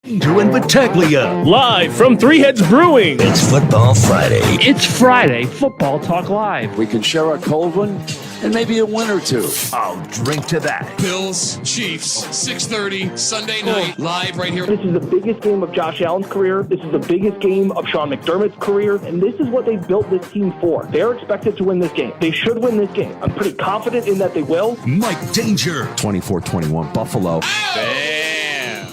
And Battaglia. Live from Three Heads Brewing. It's Football Friday. It's Friday, Football Talk Live. We can share a cold one and maybe a win or two. I'll drink to that. Bills, Chiefs, 6:30, Sunday night, live right here. This is the biggest game of Josh Allen's career. This is the biggest game of Sean McDermott's career. And this is what they built this team for. They're expected to win this game. They should win this game. I'm pretty confident in that they will. Mike Danger. 24-21 Buffalo.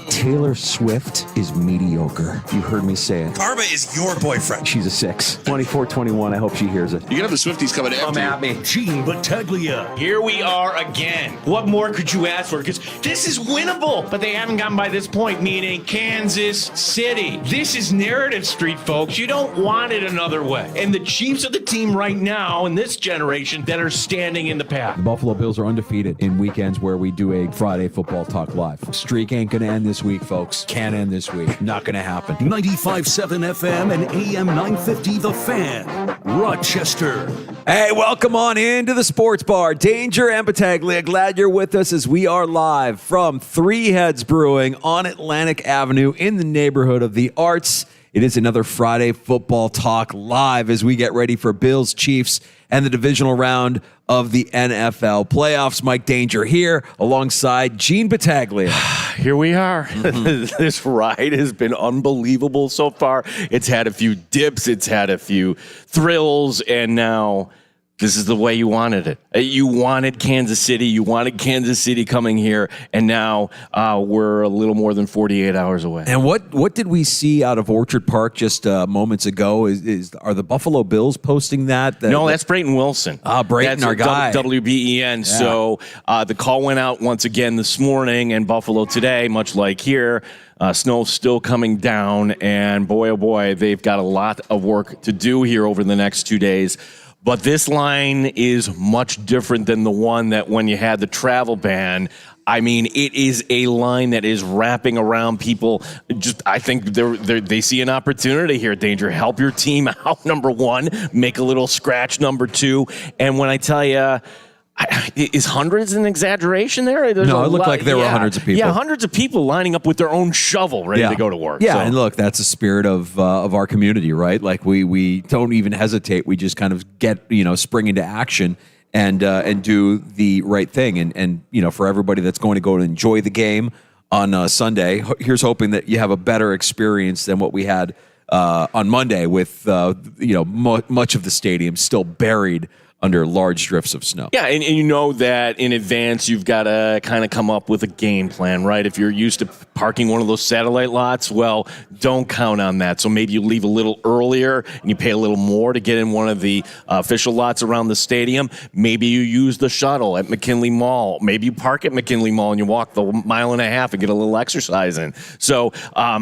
Taylor Swift is mediocre. You heard me say it. Karma is your boyfriend. She's a 6. 24-21. I hope she hears it. You're going to have the Swifties coming after Come you. at me. Gene Battaglia. Here we are again. What more could you ask for? Because this is winnable, but they haven't gotten by this point, meaning Kansas City. This is narrative street, folks. You don't want it another way. And the Chiefs are the team right now in this generation that are standing in the path. The Buffalo Bills are undefeated in weekends where we do a Friday Football Talk Live. Streak ain't going to end this week, folks. Can't end this week. Not going to happen. 95.7 FM and AM 950 The Fan. Rochester. Hey, welcome on into the Sports Bar. Danger and Battaglia, glad you're with us as we are live from Three Heads Brewing on Atlantic Avenue in the neighborhood of the arts. It is another Friday Football Talk Live as we get ready for Bills, Chiefs, and the divisional round of the NFL playoffs. Mike Danger here alongside Gene Battaglia. Here we are. This ride has been unbelievable so far. It's had a few dips, it's had a few thrills, and now this is the way you wanted it. You wanted Kansas City. You wanted Kansas City coming here, and now we're a little more than 48 hours away. And what did we see out of Orchard Park just moments ago? Are the Buffalo Bills posting that? No, that's Brayton Wilson. Brayton, that's our guy. WBEN. Yeah. So the call went out once again this morning, and Buffalo today, much like here, snow's still coming down, and boy, oh boy, they've got a lot of work to do here over the next 2 days. But this line is much different than the one that when you had the travel ban. I mean, it is a line that is wrapping around people. I think they see an opportunity here, Danger. Help your team out, number one. Make a little scratch, number two. And when I tell you, is hundreds an exaggeration there? No, it looked like there were hundreds of people. Yeah, hundreds of people lining up with their own shovel ready to go to work. Yeah, so. and look, that's the spirit of our community, right? Like we don't even hesitate. We just kind of get, spring into action and do the right thing. And for everybody that's going to go and enjoy the game on Sunday, here's hoping that you have a better experience than what we had on Monday with much of the stadium still buried under large drifts of snow. Yeah, and you know that in advance you've got to kind of come up with a game plan, right? If you're used to parking one of those satellite lots, well, don't count on that. So maybe you leave a little earlier and you pay a little more to get in one of the official lots around the stadium. Maybe you use the shuttle at McKinley Mall. Maybe you park at McKinley Mall and you walk the mile and a half and get a little exercise in. So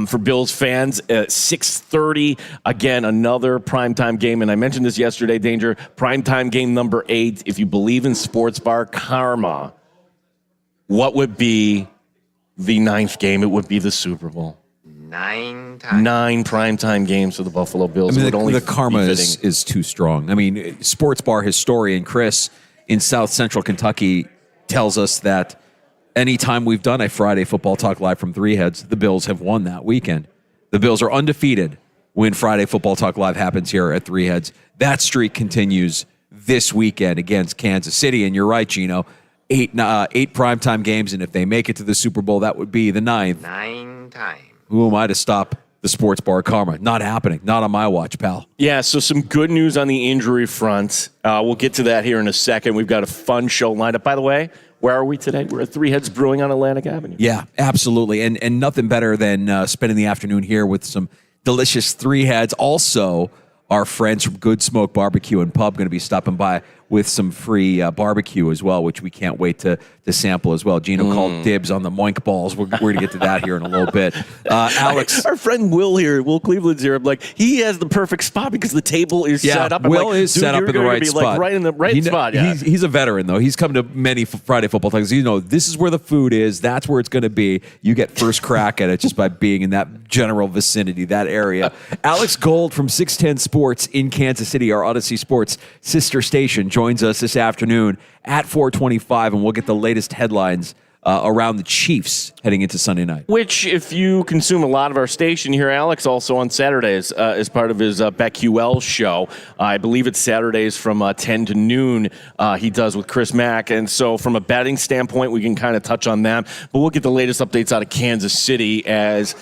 for Bills fans, 6:30, again, another primetime game. And I mentioned this yesterday, Danger, primetime game number 8. If you believe in sports bar karma, what would be the 9th game? It would be the Super Bowl. 9 times. 9 primetime games for the Buffalo Bills. I mean, would only the karma be is too strong. I mean, sports bar historian Chris in South Central Kentucky tells us that anytime we've done a Friday Football Talk Live from Three Heads, the Bills have won that weekend. The Bills are undefeated when Friday Football Talk Live happens here at Three Heads. That streak continues this weekend against Kansas City. And you're right, Gino, 8 primetime games, and if they make it to the Super Bowl, that would be the 9th. 9 times. Who am I to stop the sports bar karma? Not happening. Not on my watch, pal. Yeah, so some good news on the injury front. We'll get to that here in a second. We've got a fun show lined up. By the way, where are we today? We're at Three Heads Brewing on Atlantic Avenue. Yeah, absolutely. And nothing better than spending the afternoon here with some delicious Three Heads. Also, our friends from Good Smoke Barbecue and Pub going to be stopping by with some free barbecue as well, which we can't wait to sample as well. Gino called dibs on the moink balls. We're going to get to that here in a little bit. Alex. Our friend Will here, Will Cleveland's here. I'm like, he has the perfect spot because the table is set up. Will is set up in the right spot. Like right in the right spot, yeah. He's a veteran, though. He's come to many Friday football talks. This is where the food is. That's where it's going to be. You get first crack at it just by being in that general vicinity, that area. Alex Gold from 610 Sports in Kansas City, our Odyssey Sports sister station, joins us this afternoon at 4:25, and we'll get the latest headlines around the Chiefs heading into Sunday night. Which, if you consume a lot of our station, you hear Alex also on Saturdays as part of his BetQL show. I believe it's Saturdays from 10 to noon he does with Chris Mack. And so from a betting standpoint, we can kind of touch on that. But we'll get the latest updates out of Kansas City as...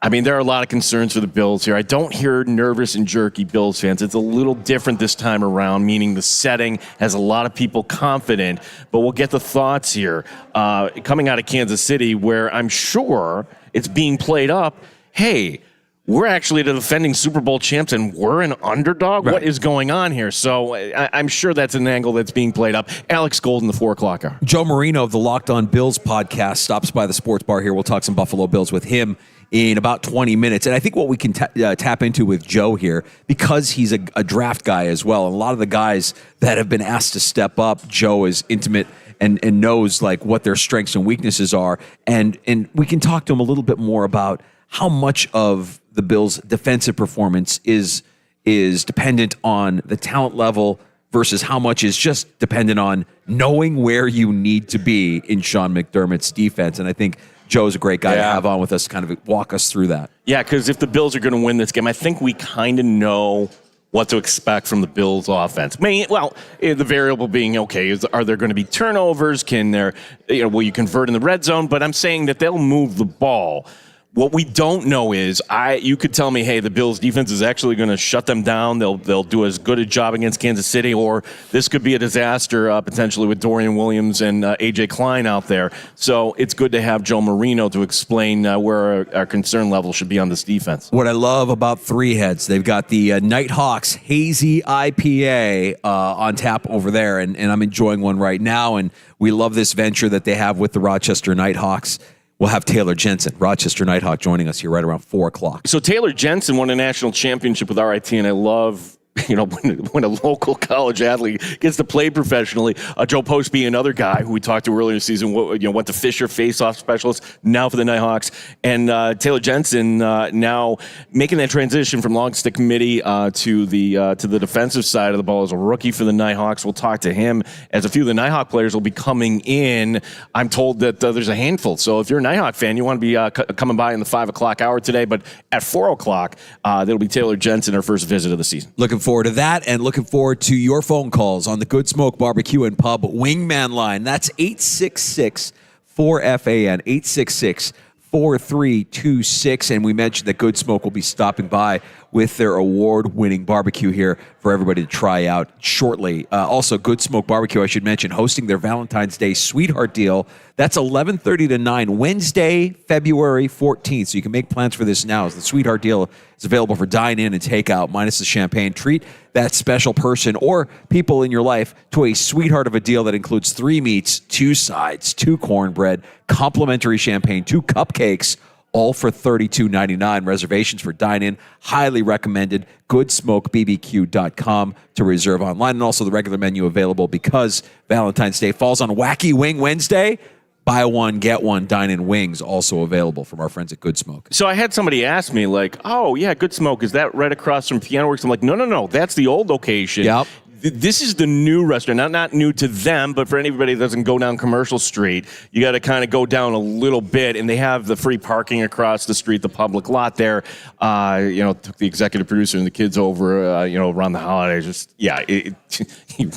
there are a lot of concerns for the Bills here. I don't hear nervous and jerky Bills fans. It's a little different this time around, meaning the setting has a lot of people confident. But we'll get the thoughts here. Coming out of Kansas City, where I'm sure it's being played up, hey, we're actually the defending Super Bowl champs and we're an underdog? Right. What is going on here? So I'm sure that's an angle that's being played up. Alex Golden, the 4 o'clock hour. Joe Marino of the Locked On Bills podcast stops by the sports bar here. We'll talk some Buffalo Bills with him in about 20 minutes. And I think what we can tap into with Joe here, because he's a draft guy as well, and a lot of the guys that have been asked to step up, Joe is intimate and knows like what their strengths and weaknesses are. And we can talk to him a little bit more about how much of the Bills' defensive performance is dependent on the talent level versus how much is just dependent on knowing where you need to be in Sean McDermott's defense. And I think Joe's a great guy to have on with us to kind of walk us through that. Yeah, because if the Bills are going to win this game, I think we kind of know what to expect from the Bills' offense. The variable being, okay, are there going to be turnovers? Will you convert in the red zone? But I'm saying that they'll move the ball. What we don't know is, you could tell me, hey, the Bills' defense is actually going to shut them down. They'll do as good a job against Kansas City, or this could be a disaster potentially with Dorian Williams and A.J. Klein out there. So it's good to have Joe Marino to explain where our concern level should be on this defense. What I love about Three Heads, they've got the Nighthawks Hazy IPA on tap over there, and I'm enjoying one right now. And we love this venture that they have with the Rochester Nighthawks. We'll have Taylor Jensen, Rochester Nighthawk, joining us here right around 4 o'clock. So Taylor Jensen won a national championship with RIT, and I love when a local college athlete gets to play professionally. Joe Postby, another guy who we talked to earlier this season, went to Fisher, face-off specialist, now for the Nighthawks. And Taylor Jensen now making that transition from long stick committee to the defensive side of the ball as a rookie for the Nighthawks. We'll talk to him as a few of the Nighthawk players will be coming in. I'm told that there's a handful. So if you're a Nighthawk fan, you want to be coming by in the 5 o'clock hour today. But at 4 o'clock, that'll be Taylor Jensen, our first visit of the season. Looking forward to that, and looking forward to your phone calls on the Good Smoke Barbecue and Pub Wingman line. That's 866-4FAN, 866-4326. And we mentioned that Good Smoke will be stopping by with their award-winning barbecue here for everybody to try out shortly. Also, Good Smoke Barbecue, I should mention, hosting their Valentine's Day Sweetheart Deal. That's 11:30 to 9, Wednesday, February 14th. So you can make plans for this now, as the Sweetheart Deal is available for dine-in and takeout, minus the champagne. Treat that special person or people in your life to a sweetheart of a deal that includes 3 meats, 2 sides, 2 cornbread, complimentary champagne, 2 cupcakes, all for $32.99. Reservations for dine-in, highly recommended. GoodSmokeBBQ.com to reserve online. And also the regular menu available because Valentine's Day falls on Wacky Wing Wednesday. Buy one, get one, dine-in wings also available from our friends at Good Smoke. So I had somebody ask me, like, oh, yeah, Good Smoke, is that right across from Piano Works? I'm like, no, that's the old location. Yep. This is the new restaurant. Not new to them, but for anybody that doesn't go down Commercial Street, you got to kind of go down a little bit, and they have the free parking across the street, the public lot there. Took the executive producer and the kids over, around the holidays. You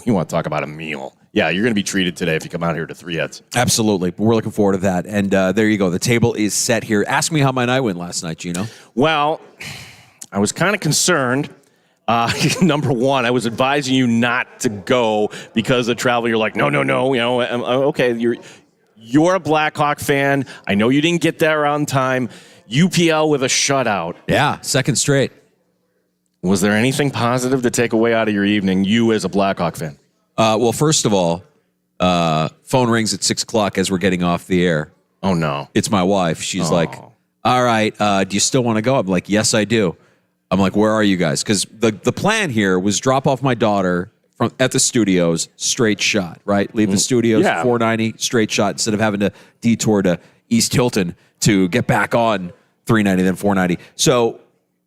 want to talk about a meal. Yeah, you're going to be treated today if you come out here to Three Heads. Absolutely. We're looking forward to that. And there you go. The table is set here. Ask me how my night went last night, Gino. Well, I was kind of concerned. Number one, I was advising you not to go because of travel. You're like, no. Okay, you're a Blackhawk fan. I know you didn't get there on time. UPL with a shutout. Yeah, second straight. Was there anything positive to take away out of your evening, you as a Blackhawk fan? Well, first of all, phone rings at 6 o'clock as we're getting off the air. Oh, no. It's my wife. She's like, all right, do you still want to go? I'm like, yes, I do. I'm like, where are you guys? Because the plan here was drop off my daughter at the studios, straight shot, right? Leave the studios, 490, straight shot, instead of having to detour to East Hilton to get back on 390, then 490. So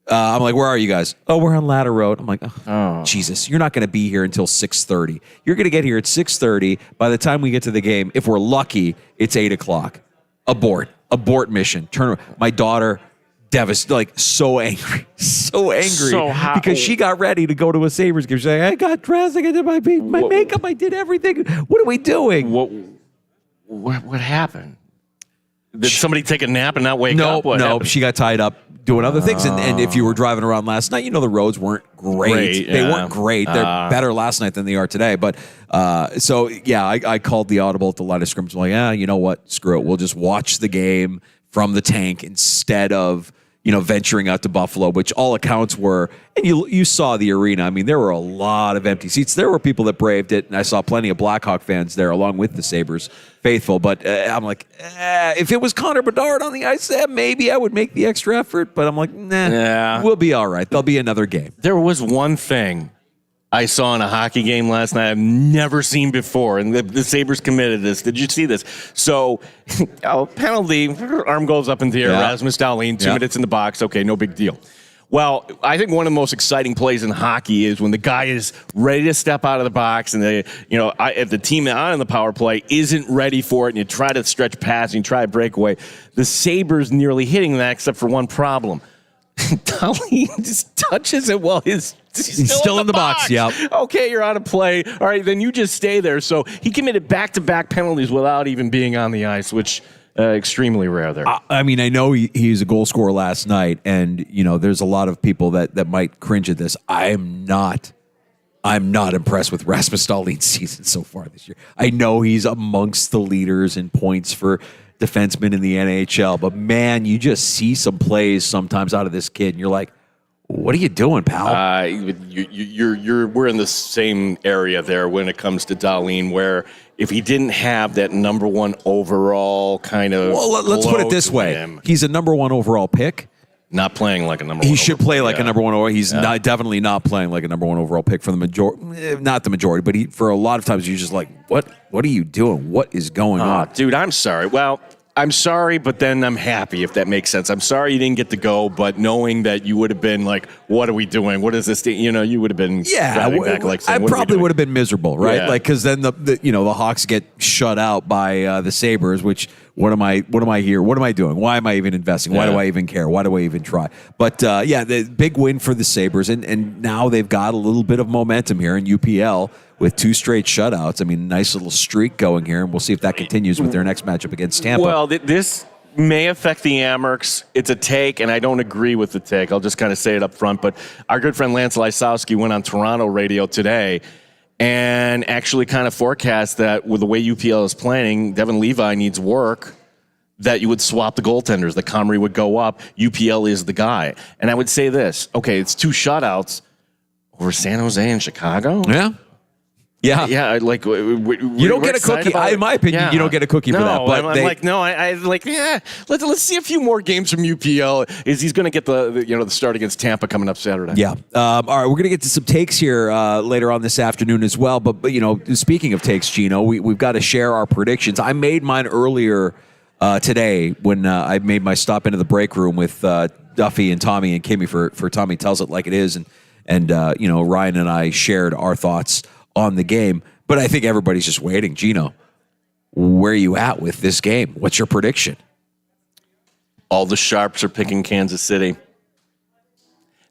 I'm like, where are you guys? Oh, we're on Ladder Road. I'm like, oh. Jesus, you're not going to be here until 6:30. You're going to get here at 6:30. By the time we get to the game, if we're lucky, it's 8 o'clock. Abort mission. Turn around. My daughter, devastated, like so angry, because she got ready to go to a Sabres game. She's like, I got dressed, I did my makeup, I did everything. What are we doing? What happened? Did somebody take a nap and not wake up? No, she got tied up doing other things. And if you were driving around last night, the roads weren't great. They weren't great. They're better last night than they are today. But I called the audible at the line of scrimmage. I'm like, you know what? Screw it. We'll just watch the game from the tank instead of venturing out to Buffalo, which all accounts were. And you saw the arena. I mean, there were a lot of empty seats. There were people that braved it, and I saw plenty of Blackhawk fans there along with the Sabres faithful. But I'm like, if it was Connor Bedard on the ice, maybe I would make the extra effort. But I'm like, we'll be all right. There'll be another game. There was one thing I saw in a hockey game last night I've never seen before, and the Sabres committed this. Did you see this? So, penalty, arm goes up in the air, Rasmus Dahlin, 2 minutes in the box. Okay, no big deal. Well, I think one of the most exciting plays in hockey is when the guy is ready to step out of the box, and if the team on the power play isn't ready for it, and you try to stretch past and you try to break away, the Sabres nearly hitting that, except for one problem. Dahlin just touches it while he's still in the box. Yep. Okay, you're out of play. All right, then you just stay there. So he committed back-to-back penalties without even being on the ice, which extremely rare there. I mean, I know he's a goal scorer last night, and there's a lot of people that might cringe at this. I'm not impressed with Rasmus Dahlin's season so far this year. I know he's amongst the leaders in points for defensemen in the NHL, but man, you just see some plays sometimes out of this kid, and you're like, what are you doing, pal? We're in the same area there when it comes to Dahlin, where if he didn't have that number one overall kind of let's put it this way, he's a number one overall pick. Not playing like a number one. He should play like a number one overall. He's definitely not playing like a number one overall pick for the majority. Not the majority, but for a lot of times you're just like, what are you doing? What is going on? Dude, I'm sorry. Well, I'm sorry, but then I'm happy, if that makes sense. I'm sorry you didn't get to go, but knowing that you would have been like, what are we doing? What is this thing? You would have been back like saying, I probably would have been miserable, right? Yeah. Like, because then the Hawks get shut out by the Sabres, which what am I here? What am I doing? Why am I even investing? Why do I even care? Why do I even try? But the big win for the Sabres, and now they've got a little bit of momentum here in UPL with 2 straight shutouts. I mean, nice little streak going here, and we'll see if that continues with their next matchup against Tampa. Well, this may affect the Amerks. It's a take, and I don't agree with the take. I'll just kind of say it up front. But our good friend Lance Lysowski went on Toronto radio today and actually kind of forecast that with the way UPL is playing, Devin Levi needs work, that you would swap the goaltenders, that Comrie would go up. UPL is the guy. And I would say this. Okay, it's 2 shutouts over San Jose and Chicago. Yeah. Like you don't get a cookie. In my opinion, you don't get a cookie for that. But let's see a few more games from UPL. He's going to get the start against Tampa coming up Saturday? Yeah. All right, we're going to get to some takes here later on this afternoon as well. But speaking of takes, Gino, we've got to share our predictions. I made mine earlier today when I made my stop into the break room with Duffy and Tommy and Kimmy for Tommy Tells It Like It Is, and Ryan and I shared our thoughts on the game, but I think everybody's just waiting. Gino, where are you at with this game? What's your prediction? All the sharps are picking Kansas City.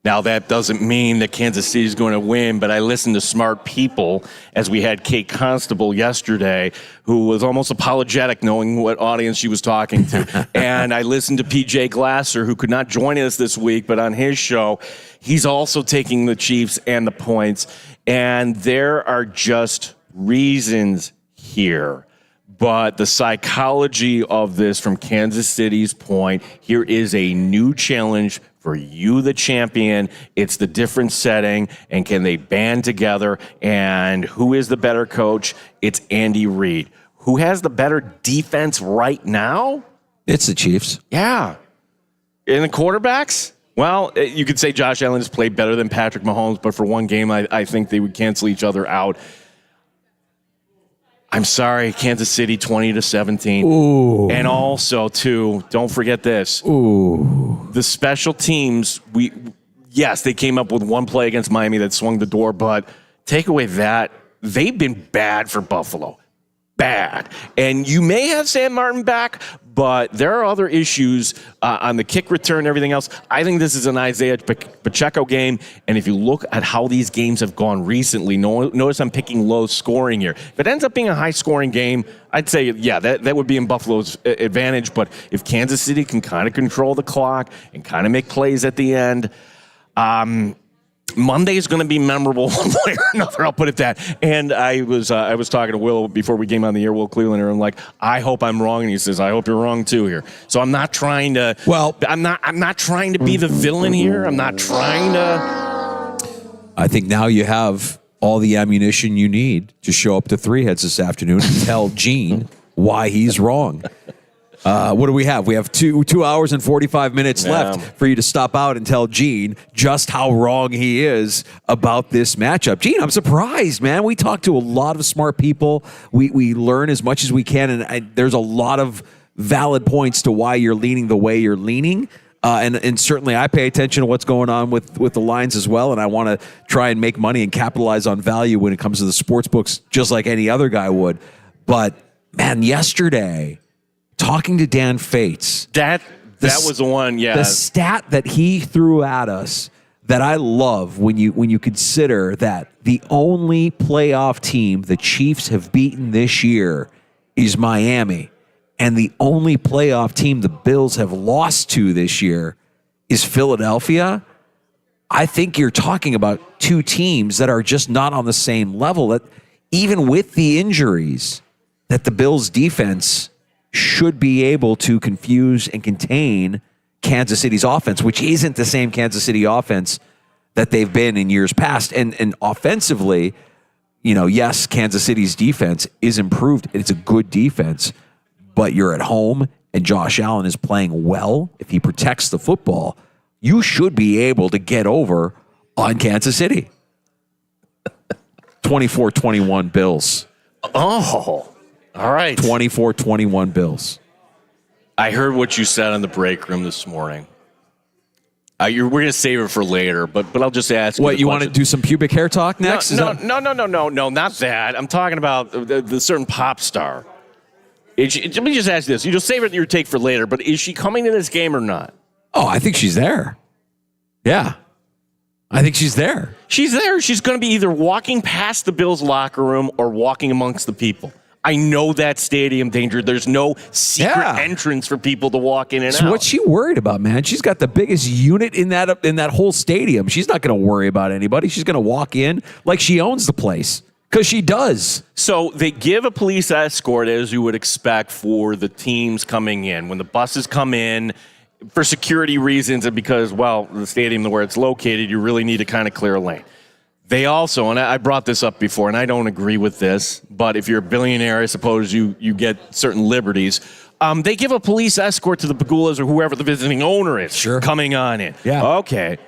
Now, that doesn't mean that Kansas City is going to win, but I listened to smart people, as we had Kate Constable yesterday, who was almost apologetic knowing what audience she was talking to. And I listened to PJ Glasser, who could not join us this week, but on his show, he's also taking the Chiefs and the points. And there are just reasons here. But the psychology of this from Kansas City's point, here is a new challenge for you, the champion. It's the different setting, and can they band together? And who is the better coach? It's Andy Reid. Who has the better defense right now? It's the Chiefs. Yeah. And the quarterbacks? Well, you could say Josh Allen has played better than Patrick Mahomes, but for one game, I think they would cancel each other out. I'm sorry, Kansas City 20-17. Ooh. And also, too, don't forget this. Ooh. The special teams, yes, they came up with one play against Miami that swung the door, but take away that, they've been bad for Buffalo. Bad. And you may have Sam Martin back, but there are other issues on the kick return and everything else. I think this is an Isaiah Pacheco game, and if you look at how these games have gone recently, notice I'm picking low scoring here. If it ends up being a high-scoring game, I'd say, yeah, that would be in Buffalo's advantage, but if Kansas City can kind of control the clock and kind of make plays at the end, Monday is going to be memorable one way or another. I'll put it that. And I was talking to Will before we came on the air, Will Cleveland, and I'm like, I hope I'm wrong, and he says, I hope you're wrong too here. So I'm not trying to. Well, I'm not trying to be the villain here. I'm not trying to. I think now you have all the ammunition you need to show up to Three Heads this afternoon and tell Gene why he's wrong. What do we have? We have 2 hours and 45 minutes left for you to stop out and tell Gene just how wrong he is about this matchup. Gene, I'm surprised, man. We talk to a lot of smart people. We learn as much as we can, and there's a lot of valid points to why you're leaning the way you're leaning. And certainly I pay attention to what's going on with the lines as well, and I want to try and make money and capitalize on value when it comes to the sports books, just like any other guy would. But, man, yesterday, talking to Dan Fates, that was the one, yeah. The stat that he threw at us that I love when you consider that the only playoff team the Chiefs have beaten this year is Miami, and the only playoff team the Bills have lost to this year is Philadelphia. I think you're talking about two teams that are just not on the same level. That even with the injuries, that the Bills defense should be able to confuse and contain Kansas City's offense, which isn't the same Kansas City offense that they've been in years past. And offensively, yes, Kansas City's defense is improved. It's a good defense, but you're at home and Josh Allen is playing well. If he protects the football, you should be able to get over on Kansas City. 24-21 Bills. Oh, all right. 24-21 Bills. I heard what you said in the break room this morning. We're going to save it for later, but I'll just ask What, you want to do some pubic hair talk next? No, not that. I'm talking about the certain pop star. Let me just ask you this. You'll save it your take for later, but is she coming to this game or not? Oh, I think she's there. Yeah. I think she's there. She's there. She's going to be either walking past the Bills locker room or walking amongst the people. I know that stadium danger. There's no secret entrance for people to walk in and out. So what's she worried about, man? She's got the biggest unit in that whole stadium. She's not going to worry about anybody. She's going to walk in like she owns the place, because she does. So they give a police escort, as you would expect, for the teams coming in. When the buses come in, for security reasons and because, well, the stadium where it's located, you really need to kind of clear a lane. They also, and I brought this up before, and I don't agree with this, but if you're a billionaire, I suppose you get certain liberties. They give a police escort to the Pagulas or whoever the visiting owner is coming on in. Yeah. Okay.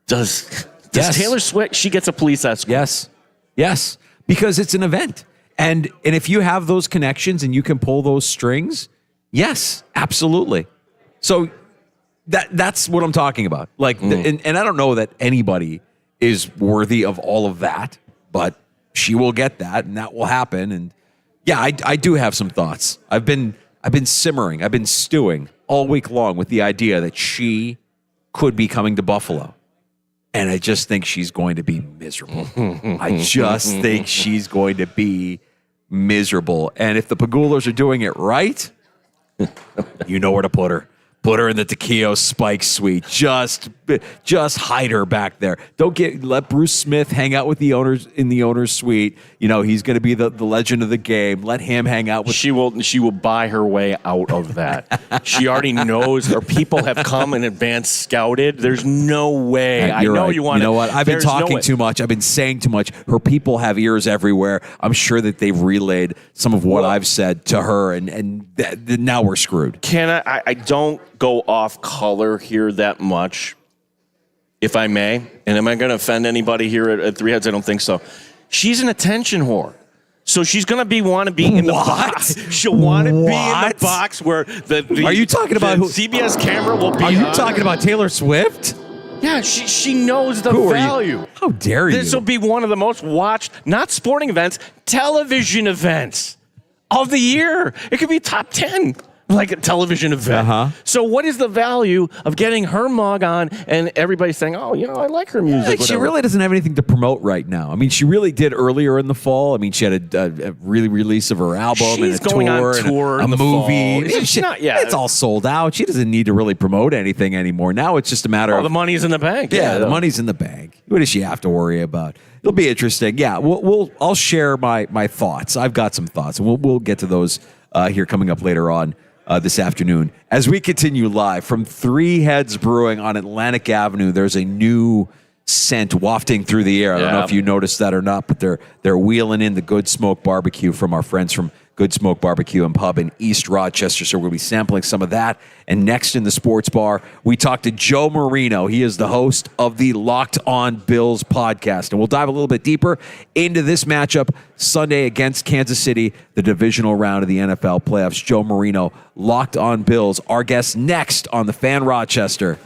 Does Taylor Swift, she gets a police escort? Yes, because it's an event. And if you have those connections and you can pull those strings, yes, absolutely. So that's what I'm talking about. Like, and I don't know that anybody is worthy of all of that, but she will get that, and that will happen. And yeah, I do have some thoughts. I've been simmering, I've been stewing all week long with the idea that she could be coming to Buffalo, and I just think she's going to be miserable. I just think she's going to be miserable. And if the Pagulas are doing it right, you know where to put her. Put her in the Taquillo Spike Suite. Just hide her back there. Let Bruce Smith hang out with the owners in the owner's suite. He's going to be the legend of the game. Let him hang out with. She will buy her way out of that. She already knows, or people have come in advance scouted. There's no way. I know right. you want. You know what? I've been talking too much. I've been saying too much. Her people have ears everywhere. I'm sure that they've relayed some of what I've said to her, and now we're screwed. I don't go off color here that much, if I may. And am I going to offend anybody here at Three Heads? I don't think so. She's an attention whore. So she's going to want to be in the box. She'll want to be in the box where the Are you talking about CBS camera will be Are you on. talking about Taylor Swift? Yeah, she knows the Who are you? value. How dare you? This will be one of the most watched, not sporting events, television events of the year. It could be top 10, like a television event. Uh-huh. So what is the value of getting her mug on and everybody saying, oh, I like her music. She whatever. really doesn't have anything to promote right now. I mean, she really did earlier in the fall. I mean, she had a release of her album She's and a going tour, on tour and in a the movie. fall. It's not yet. It's all sold out. She doesn't need to really promote anything anymore. Now it's just a matter Oh, of the money's in the bank. Yeah, the money's in the bank. What does she have to worry about? It'll be interesting. Yeah, I'll share my thoughts. I've got some thoughts, and we'll get to those here coming up later on this afternoon as we continue live from Three Heads Brewing on Atlantic Avenue. There's a new scent wafting through the air. I don't know if you noticed that or not, but they're wheeling in the Good Smoke Barbecue from our friends from Good Smoke Barbecue and Pub in East Rochester. So we're going to be sampling some of that. And next in the sports bar, we talk to Joe Marino. He is the host of the Locked On Bills podcast. And we'll dive a little bit deeper into this matchup Sunday against Kansas City, the divisional round of the NFL playoffs. Joe Marino, Locked On Bills, our guest next on the Fan Rochester.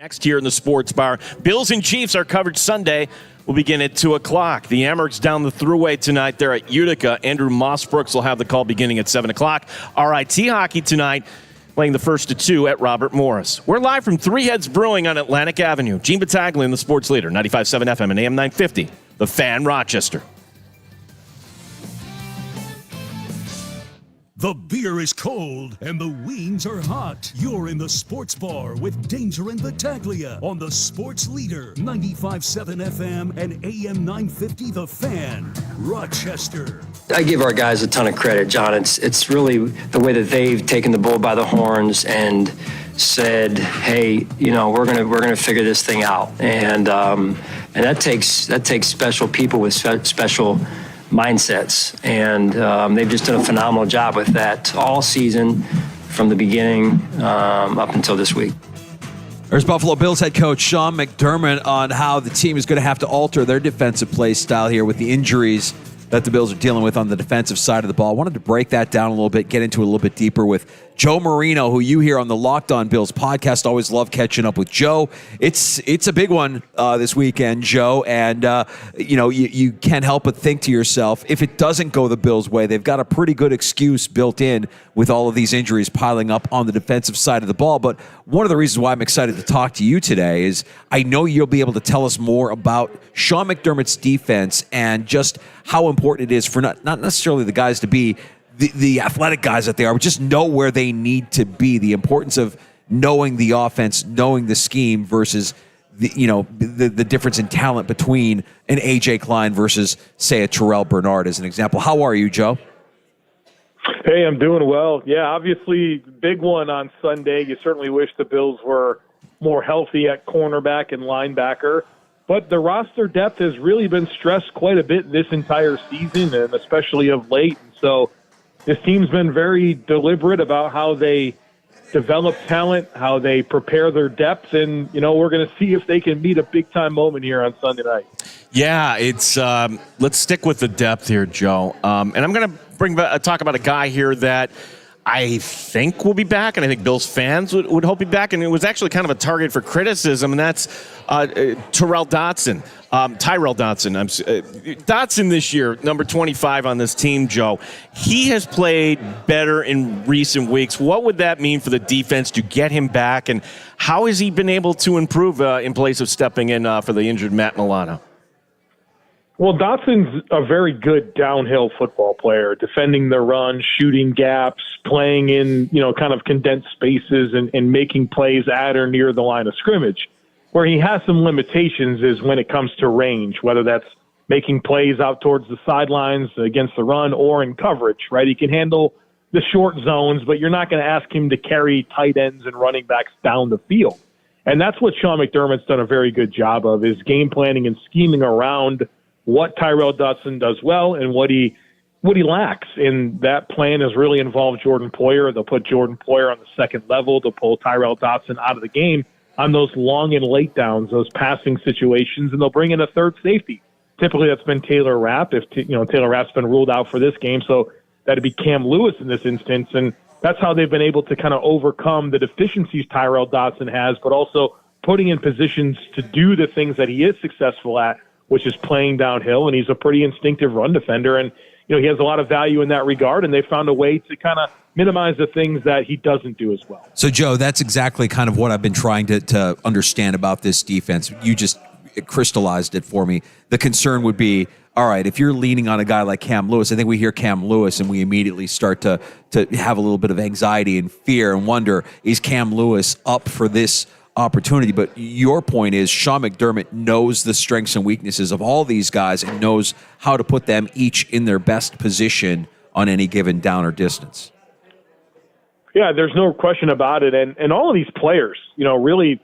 Next here in the Sports Bar, Bills and Chiefs, our coverage Sunday will begin at 2 o'clock. The Amerks down the thruway tonight. They're at Utica. Andrew Mossbrooks will have the call beginning at 7 o'clock. RIT hockey tonight, playing the first of 2 at Robert Morris. We're live from Three Heads Brewing on Atlantic Avenue. Gene Battaglin, the sports leader, 95.7 FM and AM 950, The Fan, Rochester. The beer is cold and the wings are hot. You're in the Sports Bar with Danger and Battaglia on the Sports Leader, 95.7 FM and AM 950 The Fan, Rochester. I give our guys a ton of credit, John. It's really the way that they've taken the bull by the horns and said, "Hey, we're gonna figure this thing out," and that takes special people with special mindsets, and they've just done a phenomenal job with that all season from the beginning up until this week. There's Buffalo Bills head coach Sean McDermott on how the team is going to have to alter their defensive play style here with the injuries that the Bills are dealing with on the defensive side of the ball. I wanted to break that down a little bit, get into it a little bit deeper with Joe Marino, who you hear on the Locked On Bills podcast. Always love catching up with Joe. It's a big one this weekend, Joe, and you can't help but think to yourself, if it doesn't go the Bills' way, they've got a pretty good excuse built in with all of these injuries piling up on the defensive side of the ball. But one of the reasons why I'm excited to talk to you today is I know you'll be able to tell us more about Sean McDermott's defense and just how important it is for not necessarily the guys to be the athletic guys that they are, but just know where they need to be. The importance of knowing the offense, knowing the scheme versus the difference in talent between an A.J. Klein versus, say, a Terrell Bernard as an example. How are you, Joe? Hey, I'm doing well. Yeah, obviously, big one on Sunday. You certainly wish the Bills were more healthy at cornerback and linebacker. But the roster depth has really been stressed quite a bit this entire season, and especially of late. So this team's been very deliberate about how they develop talent, how they prepare their depth, and, we're going to see if they can meet a big-time moment here on Sunday night. Yeah, it's let's stick with the depth here, Joe. And I'm going to talk about a guy here that I think will be back, and I think Bills fans would hope he'd be back, and it was actually kind of a target for criticism, and that's Tyrel Dodson. Dotson this year, number 25 on this team, Joe. He has played better in recent weeks. What would that mean for the defense to get him back, and how has he been able to improve in place of stepping in for the injured Matt Milano? Well, Dotson's a very good downhill football player, defending the run, shooting gaps, playing in, kind of condensed spaces and making plays at or near the line of scrimmage. Where he has some limitations is when it comes to range, whether that's making plays out towards the sidelines against the run or in coverage, right? He can handle the short zones, but you're not going to ask him to carry tight ends and running backs down the field. And that's what Sean McDermott's done a very good job of, is game planning and scheming around what Tyrel Dodson does well and what he lacks. And that plan has really involved Jordan Poyer. They'll put Jordan Poyer on the second level to pull Tyrel Dodson out of the game on those long and late downs, those passing situations, and they'll bring in a third safety. Typically that's been Taylor Rapp, if Taylor Rapp's been ruled out for this game, so that'd be Cam Lewis in this instance, and that's how they've been able to kind of overcome the deficiencies Tyrel Dodson has, but also putting in positions to do the things that he is successful at, which is playing downhill, and he's a pretty instinctive run defender, and he has a lot of value in that regard, and they found a way to kind of minimize the things that he doesn't do as well. So, Joe, that's exactly kind of what I've been trying to understand about this defense. You just crystallized it for me. The concern would be, all right, if you're leaning on a guy like Cam Lewis, I think we hear Cam Lewis and we immediately start to have a little bit of anxiety and fear and wonder, is Cam Lewis up for this opportunity? But your point is Sean McDermott knows the strengths and weaknesses of all these guys and knows how to put them each in their best position on any given down or distance. Yeah, there's no question about it. And all of these players, really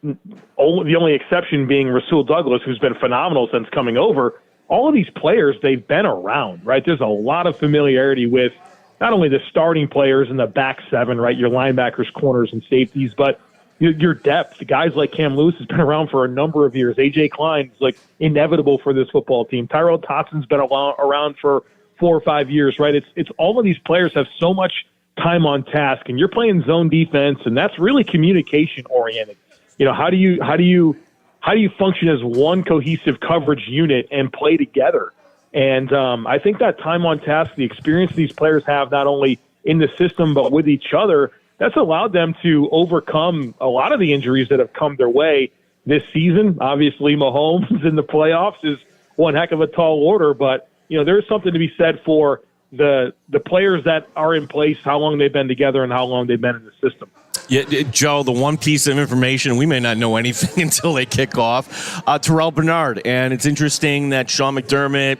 the only exception being Rasul Douglas, who's been phenomenal since coming over, all of these players, they've been around, right? There's a lot of familiarity with not only the starting players in the back seven, right, your linebackers, corners, and safeties, but your depth. Guys like Cam Lewis has been around for a number of years. A.J. Klein is inevitable for this football team. Tyrel Dodson's been around for 4 or 5 years, right? It's all of these players have so much time on task, and you're playing zone defense, and that's really communication oriented. how do you function as one cohesive coverage unit and play together? And I think that time on task, the experience these players have not only in the system but with each other, that's allowed them to overcome a lot of the injuries that have come their way this season. Obviously, Mahomes in the playoffs is one heck of a tall order, but there's something to be said for the players that are in place, how long they've been together, and how long they've been in the system. Yeah, Joe, the one piece of information, we may not know anything until they kick off, Terrell Bernard. And it's interesting that Sean McDermott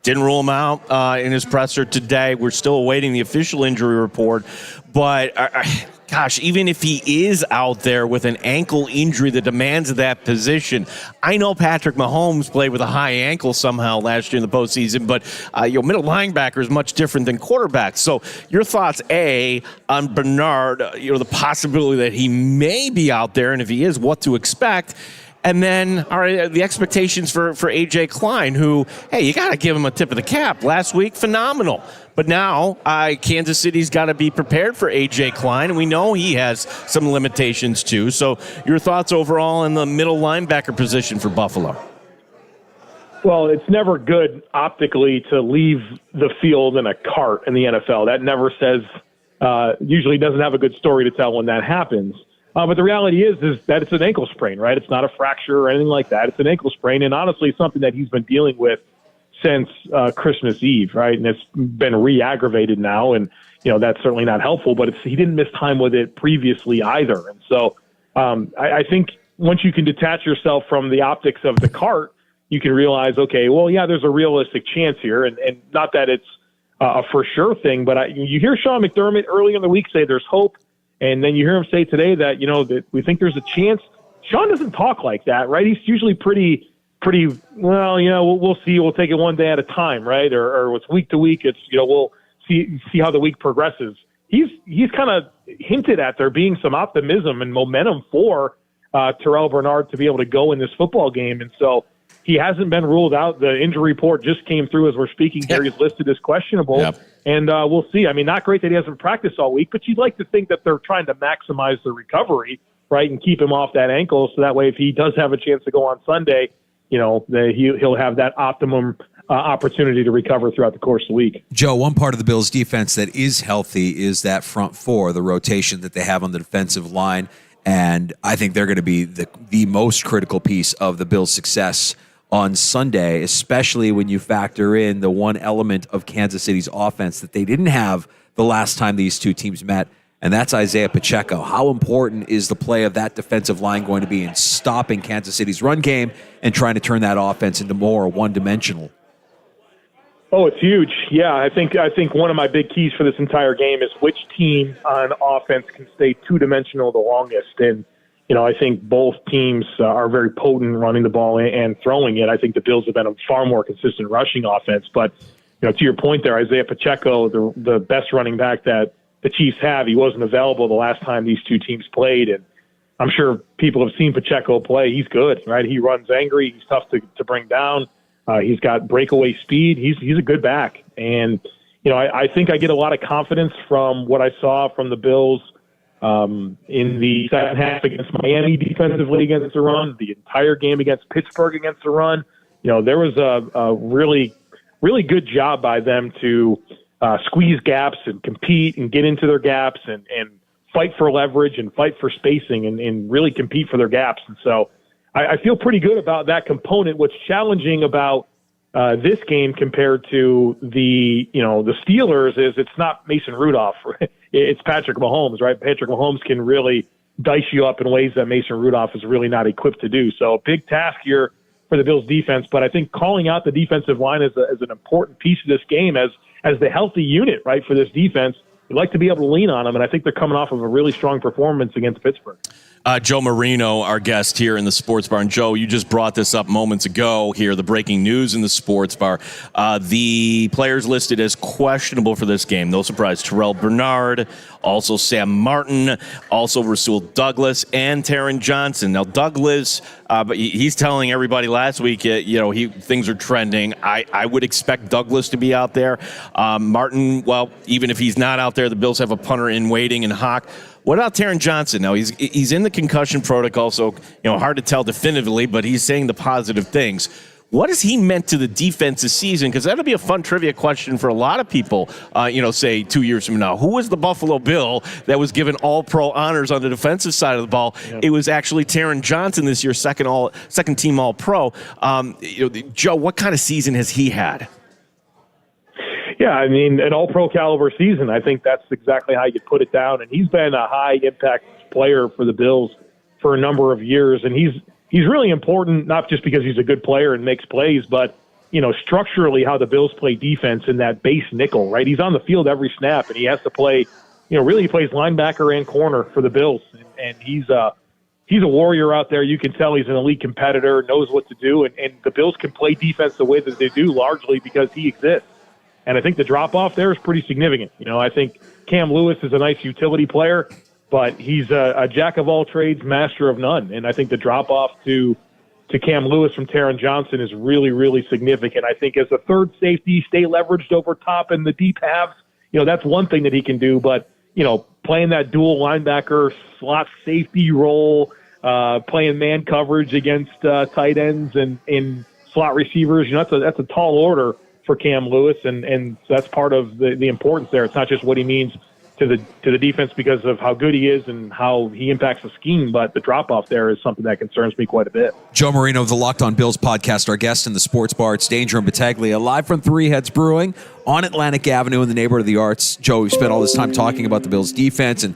didn't rule him out in his presser today. We're still awaiting the official injury report. But, gosh, even if he is out there with an ankle injury that demands that position, I know Patrick Mahomes played with a high ankle somehow last year in the postseason, but middle linebacker is much different than quarterback. So your thoughts, A, on Bernard, the possibility that he may be out there, and if he is, what to expect. And then, all right, the expectations for A.J. Klein, who, hey, you got to give him a tip of the cap. Last week, phenomenal. But now, Kansas City's got to be prepared for A.J. Klein, and we know he has some limitations too. So your thoughts overall in the middle linebacker position for Buffalo? Well, it's never good optically to leave the field in a cart in the NFL. That never says, usually doesn't have a good story to tell when that happens. But the reality is that it's an ankle sprain, right? It's not a fracture or anything like that. It's an ankle sprain, and honestly, something that he's been dealing with since Christmas Eve, right? And it's been re-aggravated now, and that's certainly not helpful. But he didn't miss time with it previously either, and so I think once you can detach yourself from the optics of the cart, you can realize, okay, well, yeah, there's a realistic chance here, and not that it's a for sure thing, but you hear Sean McDermott early in the week say there's hope. And then you hear him say today that, that we think there's a chance. Sean doesn't talk like that, right? He's usually pretty, well, we'll see. We'll take it one day at a time, right? Or it's week to week. It's, we'll see how the week progresses. He's kind of hinted at there being some optimism and momentum for Terrell Bernard to be able to go in this football game. And so he hasn't been ruled out. The injury report just came through as we're speaking here. He's listed as questionable. Yep. And we'll see. I mean, not great that he hasn't practiced all week, but you'd like to think that they're trying to maximize the recovery, right, and keep him off that ankle so that way if he does have a chance to go on Sunday, he'll have that optimum opportunity to recover throughout the course of the week. Joe, one part of the Bills' defense that is healthy is that front four, the rotation that they have on the defensive line, and I think they're going to be the most critical piece of the Bills' success on Sunday, especially when you factor in the one element of Kansas City's offense that they didn't have the last time these two teams met, and that's Isaiah Pacheco. How important is the play of that defensive line going to be in stopping Kansas City's run game and trying to turn that offense into more one-dimensional? Oh, it's huge. Yeah, I think one of my big keys for this entire game is which team on offense can stay two-dimensional the longest. And I think both teams are very potent running the ball and throwing it. I think the Bills have been a far more consistent rushing offense. But, to your point there, Isaiah Pacheco, the best running back that the Chiefs have, he wasn't available the last time these two teams played. And I'm sure people have seen Pacheco play. He's good, right? He runs angry. He's tough to bring down. He's got breakaway speed. He's a good back. And, I think I get a lot of confidence from what I saw from the Bills in the second half against Miami defensively against the run, the entire game against Pittsburgh against the run. There was a really, really good job by them to squeeze gaps and compete and get into their gaps and fight for leverage and fight for spacing and really compete for their gaps. And so I feel pretty good about that component. What's challenging about this game compared to the Steelers is it's not Mason Rudolph. It's Patrick Mahomes, right? Patrick Mahomes can really dice you up in ways that Mason Rudolph is really not equipped to do. So a big task here for the Bills defense, but I think calling out the defensive line as an important piece of this game as the healthy unit, right, for this defense. You'd like to be able to lean on them, and I think they're coming off of a really strong performance against Pittsburgh. Joe Marino, our guest here in the Sports Bar. And Joe, you just brought this up moments ago here, the breaking news in the Sports Bar. The players listed as questionable for this game. No surprise, Terrell Bernard, also Sam Martin, also Rasul Douglas, and Taron Johnson. Now, Douglas, but he's telling everybody last week, things are trending. I would expect Douglas to be out there. Martin, well, even if he's not out there, the Bills have a punter in waiting in Hawk. What about Taron Johnson? Now, he's in the concussion protocol, so hard to tell definitively, but he's saying the positive things. What has he meant to the defense this season? Because that'll be a fun trivia question for a lot of people, say 2 years from now. Who was the Buffalo Bill that was given all-pro honors on the defensive side of the ball? Yep. It was actually Taron Johnson this year, second team all-pro. Joe, what kind of season has he had? Yeah, I mean, an all-pro caliber season. I think that's exactly how you put it down. And he's been a high-impact player for the Bills for a number of years, and he's really important, not just because he's a good player and makes plays, but, structurally how the Bills play defense in that base nickel, right? He's on the field every snap, and he has to play, really he plays linebacker and corner for the Bills. And he's a warrior out there. You can tell he's an elite competitor, knows what to do, and the Bills can play defense the way that they do largely because he exists. And I think the drop-off there is pretty significant. I think Cam Lewis is a nice utility player, but he's a jack of all trades, master of none. And I think the drop-off to Cam Lewis from Taron Johnson is really, really significant. I think as a third safety, stay leveraged over top in the deep halves, that's one thing that he can do. But, playing that dual linebacker slot safety role, playing man coverage against tight ends and in slot receivers, that's a tall order for Cam Lewis, and so that's part of the importance there. It's not just what he means to the defense because of how good he is and how he impacts the scheme, but the drop-off there is something that concerns me quite a bit. Joe Marino of the Locked On Bills podcast, our guest in the Sports Bar. It's Danger and Battaglia, live from Three Heads Brewing on Atlantic Avenue in the neighborhood of the arts. Joe, we've spent all this time talking about the Bills' defense and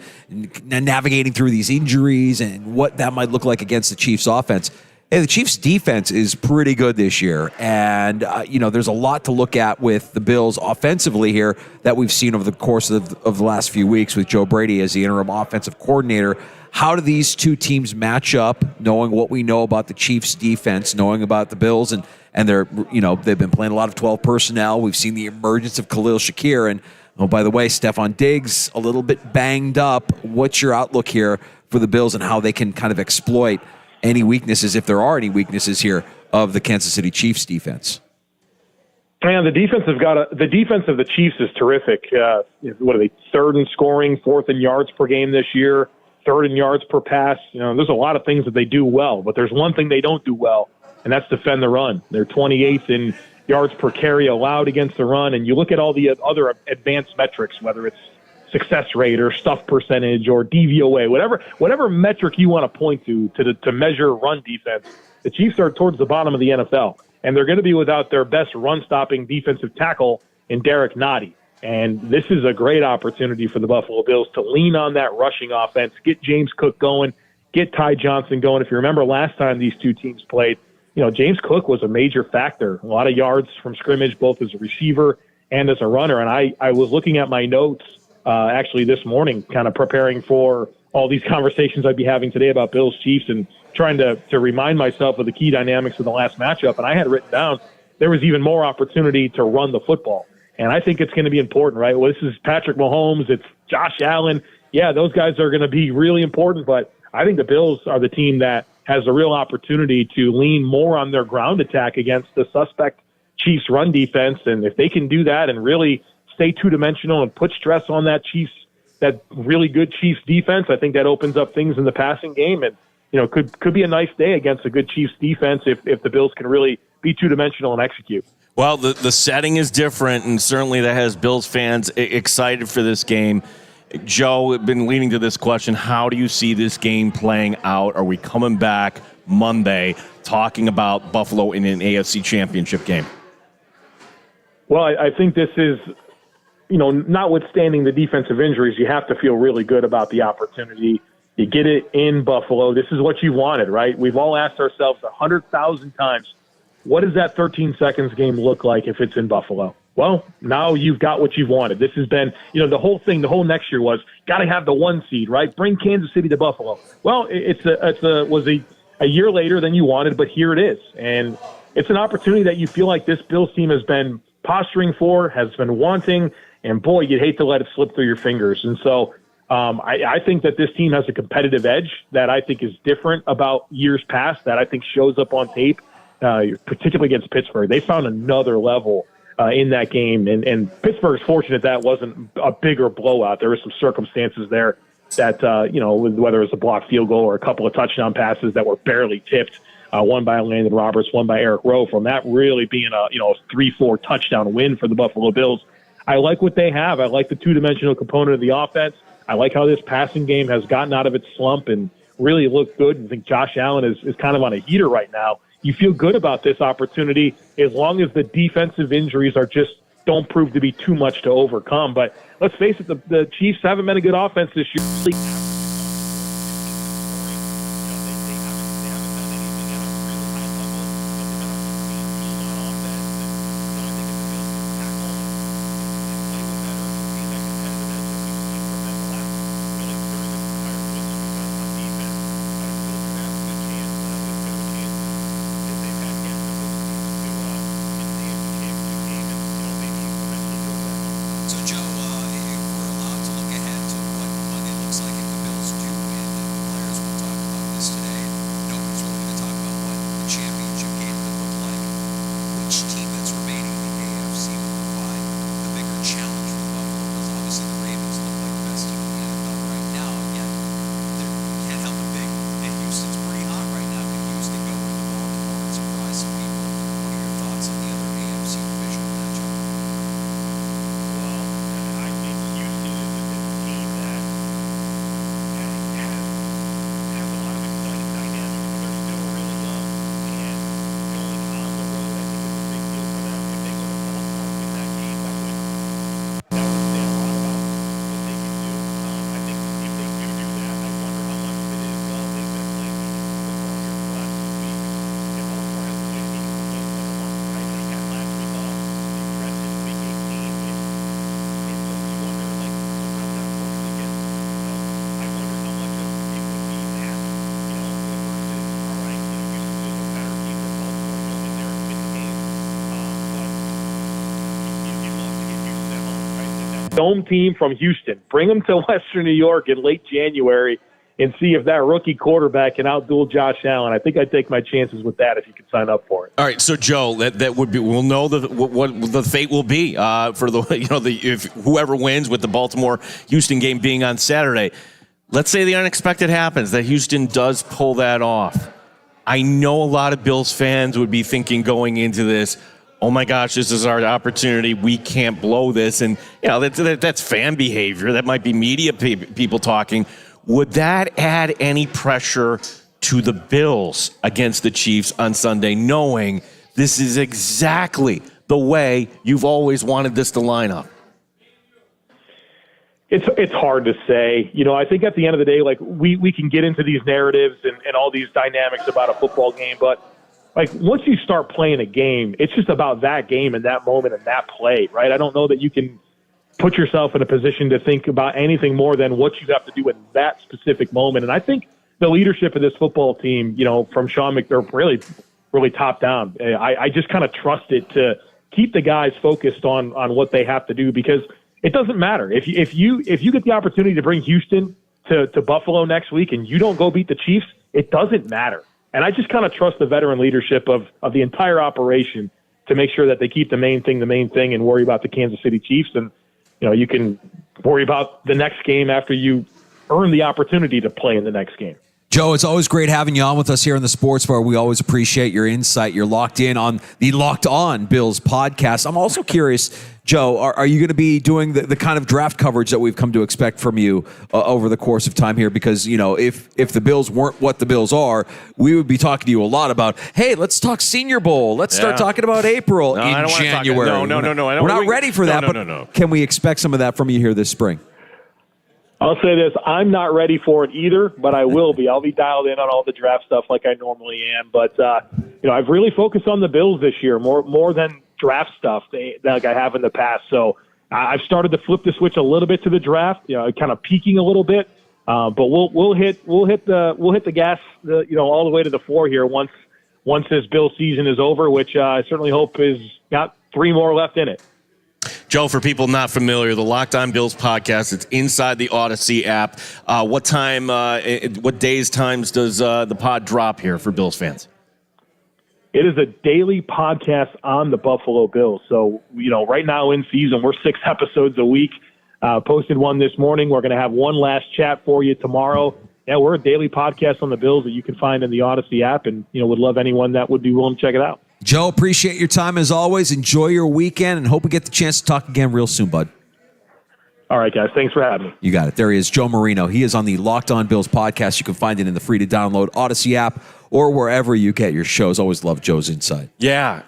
navigating through these injuries and what that might look like against the Chiefs' offense. Hey, the Chiefs' defense is pretty good this year, and there's a lot to look at with the Bills offensively here that we've seen over the course of the last few weeks with Joe Brady as the interim offensive coordinator. How do these two teams match up, knowing what we know about the Chiefs' defense, knowing about the Bills, and they're they've been playing a lot of 12 personnel. We've seen the emergence of Khalil Shakir, and oh, by the way, Stephon Diggs a little bit banged up. What's your outlook here for the Bills and how they can kind of exploit any weaknesses, if there are any weaknesses here, of the Kansas City Chiefs defense? Man, the defense of the Chiefs is terrific. What are they, third in scoring, fourth in yards per game this year, third in yards per pass? There's a lot of things that they do well, but there's one thing they don't do well, and that's defend the run. They're 28th in yards per carry allowed against the run, and you look at all the other advanced metrics, whether it's success rate or stuff percentage or DVOA, whatever metric you want to point to measure run defense, the Chiefs are towards the bottom of the NFL, and they're going to be without their best run-stopping defensive tackle in Derek Nottie. And this is a great opportunity for the Buffalo Bills to lean on that rushing offense, get James Cook going, get Ty Johnson going. If you remember last time these two teams played, James Cook was a major factor, a lot of yards from scrimmage, both as a receiver and as a runner. And I was looking at my notes actually this morning, kind of preparing for all these conversations I'd be having today about Bills Chiefs and trying to remind myself of the key dynamics of the last matchup. And I had written down there was even more opportunity to run the football. And I think it's going to be important, right? Well, this is Patrick Mahomes. It's Josh Allen. Yeah, those guys are going to be really important, but I think the Bills are the team that has a real opportunity to lean more on their ground attack against the suspect Chiefs run defense. And if they can do that and really stay two-dimensional and put stress on that really good Chiefs defense, I think that opens up things in the passing game, and could be a nice day against a good Chiefs defense if the Bills can really be two-dimensional and execute. Well, the setting is different, and certainly that has Bills fans excited for this game. Joe, we've been leading to this question. How do you see this game playing out? Are we coming back Monday talking about Buffalo in an AFC championship game? Well, I think this is, notwithstanding the defensive injuries, you have to feel really good about the opportunity. You get it in Buffalo. This is what you wanted, right? We've all asked ourselves 100,000 times, what does that 13 seconds game look like if it's in Buffalo? Well, now you've got what you've wanted. This has been, the whole thing, the whole next year was got to have the 1 seed, right? Bring Kansas City to Buffalo. Well, it was a year later than you wanted, but here it is. And it's an opportunity that you feel like this Bills team has been posturing for, has been wanting, and boy, you'd hate to let it slip through your fingers. And so I think that this team has a competitive edge that I think is different about years past, that I think shows up on tape, particularly against Pittsburgh. They found another level in that game, and Pittsburgh's fortunate that wasn't a bigger blowout. There were some circumstances there whether it's a blocked field goal or a couple of touchdown passes that were barely tipped, one by Landon Roberts, one by Eric Rowe, from that really being a 3-4 touchdown win for the Buffalo Bills. I like what they have. I like the two-dimensional component of the offense. I like how this passing game has gotten out of its slump and really looked good. I think Josh Allen is kind of on a heater right now. You feel good about this opportunity as long as the defensive injuries don't prove to be too much to overcome. But let's face it, the Chiefs haven't been a good offense this year. Dome team from Houston. Bring them to Western New York in late January and see if that rookie quarterback can outduel Josh Allen. I think I'd take my chances with that if you could sign up for it. All right, so Joe, that would be. We'll know what the fate will be for if whoever wins with the Baltimore Houston game being on Saturday. Let's say the unexpected happens, that Houston does pull that off. I know a lot of Bills fans would be thinking going into this, oh my gosh, this is our opportunity. We can't blow this. And that's fan behavior. That might be media people talking. Would that add any pressure to the Bills against the Chiefs on Sunday, knowing this is exactly the way you've always wanted this to line up? It's hard to say. I think at the end of the day, like we can get into these narratives and all these dynamics about a football game, but like once you start playing a game, it's just about that game and that moment and that play, right? I don't know that you can put yourself in a position to think about anything more than what you have to do in that specific moment. And I think the leadership of this football team, from Sean McDermott, really top down. I just kind of trust it to keep the guys focused on what they have to do, because it doesn't matter if you get the opportunity to bring Houston to Buffalo next week and you don't go beat the Chiefs, it doesn't matter. And I just kind of trust the veteran leadership of the entire operation to make sure that they keep the main thing, and worry about the Kansas City Chiefs. And, you can worry about the next game after you earn the opportunity to play in the next game. Joe, it's always great having you on with us here in the Sports Bar. We always appreciate your insight. You're locked in on the Locked On Bills podcast. I'm also curious, Joe, are you going to be doing the kind of draft coverage that we've come to expect from you over the course of time here? Because, if the Bills weren't what the Bills are, we would be talking to you a lot about, hey, let's talk Senior Bowl. Let's start talking about April in January. No. We're not ready for that, but can we expect some of that from you here this spring? I'll say this. I'm not ready for it either, but I will be. I'll be dialed in on all the draft stuff like I normally am. But, I've really focused on the Bills this year more than draft stuff like I have in the past. So I've started to flip the switch a little bit to the draft, kind of peaking a little bit. But we'll hit the gas, all the way to the floor here once this Bill season is over, which I certainly hope is got 3 more left in it. Joe, for people not familiar, the Locked On Bills podcast, it's inside the Odyssey app. What days, times does the pod drop here for Bills fans? It is a daily podcast on the Buffalo Bills. So, right now in season, we're 6 episodes a week. Posted one this morning. We're going to have one last chat for you tomorrow. Yeah, we're a daily podcast on the Bills that you can find in the Odyssey app, and would love anyone that would be willing to check it out. Joe, appreciate your time as always. Enjoy your weekend, and hope we get the chance to talk again real soon, bud. All right, guys. Thanks for having me. You got it. There he is, Joe Marino. He is on the Locked On Bills podcast. You can find it in the free-to-download Odyssey app or wherever you get your shows. Always love Joe's insight. Yeah,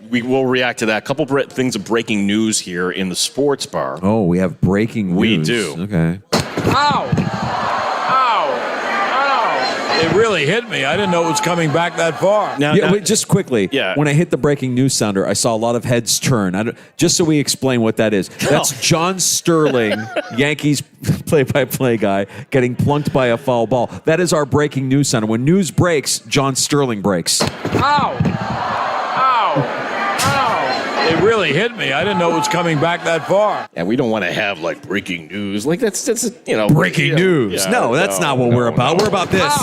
we will react to that. A couple things of breaking news here in the sports bar. Oh, we have breaking news. We do. Okay. It really hit me. I didn't know it was coming back that far. Wait, just quickly. Yeah. When I hit the breaking news sounder, I saw a lot of heads turn. Just so we explain what that is. That's John Sterling, Yankees play-by-play guy, getting plunked by a foul ball. That is our breaking news sounder. When news breaks, John Sterling breaks. It really hit me. I didn't know it was coming back that far. And we don't want to have breaking news. That's Breaking news. Yeah, no, that's not what we're about. We're about this.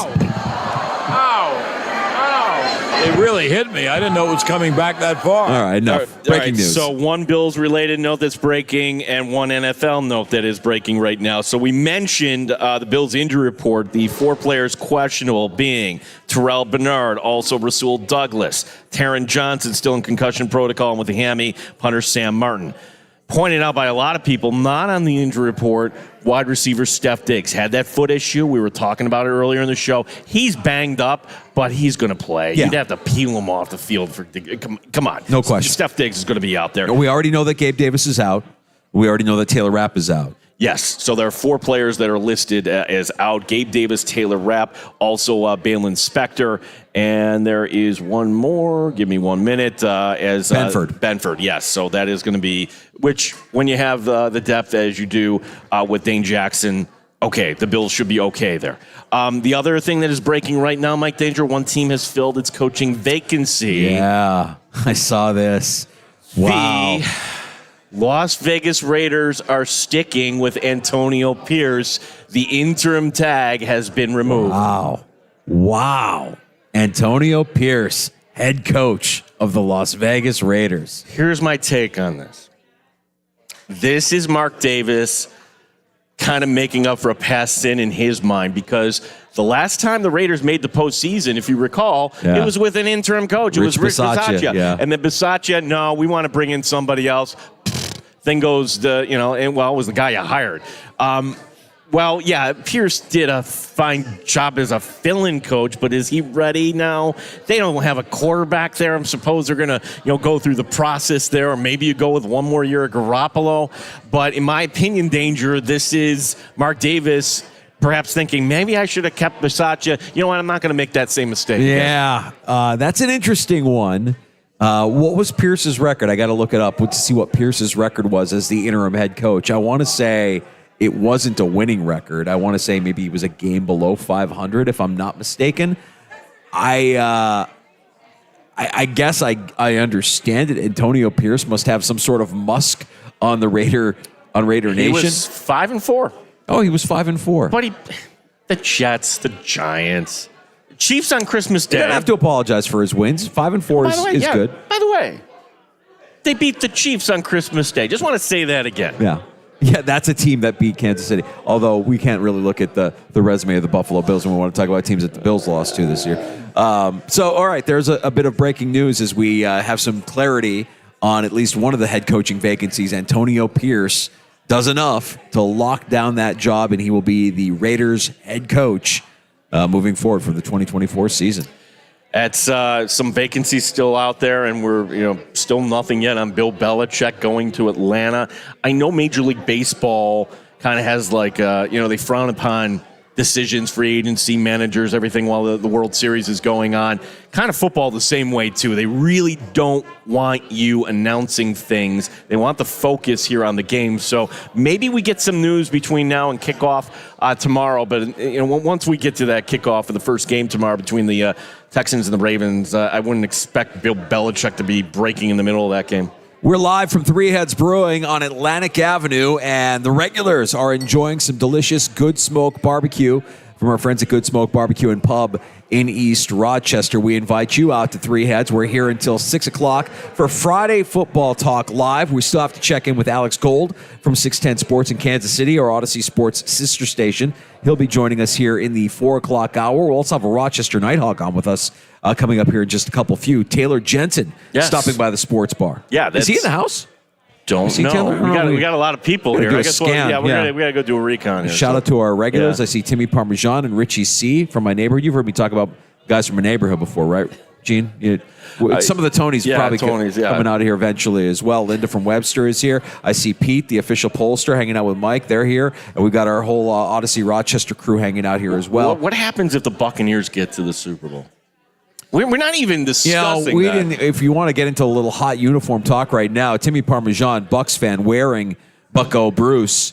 It really hit me. I didn't know it was coming back that far. All right, enough. Breaking news. So one Bills-related note that's breaking and one NFL note that is breaking right now. So we mentioned the Bills injury report, the 4 players questionable being Terrell Bernard, also Rasul Douglas, Taron Johnson still in concussion protocol and with a hammy, punter Sam Martin. Pointed out by a lot of people, not on the injury report, wide receiver Steph Diggs had that foot issue. We were talking about it earlier in the show. He's banged up, but he's going to play. Yeah. You'd have to peel him off the field. Come on. No question. Steph Diggs is going to be out there. We already know that Gabe Davis is out. We already know that Taylor Rapp is out. Yes, so there are 4 players that are listed as out. Gabe Davis, Taylor Rapp, also Balin Spector, and there is one more. Give me 1 minute. As Benford. Benford, yes. So that is going to be, which when you have the depth as you do with Dane Jackson, okay, the Bills should be okay there. The other thing that is breaking right now, Mike Danger, one team has filled its coaching vacancy. Yeah, I saw this. Wow. The Las Vegas Raiders are sticking with Antonio Pierce. The interim tag has been removed. Wow. Antonio Pierce, head coach of the Las Vegas Raiders. Here's my take on this. This is Mark Davis kind of making up for a past sin in his mind, because the last time the Raiders made the postseason, if you recall, it was with an interim coach. It was Rich Bisaccia. Yeah. And then Bisaccia, no, we want to bring in somebody else. Then goes it was the guy you hired. Pierce did a fine job as a fill-in coach, but is he ready now? They don't have a quarterback there. I suppose they're going to go through the process there, or maybe you go with one more year of Garoppolo. But in my opinion, Danger, this is Mark Davis perhaps thinking, maybe I should have kept Bisaccia. You know what? I'm not going to make that same mistake. Yeah, that's an interesting one. What was Pierce's record? I got to look it up to see what Pierce's record was as the interim head coach. I want to say it wasn't a winning record. I want to say maybe he was a game below 500, if I'm not mistaken. I guess I understand it. Antonio Pierce must have some sort of musk on the Raider Nation. He was 5-4. Oh, he was 5-4. But the Jets, the Giants, Chiefs on Christmas Day. He doesn't have to apologize for his wins. 5-4 is good. By the way, they beat the Chiefs on Christmas Day. Just want to say that again. Yeah, that's a team that beat Kansas City. Although we can't really look at the resume of the Buffalo Bills when we want to talk about teams that the Bills lost to this year. So, all right, there's a bit of breaking news as we have some clarity on at least one of the head coaching vacancies. Antonio Pierce does enough to lock down that job, and he will be the Raiders head coach moving forward for the 2024 season. That's some vacancies still out there, and we're still nothing yet on Bill Belichick going to Atlanta. I know Major League Baseball kind of has they frown upon decisions, free agency, managers, everything while the World Series is going on. Kind of football the same way too. They really don't want you announcing things. They want the focus here on the game. So maybe we get some news between now and kickoff tomorrow. But once we get to that kickoff of the first game tomorrow between the Texans and the Ravens, I wouldn't expect Bill Belichick to be breaking in the middle of that game. We're live from Three Heads Brewing on Atlantic Avenue, and the regulars are enjoying some delicious Good Smoke barbecue from our friends at Good Smoke Barbecue and Pub in East Rochester. We invite you out to Three Heads. We're here until 6 o'clock for Friday Football Talk Live. We still have to check in with Alex Gold from 610 Sports in Kansas City, our Odyssey Sports sister station. He'll be joining us here in the 4 o'clock hour. We'll also have a Rochester Nighthawk on with us coming up here in just a couple few. Taylor Jensen stopping by the sports bar. Yeah, is he in the house? Don't know. We got a lot of people here. I guess we got to go do a recon here. Shout out to our regulars. I see Timmy Parmesan and Richie C. from my neighborhood. You've heard me talk about guys from my neighborhood before, right, Gene? Some of the Tonys probably coming out here eventually as well. Linda from Webster is here. I see Pete, the official pollster, hanging out with Mike. They're here. And we've got our whole Odyssey Rochester crew hanging out here as well. What happens if the Buccaneers get to the Super Bowl? We're not even discussing that. Didn't. If you want to get into a little hot uniform talk right now, Timmy Parmesan, Bucks fan, wearing Bucko Bruce.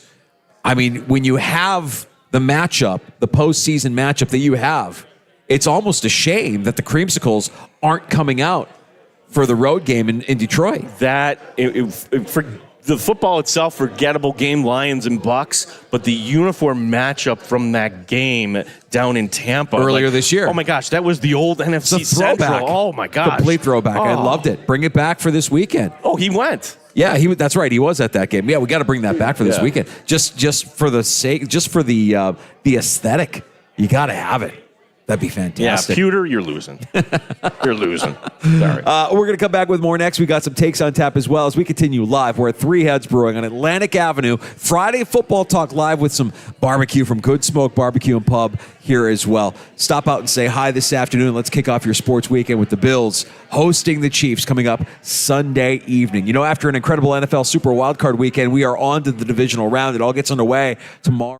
I mean, when you have the matchup, the postseason matchup that you have, it's almost a shame that the Creamsicles aren't coming out for the road game in Detroit. For the football itself, forgettable game, Lions and Bucks, but the uniform matchup from that game down in Tampa earlier this year. Oh my gosh, that was the old NFC Central. Oh my gosh, complete throwback. I loved it. Bring it back for this weekend. Oh, he went. Yeah, that's right. He was at that game. Yeah, we got to bring that back for this weekend. Just for the sake, just for the aesthetic. You got to have it. That'd be fantastic. Yeah, Pewter, you're losing. You're losing. Sorry. We're going to come back with more next. We got some takes on tap as well as we continue live. We're at Three Heads Brewing on Atlantic Avenue. Friday Football Talk live with some barbecue from Good Smoke Barbecue and Pub here as well. Stop out and say hi this afternoon. Let's kick off your sports weekend with the Bills hosting the Chiefs coming up Sunday evening. You know, after an incredible NFL Super Wildcard weekend, we are on to the divisional round. It all gets underway tomorrow.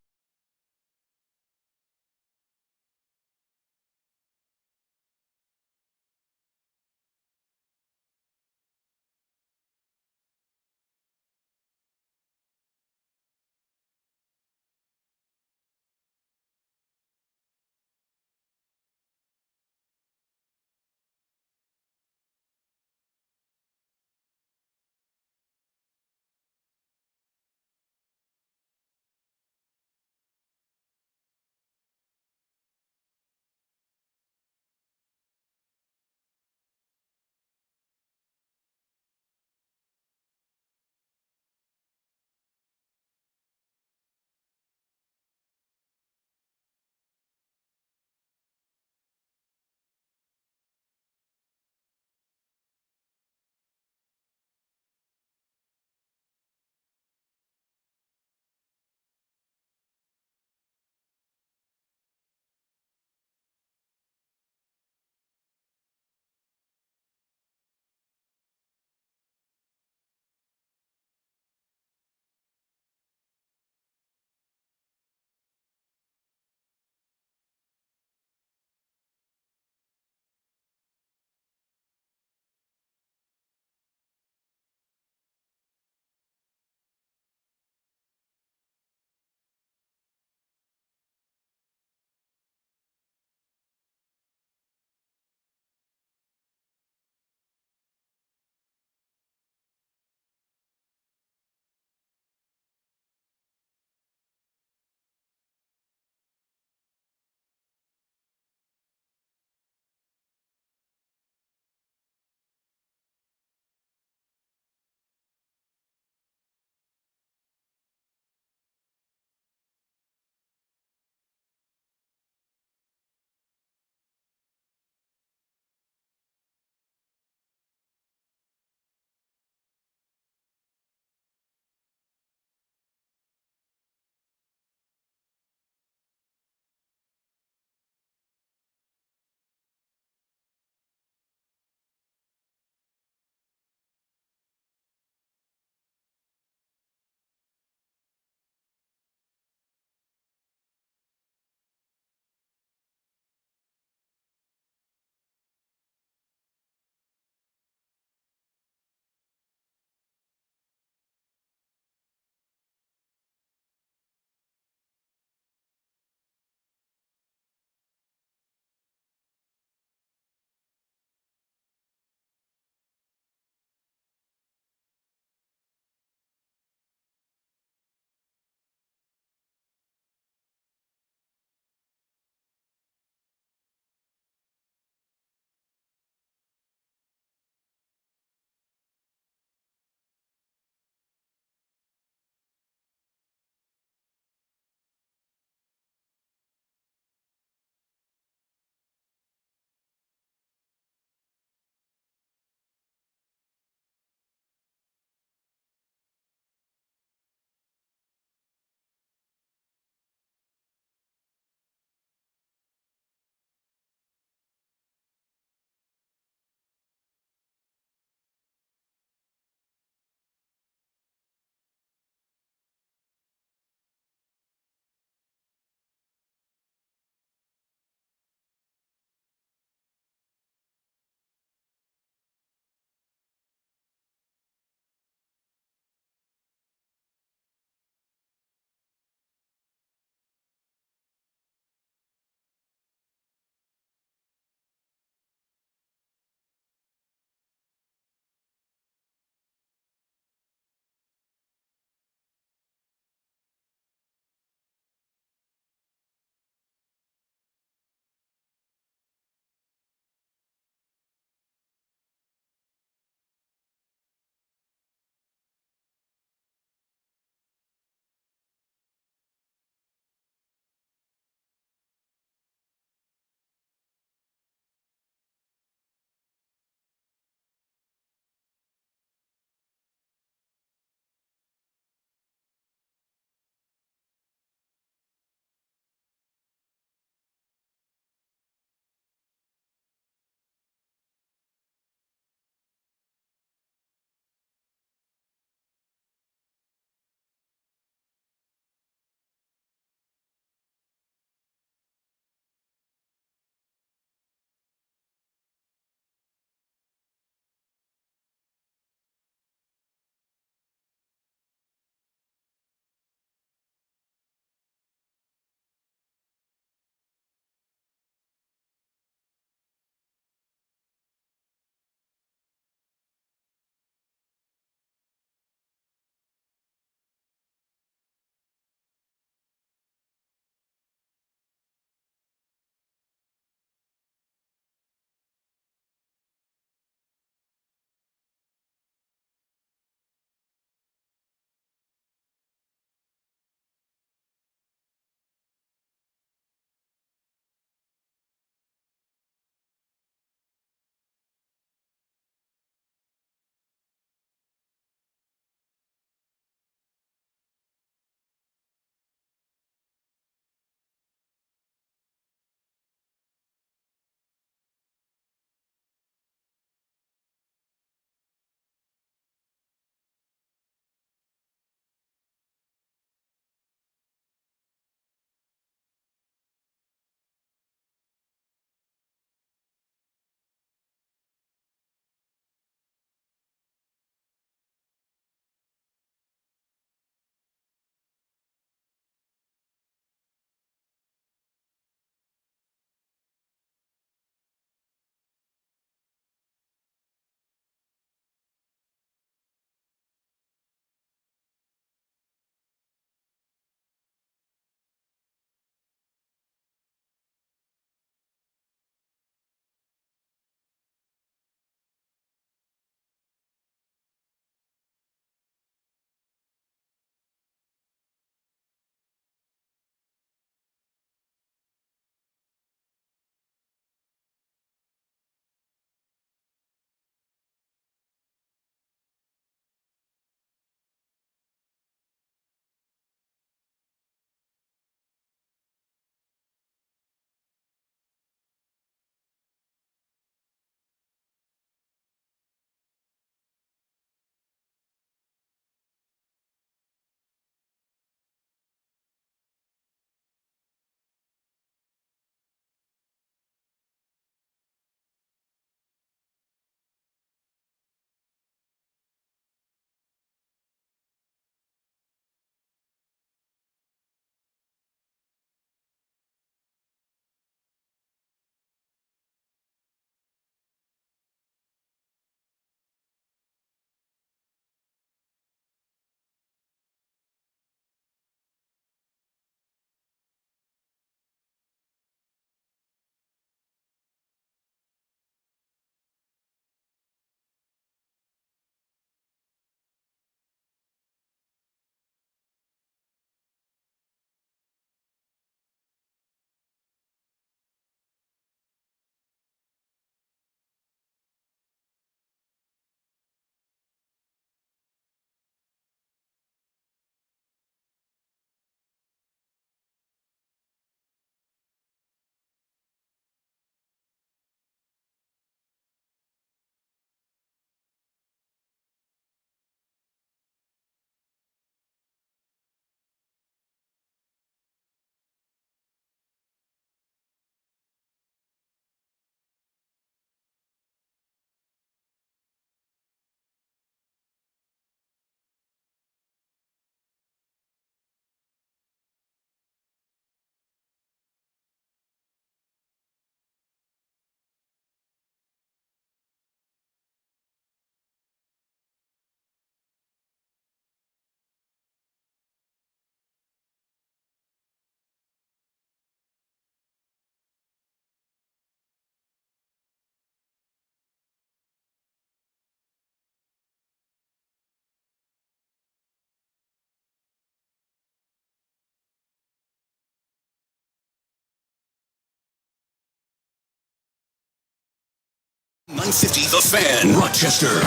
950 The Fan, Rochester.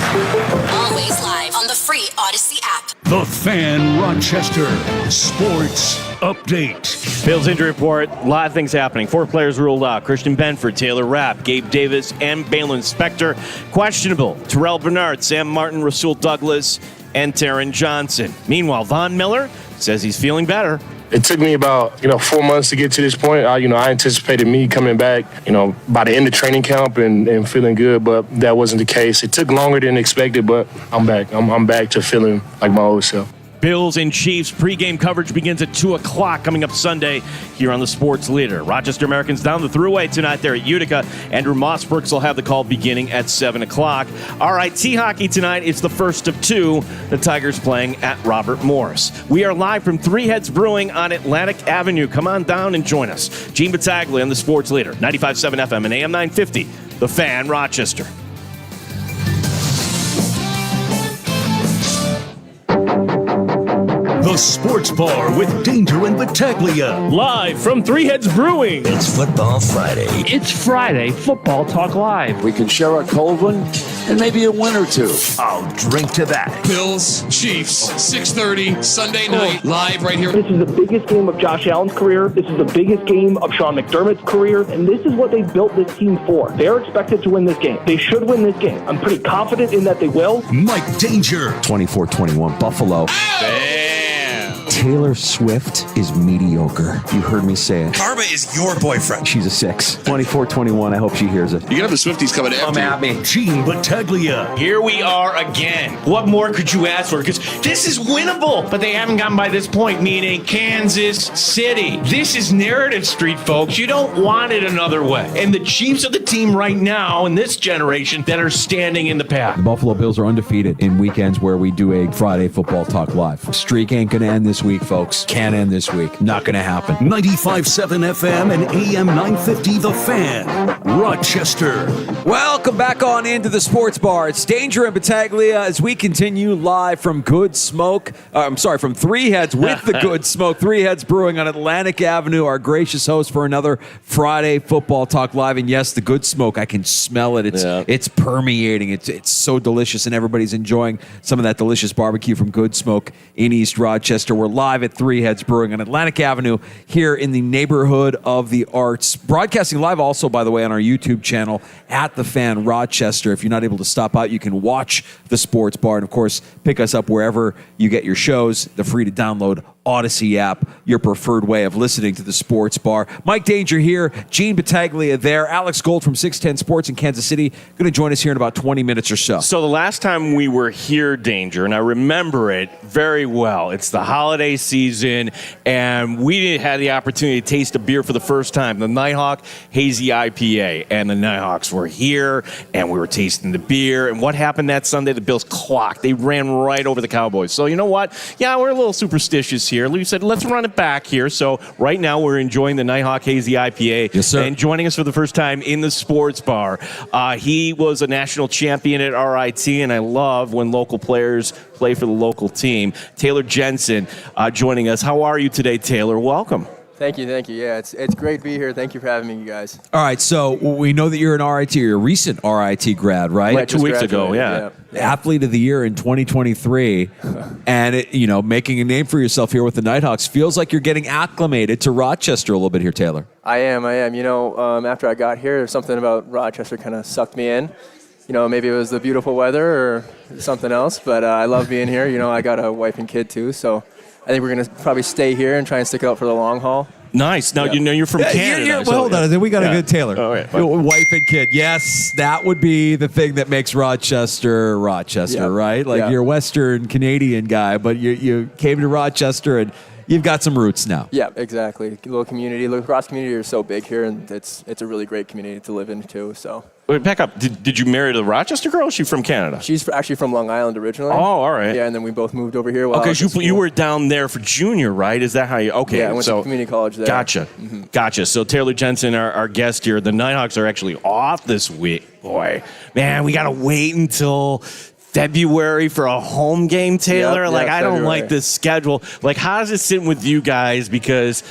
Always live on the free Odyssey app. The Fan, Rochester. Sports update. Bills injury report. A lot of things happening. 4 players ruled out. Christian Benford, Taylor Rapp, Gabe Davis, and Balin Spector. Questionable. Terrell Bernard, Sam Martin, Rasul Douglas, and Taron Johnson. Meanwhile, Von Miller says he's feeling better. It took me about, 4 months to get to this point. I anticipated me coming back, by the end of training camp and feeling good, but that wasn't the case. It took longer than expected, but I'm back. I'm back to feeling like my old self. Bills and Chiefs pregame coverage begins at 2 o'clock coming up Sunday here on the Sports Leader. Rochester Americans down the thruway tonight there at Utica. Andrew Mossbrooks will have the call beginning at 7 o'clock. RIT hockey tonight is the first of 2. The Tigers playing at Robert Morris. We are live from Three Heads Brewing on Atlantic Avenue. Come on down and join us. Gene Battaglia on the Sports Leader, 95.7 FM and AM 950, The Fan, Rochester. The Sports Bar with Danger and Battaglia. Live from Three Heads Brewing. It's Football Friday. It's Friday Football Talk Live. We can share a cold one and maybe a win or two. I'll drink to that. Bills, Chiefs, 6:30 Sunday night, live right here. This is the biggest game of Josh Allen's career. This is the biggest game of Sean McDermott's career. And this is what they built this team for. They're expected to win this game. They should win this game. I'm pretty confident in that they will. Mike Danger. 24-21 Buffalo. Taylor Swift is mediocre. You heard me say it. Karma is your boyfriend. She's a 6. 24-21. I hope she hears it. You can have the Swifties coming after you. Gene Battaglia. Here we are again. What more could you ask for? Because this is winnable, but they haven't gotten by this point, meaning Kansas City. This is narrative street, folks. You don't want it another way. And the Chiefs are the team right now in this generation that are standing in the path. The Buffalo Bills are undefeated in weekends where we do a Friday Football Talk Live. Streak ain't going to end this week, folks. Can't end this week. Not going to happen. 95.7 FM and AM 950 The Fan, Rochester. Welcome back on into the Sports Bar. It's Danger and Battaglia as we continue live from Good Smoke. From Three Heads with the Good Smoke. Three Heads Brewing on Atlantic Avenue. Our gracious host for another Friday Football Talk Live. And yes, the good smoke. I can smell it. It's permeating. It's so delicious, and everybody's enjoying some of that delicious barbecue from Good Smoke in East Rochester. We're live at Three Heads Brewing on Atlantic Avenue here in the neighborhood of the arts. Broadcasting live also, by the way, on our YouTube channel at The Fan Rochester. If you're not able to stop out, you can watch the Sports Bar. And, of course, pick us up wherever you get your shows. The free-to-download Odyssey app, your preferred way of listening to the Sports Bar. Mike Danger here, Gene Battaglia there, Alex Gold from 610 Sports in Kansas City, going to join us here in about 20 minutes or so. So the last time we were here, Danger, and I remember it very well, it's the holiday season, and we had the opportunity to taste a beer for the first time, the Nighthawk Hazy IPA, and the Nighthawks were here, and we were tasting the beer, and what happened that Sunday? The Bills clocked. They ran right over the Cowboys. So you know what? Yeah, we're a little superstitious here. We said, let's run it back here. So right now we're enjoying the Nighthawk Hazy IPA. Yes, sir. And joining us for the first time in the Sports Bar, he was a national champion at RIT, and I love when local players play for the local team. Taylor Jensen joining us. How are you today, Taylor? Welcome. Thank you. Yeah, it's great to be here. Thank you for having me, you guys. All right, so we know that you're an RIT, or a recent RIT grad, right? Like 2 weeks ago, yeah. Athlete of the Year in 2023, and making a name for yourself here with the Nighthawks. Feels like you're getting acclimated to Rochester a little bit here, Taylor. I am. After I got here, something about Rochester kind of sucked me in. Maybe it was the beautiful weather or something else, but I love being here. I got a wife and kid too, so I think we're going to probably stay here and try and stick it out for the long haul. Nice. Now, you're from Canada. Well, hold on. We got a good Taylor. Oh, right. Wife and kid. Yes, that would be the thing that makes Rochester, right? Like you're a Western Canadian guy, but you came to Rochester and you've got some roots now. Yeah, exactly. Little community. Lacrosse community is so big here, and it's a really great community to live in too. So. Wait, back up. Did you marry the Rochester girl? Or is she from Canada? She's actually from Long Island originally. Oh, all right. Yeah, and then we both moved over here. Okay, you were down there for junior, right? Is that how you? Okay, yeah, I went to community college there. Gotcha, gotcha. So Taylor Jensen, our guest here, the Nighthawks are actually off this week. Boy, man, we gotta wait until February for a home game, Taylor. Yep, I don't February. like this schedule. How does it sit with you guys? Because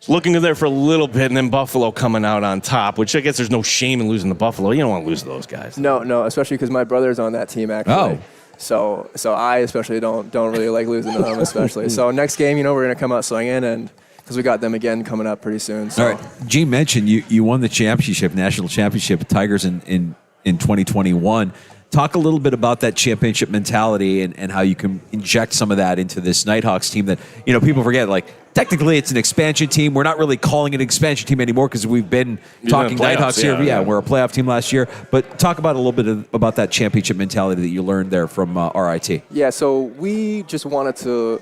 Looking there for a little bit, and then Buffalo coming out on top, which I guess there's no shame in losing to Buffalo. You don't want to lose to those guys. No, especially because my brother's on that team, actually. Oh. So I especially don't really like losing to them, especially. So next game, we're going to come out swinging, and because we got them again coming up pretty soon. So. All right. Gene mentioned you won the championship, national championship, Tigers in 2021. Talk a little bit about that championship mentality and how you can inject some of that into this Nighthawks team that, people forget, like, technically it's an expansion team. We're not really calling it an expansion team anymore because we've been talking Nighthawks here. Yeah, we're a playoff team last year. But talk about a little bit about that championship mentality that you learned there from RIT. Yeah, so we just wanted to,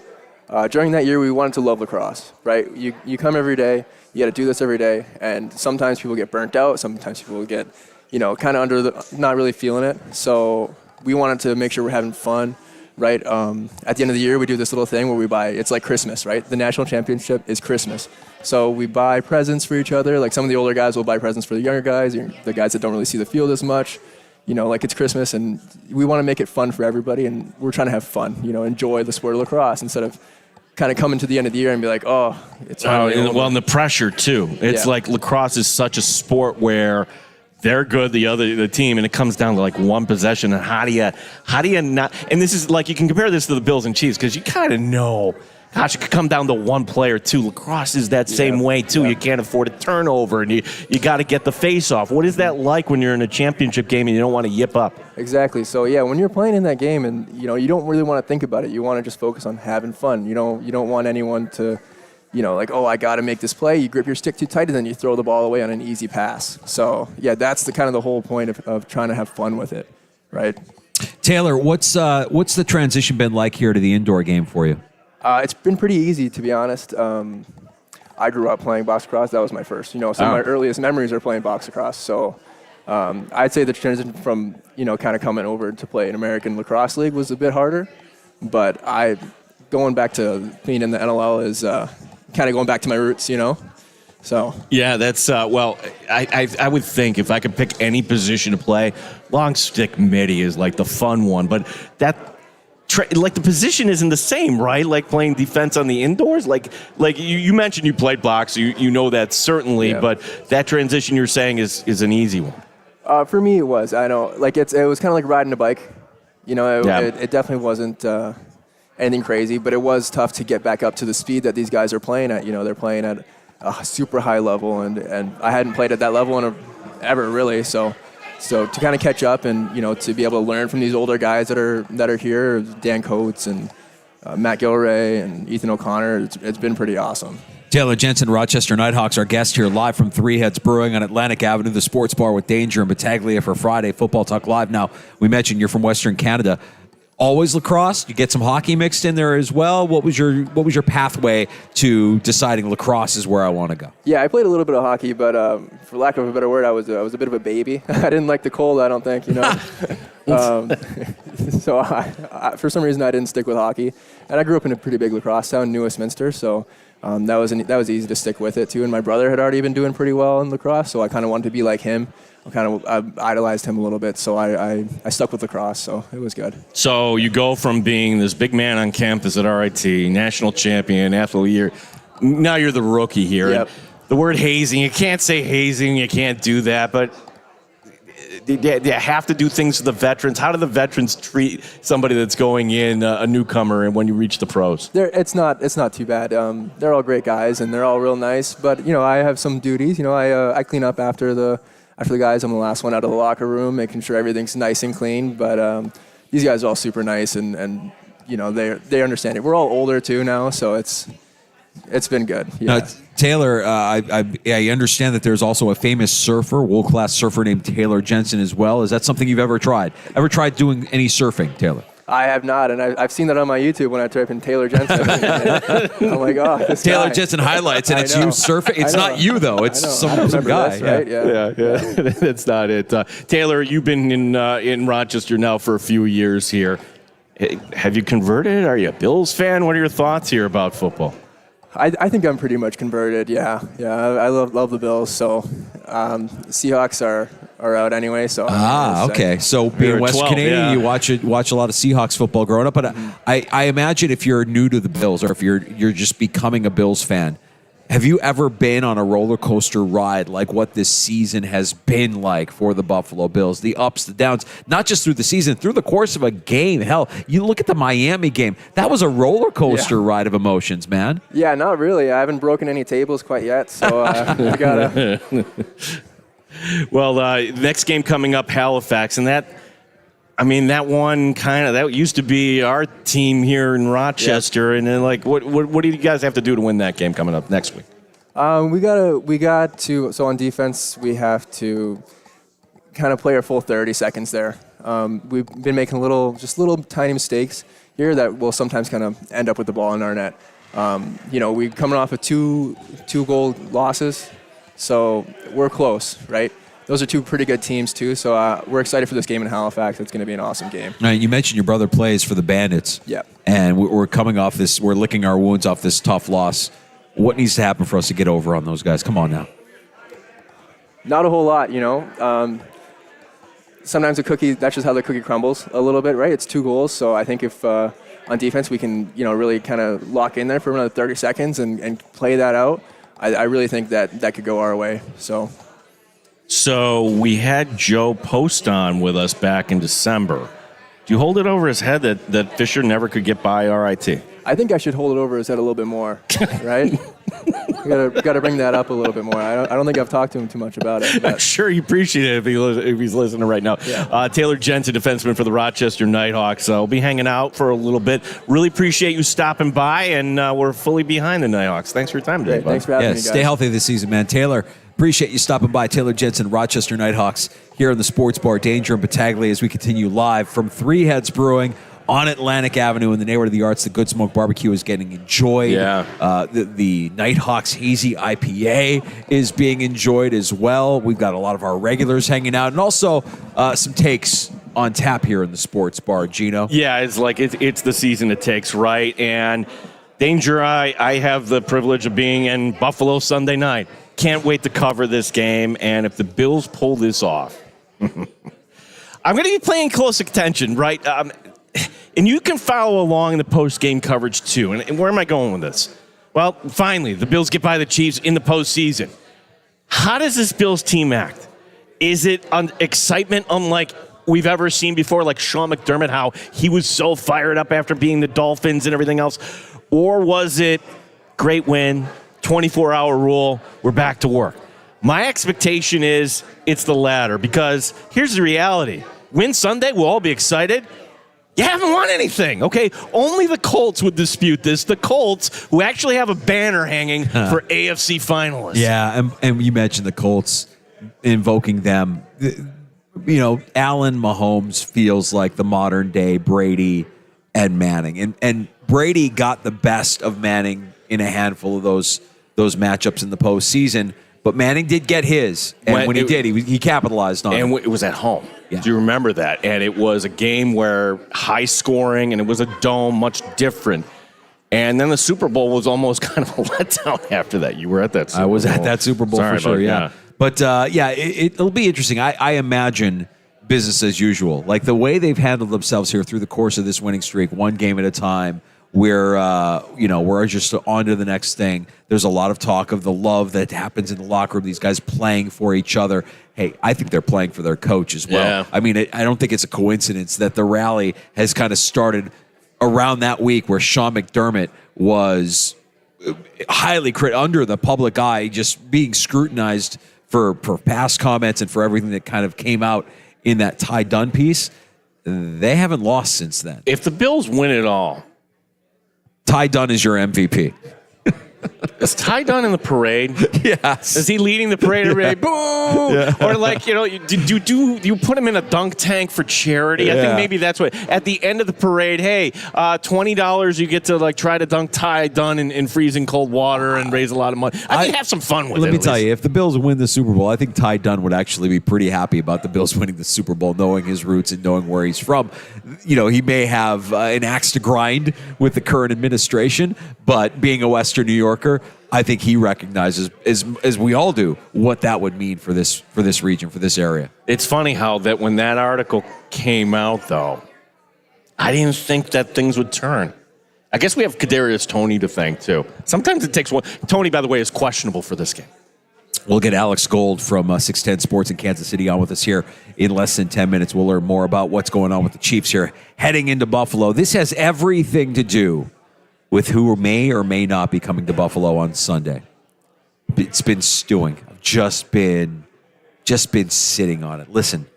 during that year, we wanted to love lacrosse, right? You come every day, you got to do this every day, and sometimes people get burnt out, sometimes people get kind of not really feeling it. So we wanted to make sure we're having fun, right? At the end of the year, we do this little thing where we buy, it's like Christmas, right? The national championship is Christmas. So we buy presents for each other. Like some of the older guys will buy presents for the younger guys, the guys that don't really see the field as much. Like it's Christmas, and we want to make it fun for everybody, and we're trying to have fun, enjoy the sport of lacrosse instead of kind of coming to the end of the year and be like, oh, it's and the pressure, too. It's like lacrosse is such a sport where they're good, the team, and it comes down to like one possession. And how do you not? And this is like, you can compare this to the Bills and Chiefs because you kind of know, gosh, it could come down to one player too. Lacrosse is that same way too. You can't afford a turnover, and you got to get the face off. What is that like when you're in a championship game and you don't want to yip up? Exactly. So yeah, when you're playing in that game and you don't really want to think about it. You want to just focus on having fun. You don't want anyone to. Like, oh, I got to make this play. You grip your stick too tight, and then you throw the ball away on an easy pass. So, yeah, that's the whole point of trying to have fun with it, right? Taylor, what's the transition been like here to the indoor game for you? It's been pretty easy, to be honest. I grew up playing box lacrosse. That was my first. Some of my earliest memories are playing box lacrosse. So, I'd say the transition from kind of coming over to play an American Lacrosse League was a bit harder, but going back to being in the NLL is kind of going back to my roots, So yeah, that's I would think if I could pick any position to play, long stick midi is like the fun one, but that like the position isn't the same, right? Like playing defense on the indoors, like you mentioned you played box, you know that certainly, but that transition you're saying is an easy one. For me, it was. I know, like it was kind of like riding a bike. It definitely wasn't anything crazy, but it was tough to get back up to the speed that these guys are playing at. They're playing at a super high level, and I hadn't played at that level ever really. So to kind of catch up and to be able to learn from these older guys that are here, Dan Coates and Matt Gilray and Ethan O'Connor, it's been pretty awesome. Taylor Jensen, Rochester Nighthawks, our guest here live from Three Heads Brewing on Atlantic Avenue, the sports bar with Danger and Battaglia for Friday Football Talk Live. Now, we mentioned you're from Western Canada. Always lacrosse? You get some hockey mixed in there as well. What was your pathway to deciding lacrosse is where I want to go? Yeah, I played a little bit of hockey, but for lack of a better word, I was a bit of a baby. I didn't like the cold, I don't think, So I, for some reason, I didn't stick with hockey. And I grew up in a pretty big lacrosse town, New Westminster, so that was easy to stick with it too. And my brother had already been doing pretty well in lacrosse, so I kind of wanted to be like him. I idolized him a little bit, so I stuck with lacrosse, so it was good. So you go from being this big man on campus at RIT, national champion, athlete of the year, now you're the rookie here. Yep. The word hazing, you can't say hazing, you can't do that, but you have to do things to the veterans. How do the veterans treat somebody that's going in, a newcomer, and when you reach the pros? It's not too bad. They're all great guys, and they're all real nice, but, I have some duties. I clean up after the guys. I'm the last one out of the locker room, making sure everything's nice and clean. But these guys are all super nice, and they understand it. We're all older too now, so it's been good. Yeah. Taylor, I understand that there's also a famous surfer, world-class surfer named Taylor Jensen as well. Is that something you've ever tried? Ever tried doing any surfing, Taylor? I have not, and I've seen that on my YouTube when I type in Taylor Jensen. I'm like, oh, this Taylor guy. Jensen highlights, and it's you surfing. It's not you, though. It's some guy. This, right? Yeah. That's not it. Taylor, you've been in Rochester now for a few years here. Have you converted? Are you a Bills fan? What are your thoughts here about football? I think I'm pretty much converted. Yeah. I love the Bills. So Seahawks are out anyway. So okay. So being West 12, Canadian, you watch a lot of Seahawks football growing up. But I imagine if you're new to the Bills, or if you're just becoming a Bills fan, Have you ever been on a roller coaster ride like what this season has been like for the Buffalo Bills? The ups, the downs, not just through the season, through the course of a game. Hell, you look at the Miami game. That was a roller coaster ride of emotions, man. Yeah, not really. I haven't broken any tables quite yet, so we gotta. Well, next game coming up, Halifax, and that one that used to be our team here in Rochester, and then what do you guys have to do to win that game coming up next week? We got to. So on defense, we have to kind of play our full 30 seconds there. We've been making little tiny mistakes here that will sometimes kind of end up with the ball in our net. We're coming off of two goal losses, so we're close, right? Those are two pretty good teams, too, so we're excited for this game in Halifax. It's going to be an awesome game. Now, you mentioned your brother plays for the Bandits. Yeah. And we're coming off this, we're licking our wounds off this tough loss. What needs to happen for us to get over on those guys? Come on now. Not a whole lot, Sometimes that's just how the cookie crumbles a little bit, right? It's 2 goals, so I think if on defense we can, really kind of lock in there for another 30 seconds and play that out, I really think that could go our way, so... So we had Joe Post on with us back in December. Do you hold it over his head that Fisher never could get by RIT? I think I should hold it over his head a little bit more, right? We got to bring that up a little bit more. I don't think I've talked to him too much about it. I'm sure you appreciate it if he's listening right now. Yeah. Taylor Jensen, defenseman for the Rochester Nighthawks. We'll be hanging out for a little bit. Really appreciate you stopping by, and we're fully behind the Nighthawks. Thanks for your time today, bud. Thanks for having me, guys. Stay healthy this season, man. Taylor, appreciate you stopping by. Taylor Jensen, Rochester Nighthawks, here in the Sports Bar, Danger and Battaglia, as we continue live from Three Heads Brewing on Atlantic Avenue in the neighborhood of the arts. The Good Smoke Barbecue is getting enjoyed. Yeah. The Nighthawks Hazy IPA is being enjoyed as well. We've got a lot of our regulars hanging out, and also some takes on tap here in the Sports Bar. Gino? Yeah, it's the season it takes, right? And Danger, I have the privilege of being in Buffalo Sunday night. Can't wait to cover this game, and if the Bills pull this off, I'm going to be paying close attention, right? And you can follow along in the post-game coverage, too. And where am I going with this? Well, finally, the Bills get by the Chiefs in the postseason. How does this Bills team act? Is it excitement unlike we've ever seen before, like Sean McDermott, how he was so fired up after being the Dolphins and everything else? Or was it great win, 24-hour rule, we're back to work? My expectation is it's the latter, because here's the reality. Win Sunday, we'll all be excited. You haven't won anything, okay? Only the Colts would dispute this. The Colts, who actually have a banner hanging for AFC finalists. Yeah, and you mentioned the Colts, invoking them. Allen Mahomes feels like the modern-day Brady and Manning. And Brady got the best of Manning in a handful of those matchups in the postseason. But Manning did get his, and when he did, he capitalized on it. And it was at home. Yeah. Do you remember that? And it was a game where high scoring, and it was a dome, much different. And then the Super Bowl was almost kind of a letdown after that. You were at that Super Bowl. I was at that Super Bowl for sure, yeah. But, it'll be interesting. I imagine business as usual. Like the way they've handled themselves here through the course of this winning streak, one game at a time, we're just on to the next thing. There's a lot of talk of the love that happens in the locker room, these guys playing for each other. Hey, I think they're playing for their coach as well. Yeah. I mean, I don't think it's a coincidence that the rally has kind of started around that week where Sean McDermott was highly under the public eye, just being scrutinized for past comments and for everything that kind of came out in that Ty Dunn piece. They haven't lost since then. If the Bills win it all, Ty Dunn is your MVP. Is Ty Dunn in the parade? Yes. Is he leading the parade? Everybody, boo! Yeah. Or do you put him in a dunk tank for charity? Yeah. I think maybe that's what. At the end of the parade, hey, $20 you get to try to dunk Ty Dunn in freezing cold water and raise a lot of money. I think have some fun with it. Let me tell you, if the Bills win the Super Bowl, I think Ty Dunn would actually be pretty happy about the Bills winning the Super Bowl, knowing his roots and knowing where he's from. He may have an axe to grind with the current administration, but being a Western New Yorker, I think he recognizes, as we all do, what that would mean for this region, for this area. It's funny how that when that article came out, though, I didn't think that things would turn. I guess we have Kadarius Toney to thank, too. Sometimes it takes one. Toney, by the way, is questionable for this game. We'll get Alex Gold from 610 Sports in Kansas City on with us here in less than 10 minutes. We'll learn more about what's going on with the Chiefs here heading into Buffalo. This has everything to do with who may or may not be coming to Buffalo on Sunday. It's been stewing. I've just been sitting on it. Listen,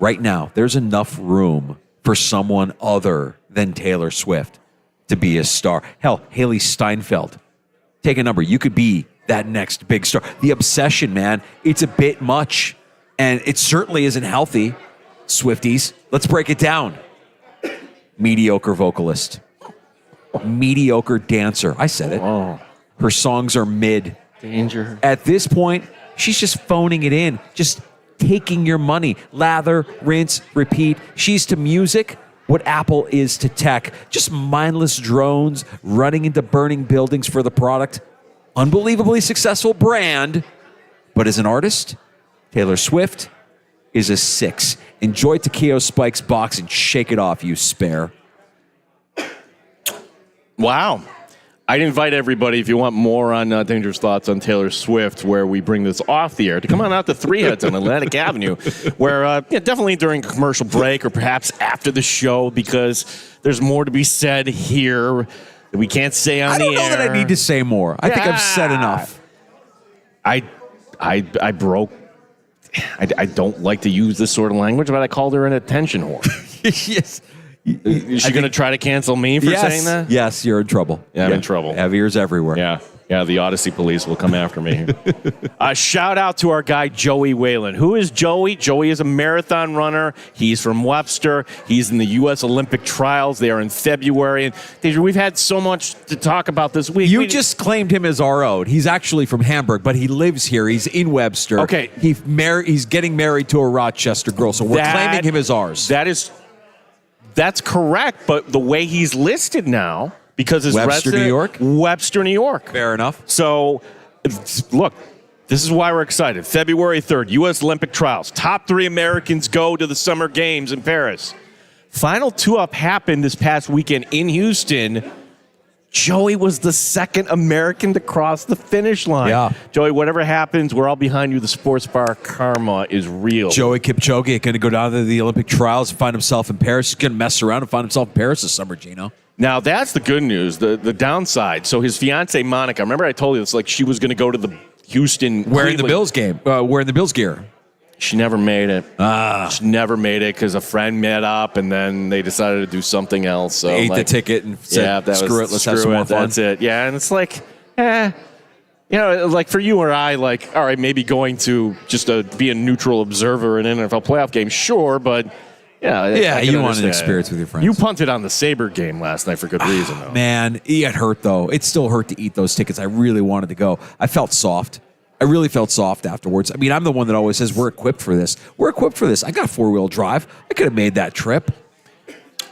right now, there's enough room for someone other than Taylor Swift to be a star. Hell, Haley Steinfeld. Take a number. You could be that next big star. The obsession, man, it's a bit much. And it certainly isn't healthy. Swifties, let's break it down. Mediocre vocalist. Mediocre dancer. I said it. Oh. Her songs are mid. Danger. At this point, she's just phoning it in. Just taking your money. Lather, rinse, repeat. She's to music what Apple is to tech. Just mindless drones running into burning buildings for the product. Unbelievably successful brand. But as an artist, Taylor Swift is a 6. Enjoy Takeo Spike's box and shake it off, you spare. Wow. I'd invite everybody, if you want more on Dangerous Thoughts on Taylor Swift, where we bring this off the air, to come on out to Three Heads on Atlantic Avenue, where definitely during a commercial break or perhaps after the show, because there's more to be said here that we can't say on the air. I don't know that I need to say more. I think I've said enough. I don't like to use this sort of language, but I called her an attention whore. Yes. Is she going to try to cancel me for saying that? Yes, you're in trouble. Yeah, I'm in trouble. Have ears everywhere. Yeah, the Odyssey police will come after me. Shout out to our guy, Joey Whalen. Who is Joey? Joey is a marathon runner. He's from Webster. He's in the U.S. Olympic trials. They are in February. And Deja, we've had so much to talk about this week. You just claimed him as our own. He's actually from Hamburg, but he lives here. He's in Webster. Okay. He's getting married to a Rochester girl, so we're claiming him as ours. That's correct, but the way he's listed now, because his Webster, New York? Webster, New York. Fair enough. So, look, this is why we're excited. February 3rd, U.S. Olympic trials. Top 3 Americans go to the Summer Games in Paris. Final 2-up happened this past weekend in Houston. Joey was the second American to cross the finish line. Yeah. Joey, whatever happens, we're all behind you. The sports bar karma is real. Joey Kipchoge going to go down to the Olympic trials and find himself in Paris. He's going to mess around and find himself in Paris this summer, Gino. Now, that's the good news. The downside. So his fiancée, Monica, remember I told you it's like she was going to go to the Houston. Wearing the Bills game. Wearing the Bills gear. She never made it. She never made it because a friend met up and then they decided to do something else. So they ate the ticket and said, screw it, let's have some more fun. That's it. Yeah, and it's like, like for you or I, like, all right, maybe going to just be a neutral observer in an NFL playoff game, sure, but you want an experience with your friends. You punted on the Sabre game last night for good reason, though. Man, it hurt, though. It still hurt to eat those tickets. I really wanted to go. I felt soft. I really felt soft afterwards. I mean, I'm the one that always says we're equipped for this. We're equipped for this. I got 4-wheel drive. I could have made that trip.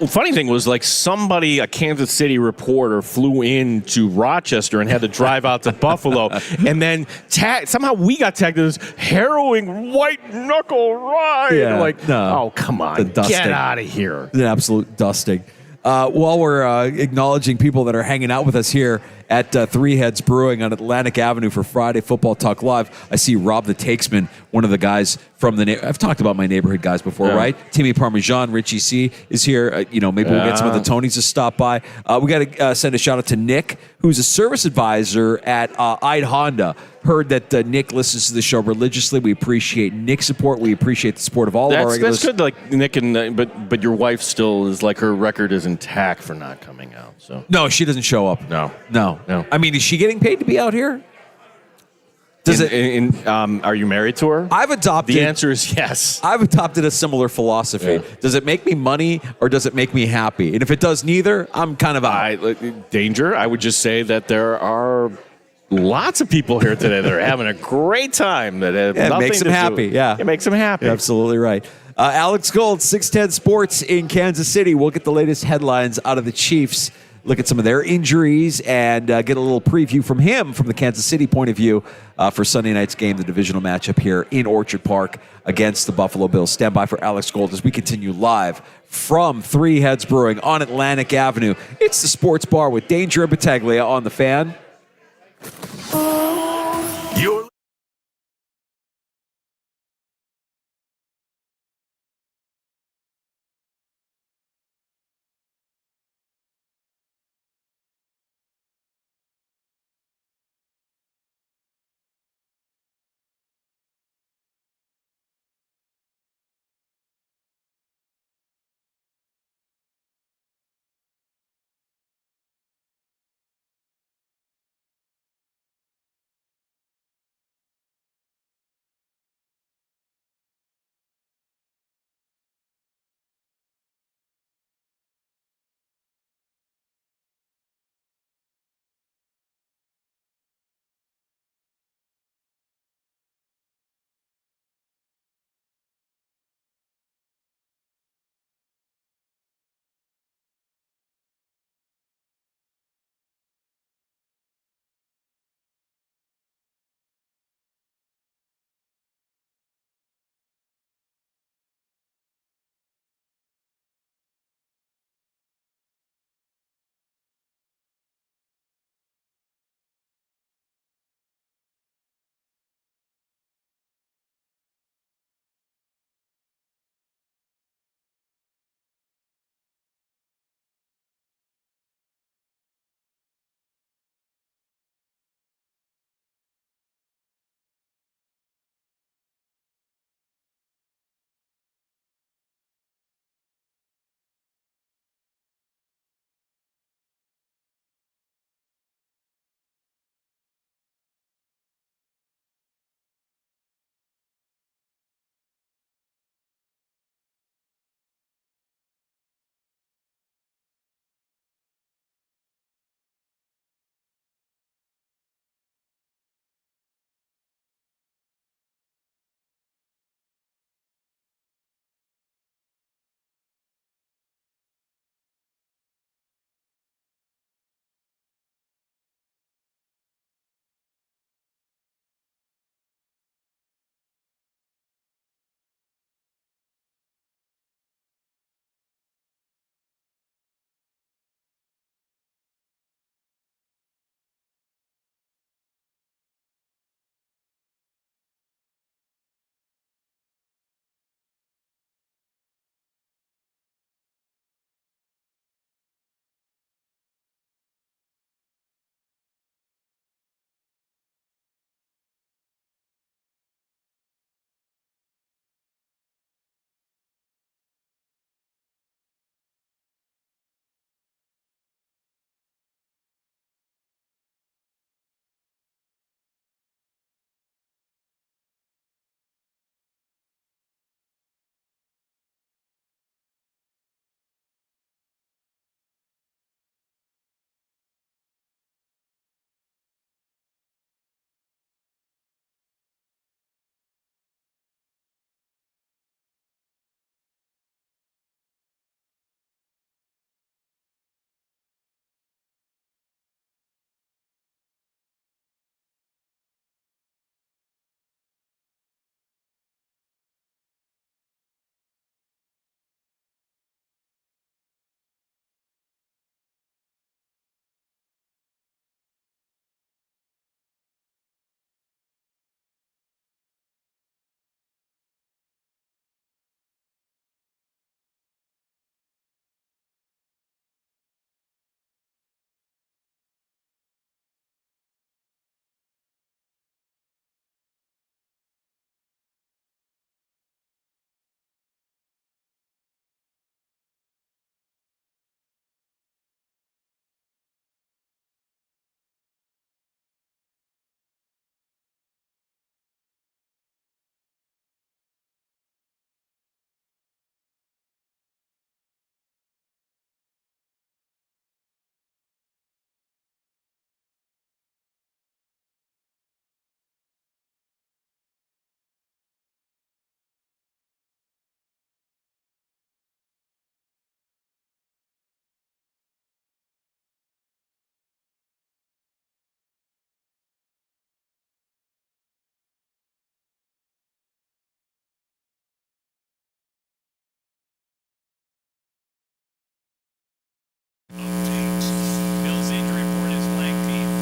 Well, funny thing was, like, a Kansas City reporter flew into Rochester and had to drive out to Buffalo. And then somehow we got tagged as harrowing white knuckle ride. Yeah, oh, come on. Get out of here. An absolute dusting. While we're acknowledging people that are hanging out with us here at Three Heads Brewing on Atlantic Avenue for Friday Football Talk Live, I see Rob the Takesman, one of the guys from I've talked about my neighborhood guys before, right? Timmy Parmesan, Richie C is here. Maybe we'll get some of the Tonys to stop by. We got to send a shout out to Nick, who's a service advisor at Ide Honda. Heard that Nick listens to the show religiously. We appreciate Nick's support. We appreciate the support of all of our regulars. That's good, like Nick, and but your wife still is like her record is intact for not coming out. So no, she doesn't show up. No. I mean, is she getting paid to be out here? Are you married to her? I've adopted. The answer is yes. I've adopted a similar philosophy. Yeah. Does it make me money or does it make me happy? And if it does neither, I'm kind of out. Danger. I would just say that there are lots of people here today that are having a great time. That have it makes them happy. Yeah, it makes them happy. You're absolutely right. Alex Gold, 610 Sports in Kansas City. We'll get the latest headlines out of the Chiefs look at some of their injuries, and get a little preview from him from the Kansas City point of view for Sunday night's game, the divisional matchup here in Orchard Park against the Buffalo Bills. Stand by for Alex Gold as we continue live from Three Heads Brewing on Atlantic Avenue. It's the Sports Bar with Danger and Battaglia on the Fan. You're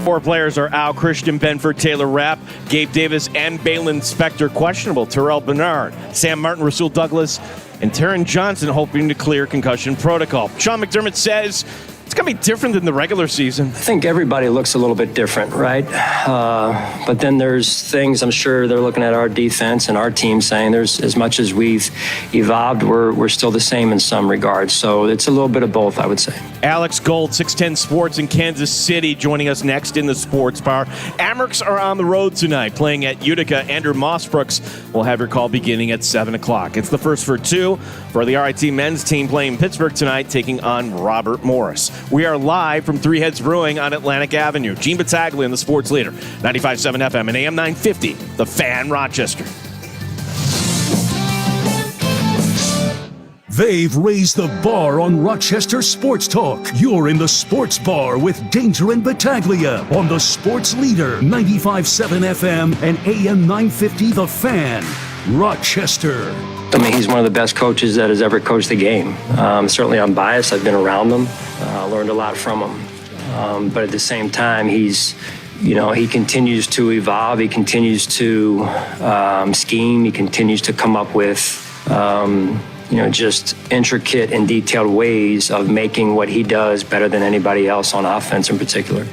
Four players are out. Christian Benford, Taylor Rapp, Gabe Davis, and Balin Spector questionable. Terrell Bernard, Sam Martin, Rasul Douglas, and Taron Johnson hoping to clear concussion protocol. Sean McDermott says it's going to be different than the regular season. I think everybody looks a little bit different, right? But then there's things I'm sure they're looking at our defense and our team saying there's as much as we've evolved, we're still the same in some regards. So it's a little bit of both, I would say. Alex Gold, 610 Sports in Kansas City, joining us next in the Sports Bar. Amherst are on the road tonight, playing at Utica. Andrew Mossbrooks will have your call beginning at 7 o'clock. It's the first for two for the RIT men's team playing Pittsburgh tonight, taking on Robert Morris. We are live from Three Heads Brewing on Atlantic Avenue. Gene Battaglia, the sports leader, 95.7 FM and AM 950, The Fan, Rochester. They've raised the bar on Rochester Sports Talk. You're in the Sports Bar with Danger and Battaglia on the sports leader, 95.7 FM and AM 950, The Fan, Rochester. I mean, he's one of the best coaches that has ever coached the game. Certainly I'm biased. I've been around him. Learned a lot from him. But at the same time, he continues to evolve. He continues to scheme. He continues to come up with, just intricate and detailed ways of making what he does better than anybody else on offense in particular.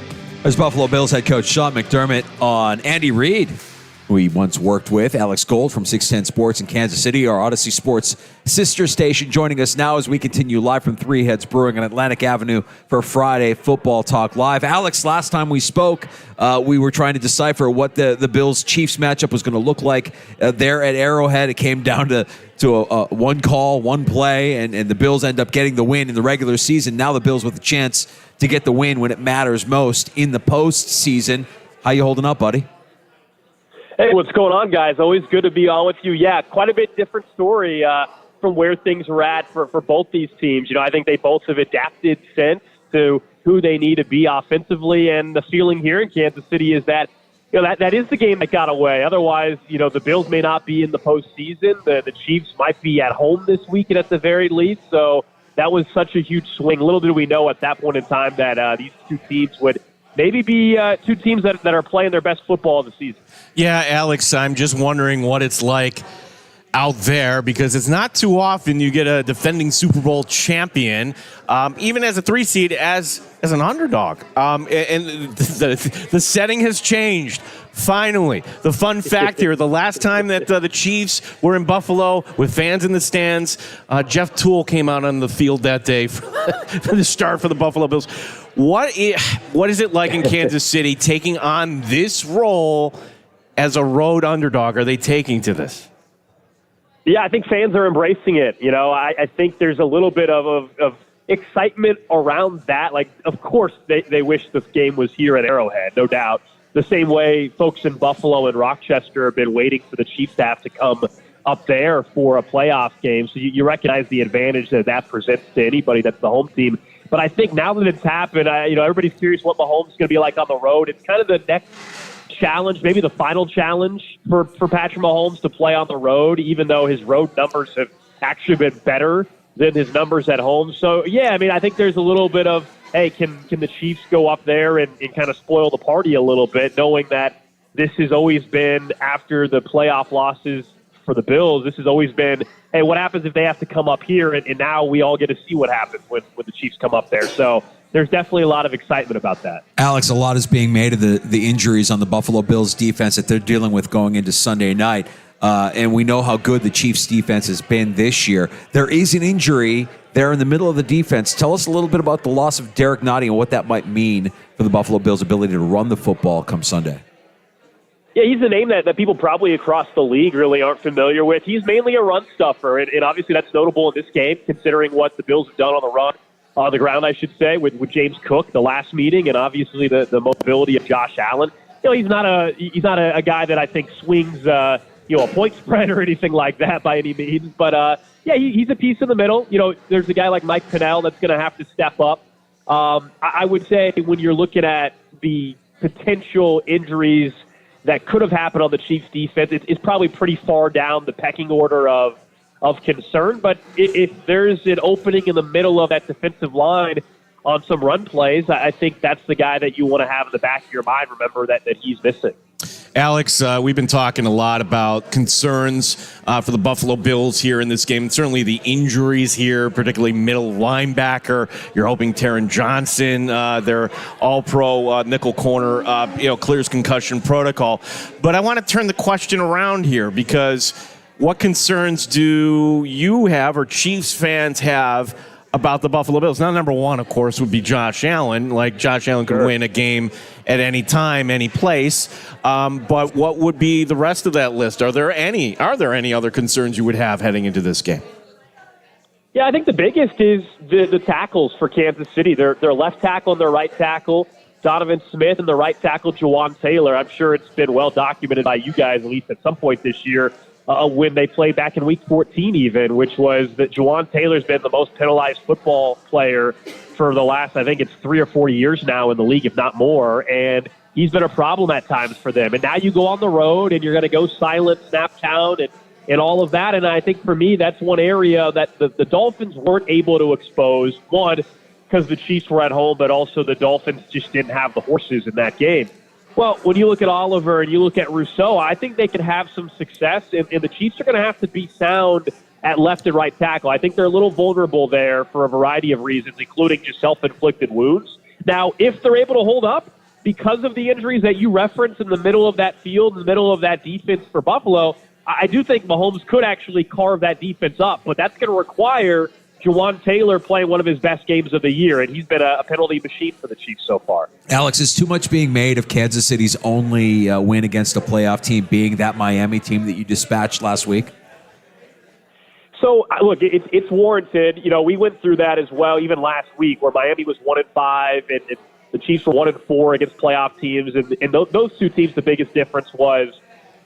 As Buffalo Bills head coach Sean McDermott on Andy Reid, who he once worked with. Alex Gold from 610 Sports in Kansas City, our Odyssey Sports sister station, joining us now as we continue live from Three Heads Brewing on Atlantic Avenue for Friday Football Talk Live. Alex, last time we spoke, we were trying to decipher what the Bills-Chiefs matchup was going to look like there at Arrowhead. It came down to a one call, one play, and the Bills end up getting the win in the regular season. Now the Bills with a chance to get the win when it matters most in the postseason. How you holding up, buddy? Hey, what's going on, guys? Always good to be on with you. Yeah, quite a bit different story from where things were at for both these teams. I think they both have adapted since to who they need to be offensively, and the feeling here in Kansas City is that that is the game that got away. Otherwise, the Bills may not be in the postseason. The Chiefs might be at home this weekend at the very least. So that was such a huge swing. Little did we know at that point in time that these two teams would maybe be two teams that are playing their best football of the season. Yeah, Alex, I'm just wondering what it's like out there, because it's not too often you get a defending Super Bowl champion, even as a 3 seed, as an underdog. And the setting has changed. Finally, the fun fact here, the last time that the Chiefs were in Buffalo with fans in the stands, Jeff Toole came out on the field that day for the start for the Buffalo Bills. What is it like in Kansas City taking on this role as a road underdog? Are they taking to this? Yeah, I think fans are embracing it. I think there's a little bit of excitement around that. Like, of course, they wish this game was here at Arrowhead, no doubt. The same way folks in Buffalo and Rochester have been waiting for the Chiefs staff to come up there for a playoff game. So you recognize the advantage that presents to anybody that's the home team. But I think now that it's happened, everybody's curious what Mahomes is going to be like on the road. It's kind of the next challenge, maybe the final challenge for Patrick Mahomes to play on the road, even though his road numbers have actually been better than his numbers at home. So, yeah, I think there's a little bit of, hey, can the Chiefs go up there and kind of spoil the party a little bit, knowing that this has always been, after the playoff losses for the Bills, this has always been, hey, what happens if they have to come up here? And now we all get to see what happens when the Chiefs come up there. So there's definitely a lot of excitement about that. Alex, a lot is being made of the injuries on the Buffalo Bills defense that they're dealing with going into Sunday night. And we know how good the Chiefs defense has been this year. There is an injury there in the middle of the defense. Tell us a little bit about the loss of Derek Notting and what that might mean for the Buffalo Bills' ability to run the football come Sunday. Yeah, he's a name that people probably across the league really aren't familiar with. He's mainly a run stuffer, and obviously that's notable in this game, considering what the Bills have done on the run, on the ground, I should say, with James Cook, the last meeting, and obviously the mobility of Josh Allen. He's not a guy that I think swings a point spread or anything like that by any means. But yeah, he's a piece in the middle. There's a guy like Mike Pennell that's going to have to step up. I would say when you're looking at the potential injuries that could have happened on the Chiefs defense, it's probably pretty far down the pecking order of concern. But if there's an opening in the middle of that defensive line, on some run plays, I think that's the guy that you want to have in the back of your mind. Remember that he's missing. Alex, we've been talking a lot about concerns for the Buffalo Bills here in this game. Certainly the injuries here, particularly middle linebacker. You're hoping Taron Johnson, their all-pro nickel corner, clears concussion protocol. But I want to turn the question around here, because what concerns do you have or Chiefs fans have about the Buffalo Bills? Now, number one, of course, would be Josh Allen. Like, Josh Allen could win a game at any time, any place. But what would be the rest of that list? Are there any other concerns you would have heading into this game? Yeah, I think the biggest is the tackles for Kansas City. Their left tackle and their right tackle, Donovan Smith, and the right tackle, Jawan Taylor. I'm sure it's been well documented by you guys, at least at some point this year, when they played back in Week 14 even, which was that Jawan Taylor's been the most penalized football player for the last, I think it's 3 or 4 years now in the league, if not more, and he's been a problem at times for them. And now you go on the road, and you're going to go silent, snap down, and all of that. And I think for me, that's one area that the Dolphins weren't able to expose, one, because the Chiefs were at home, but also the Dolphins just didn't have the horses in that game. Well, when you look at Oliver and you look at Rousseau, I think they could have some success, and the Chiefs are going to have to be sound at left and right tackle. I think they're a little vulnerable there for a variety of reasons, including just self-inflicted wounds. Now, if they're able to hold up because of the injuries that you referenced in the middle of that field, in the middle of that defense for Buffalo, I do think Mahomes could actually carve that defense up, but that's going to require Jawan Taylor playing one of his best games of the year, and he's been a penalty machine for the Chiefs so far. Alex, is too much being made of Kansas City's only win against a playoff team being that Miami team that you dispatched last week? So, look, it's warranted. We went through that as well, even last week, where Miami was 1-5, and the Chiefs were 1-4 against playoff teams. And those two teams, the biggest difference was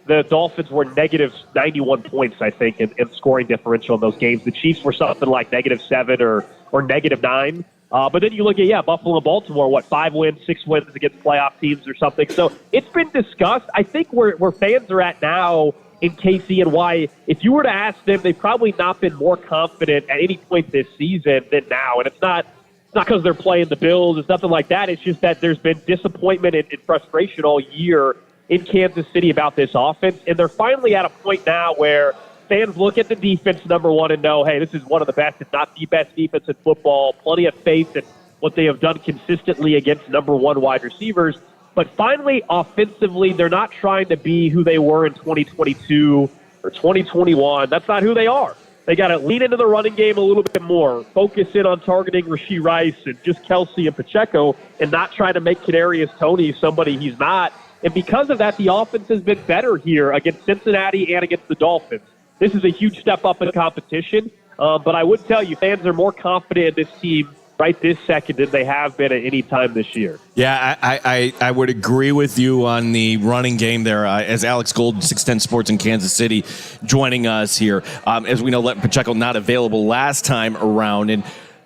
the Dolphins were negative 91 points, I think, in scoring differential in those games. The Chiefs were something like -7 or -9. But then you look at, Buffalo and Baltimore, 5 wins, 6 wins against playoff teams or something. So it's been discussed. I think where fans are at now in KC and why, if you were to ask them, they've probably not been more confident at any point this season than now. And it's not because they're playing the Bills. It's nothing like that. It's just that there's been disappointment and frustration all year in Kansas City about this offense. And they're finally at a point now where fans look at the defense, number one, and know, hey, this is one of the best, if not the best defense in football. Plenty of faith in what they have done consistently against number one wide receivers. But finally, offensively, they're not trying to be who they were in 2022 or 2021. That's not who they are. They got to lean into the running game a little bit more, focus in on targeting Rashee Rice and just Kelsey and Pacheco, and not try to make Kadarius Toney somebody he's not. And because of that, the offense has been better here against Cincinnati and against the Dolphins. This is a huge step up in competition, but I would tell you, fans are more confident in this team right this second than they have been at any time this year. Yeah, I would agree with you on the running game there. As Alex Gold, 610 Sports in Kansas City, joining us here. As we know, Pacheco not available last time around. And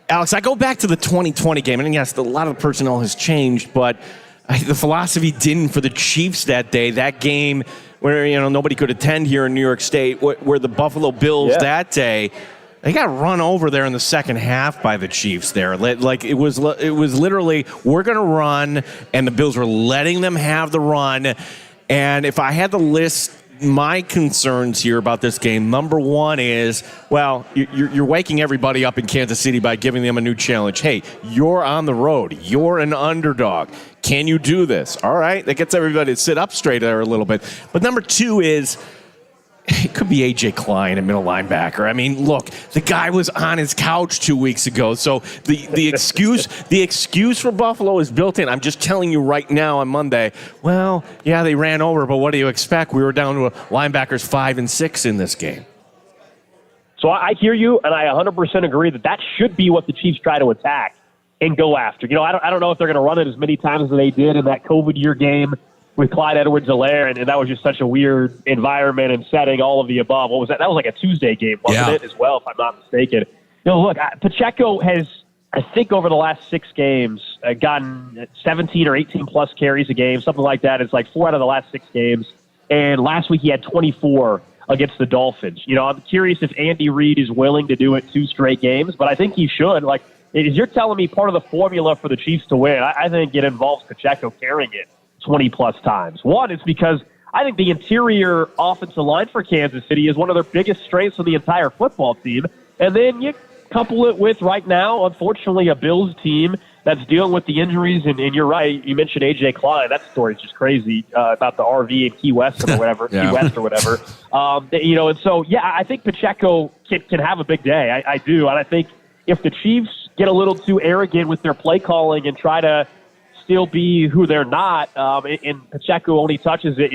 Alex, I go back to the 2020 game, and yes, a lot of the personnel has changed, but the philosophy didn't for the Chiefs that day. That game where nobody could attend here in New York State, where the Buffalo Bills that day, they got run over there in the second half by the Chiefs there. Like it was literally, we're going to run, and the Bills were letting them have the run. And if I had to list my concerns here about this game, number one is, well, you're waking everybody up in Kansas City by giving them a new challenge. Hey, you're on the road. You're an underdog. Can you do this? All right, that gets everybody to sit up straight there a little bit. But number two is, it could be A.J. Klein, a middle linebacker. I mean, look, the guy was on his couch 2 weeks ago. So the excuse for Buffalo is built in. I'm just telling you right now on Monday, well, yeah, they ran over, but what do you expect? We were down to linebackers 5 and 6 in this game. So I hear you, and I 100% agree that should be what the Chiefs try to attack and go after. I don't know if they're going to run it as many times as they did in that COVID year game with Clyde Edwards-Helaire, and that was just such a weird environment and setting, all of the above. What was that? That was like a Tuesday game, wasn't it, as well, if I'm not mistaken? Look, Pacheco has, I think, over the last 6 games, gotten 17 or 18-plus carries a game, something like that. It's like 4 out of the last 6 games. And last week he had 24 against the Dolphins. I'm curious if Andy Reid is willing to do it 2 straight games, but I think he should. Like, is you're telling me part of the formula for the Chiefs to win, I think it involves Pacheco carrying it 20-plus times. One, it's because I think the interior offensive line for Kansas City is one of their biggest strengths of the entire football team. And then you couple it with, right now, unfortunately, a Bills team that's dealing with the injuries. And you're right, you mentioned A.J. Klein. That story's just crazy about the RV in Key West or whatever. Key West or whatever. And so, I think Pacheco can have a big day. I do. And I think if the Chiefs get a little too arrogant with their play calling and try to still be who they're not, and Pacheco only touches it,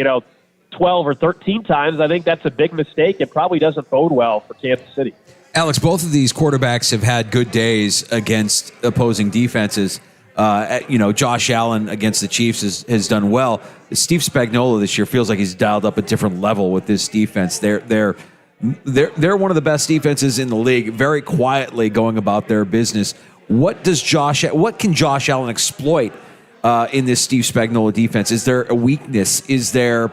12 or 13 times, I think that's a big mistake. It probably doesn't bode well for Kansas City. Alex, both of these quarterbacks have had good days against opposing defenses. Josh Allen against the Chiefs has done well. Steve Spagnuolo this year feels like he's dialed up a different level with this defense. They're one of the best defenses in the league, very quietly going about their business. What can Josh Allen exploit in this Steve Spagnuolo defense? Is there a weakness? Is there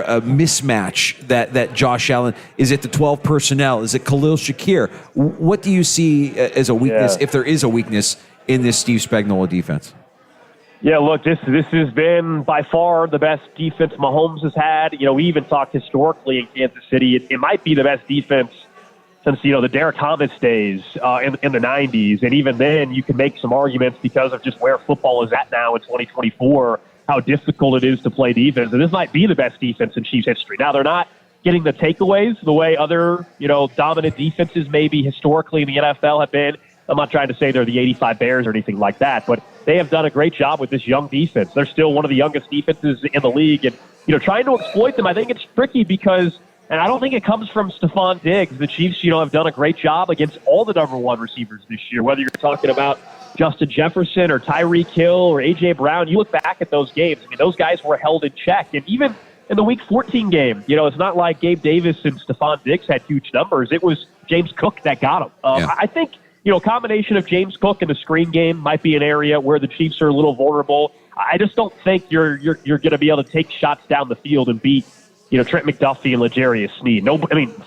a mismatch that Josh Allen, is it the 12 personnel? Is it Khalil Shakir? What do you see as a weakness, if there is a weakness, in this Steve Spagnuolo defense? Yeah, look, this has been by far the best defense Mahomes has had. We even talked historically in Kansas City. It might be the best defense since, the Derek Thomas days in the 90s. And even then, you can make some arguments because of just where football is at now in 2024, how difficult it is to play defense. And this might be the best defense in Chiefs history. Now, they're not getting the takeaways the way other, dominant defenses maybe historically in the NFL have been. I'm not trying to say they're the 85 Bears or anything like that, but they have done a great job with this young defense. They're still one of the youngest defenses in the league. And, trying to exploit them, I think it's tricky because, and I don't think it comes from Stephon Diggs. The Chiefs, have done a great job against all the number one receivers this year, whether you're talking about Justin Jefferson or Tyreek Hill or A.J. Brown. You look back at those games, those guys were held in check. And even in the Week 14 game, it's not like Gabe Davis and Stephon Diggs had huge numbers. It was James Cook that got them. I think, a combination of James Cook and the screen game might be an area where the Chiefs are a little vulnerable. I just don't think you're going to be able to take shots down the field and beat, Trent McDuffie and L'Jarius Sneed.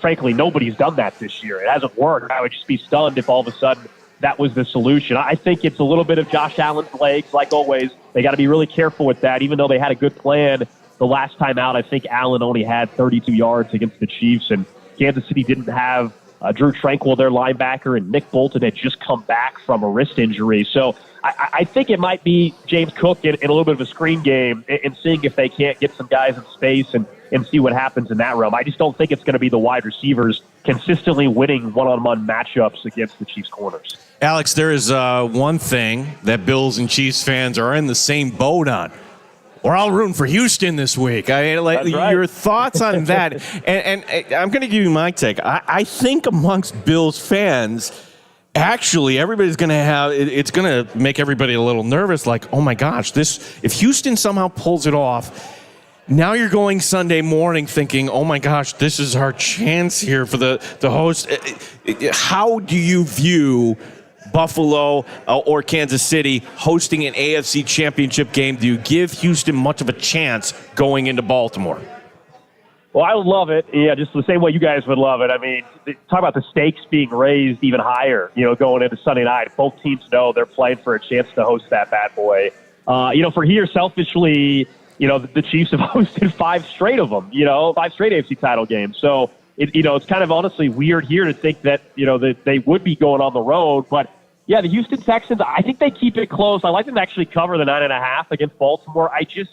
Frankly, nobody's done that this year. It hasn't worked. I would just be stunned if all of a sudden that was the solution. I think it's a little bit of Josh Allen's legs, like always. They got to be really careful with that. Even though they had a good plan the last time out, I think Allen only had 32 yards against the Chiefs, and Kansas City didn't have Drew Tranquill, their linebacker, and Nick Bolton had just come back from a wrist injury. So I think it might be James Cook in a little bit of a screen game and seeing if they can't get some guys in space and see what happens in that realm. I just don't think it's going to be the wide receivers consistently winning one-on-one matchups against the Chiefs corners. Alex, there is one thing that Bills and Chiefs fans are in the same boat on. We're all rooting for Houston this week. Your thoughts on that? and I'm going to give you my take. I think amongst Bills fans, actually, everybody's going to have, it's going to make everybody a little nervous. Like, oh my gosh, if Houston somehow pulls it off, now you're going Sunday morning thinking, oh my gosh, this is our chance here for the host. How do you view Buffalo or Kansas City hosting an AFC championship game? Do you give Houston much of a chance going into Baltimore? Well, I would love it. Yeah, just the same way you guys would love it. Talk about the stakes being raised even higher, going into Sunday night. Both teams know they're playing for a chance to host that bad boy. For here, selfishly, the Chiefs have hosted 5 straight of them, 5 straight AFC title games. So, it's kind of honestly weird here to think that, that they would be going on the road. But, yeah, the Houston Texans, I think they keep it close. I like them to actually cover the 9.5 against Baltimore. I just,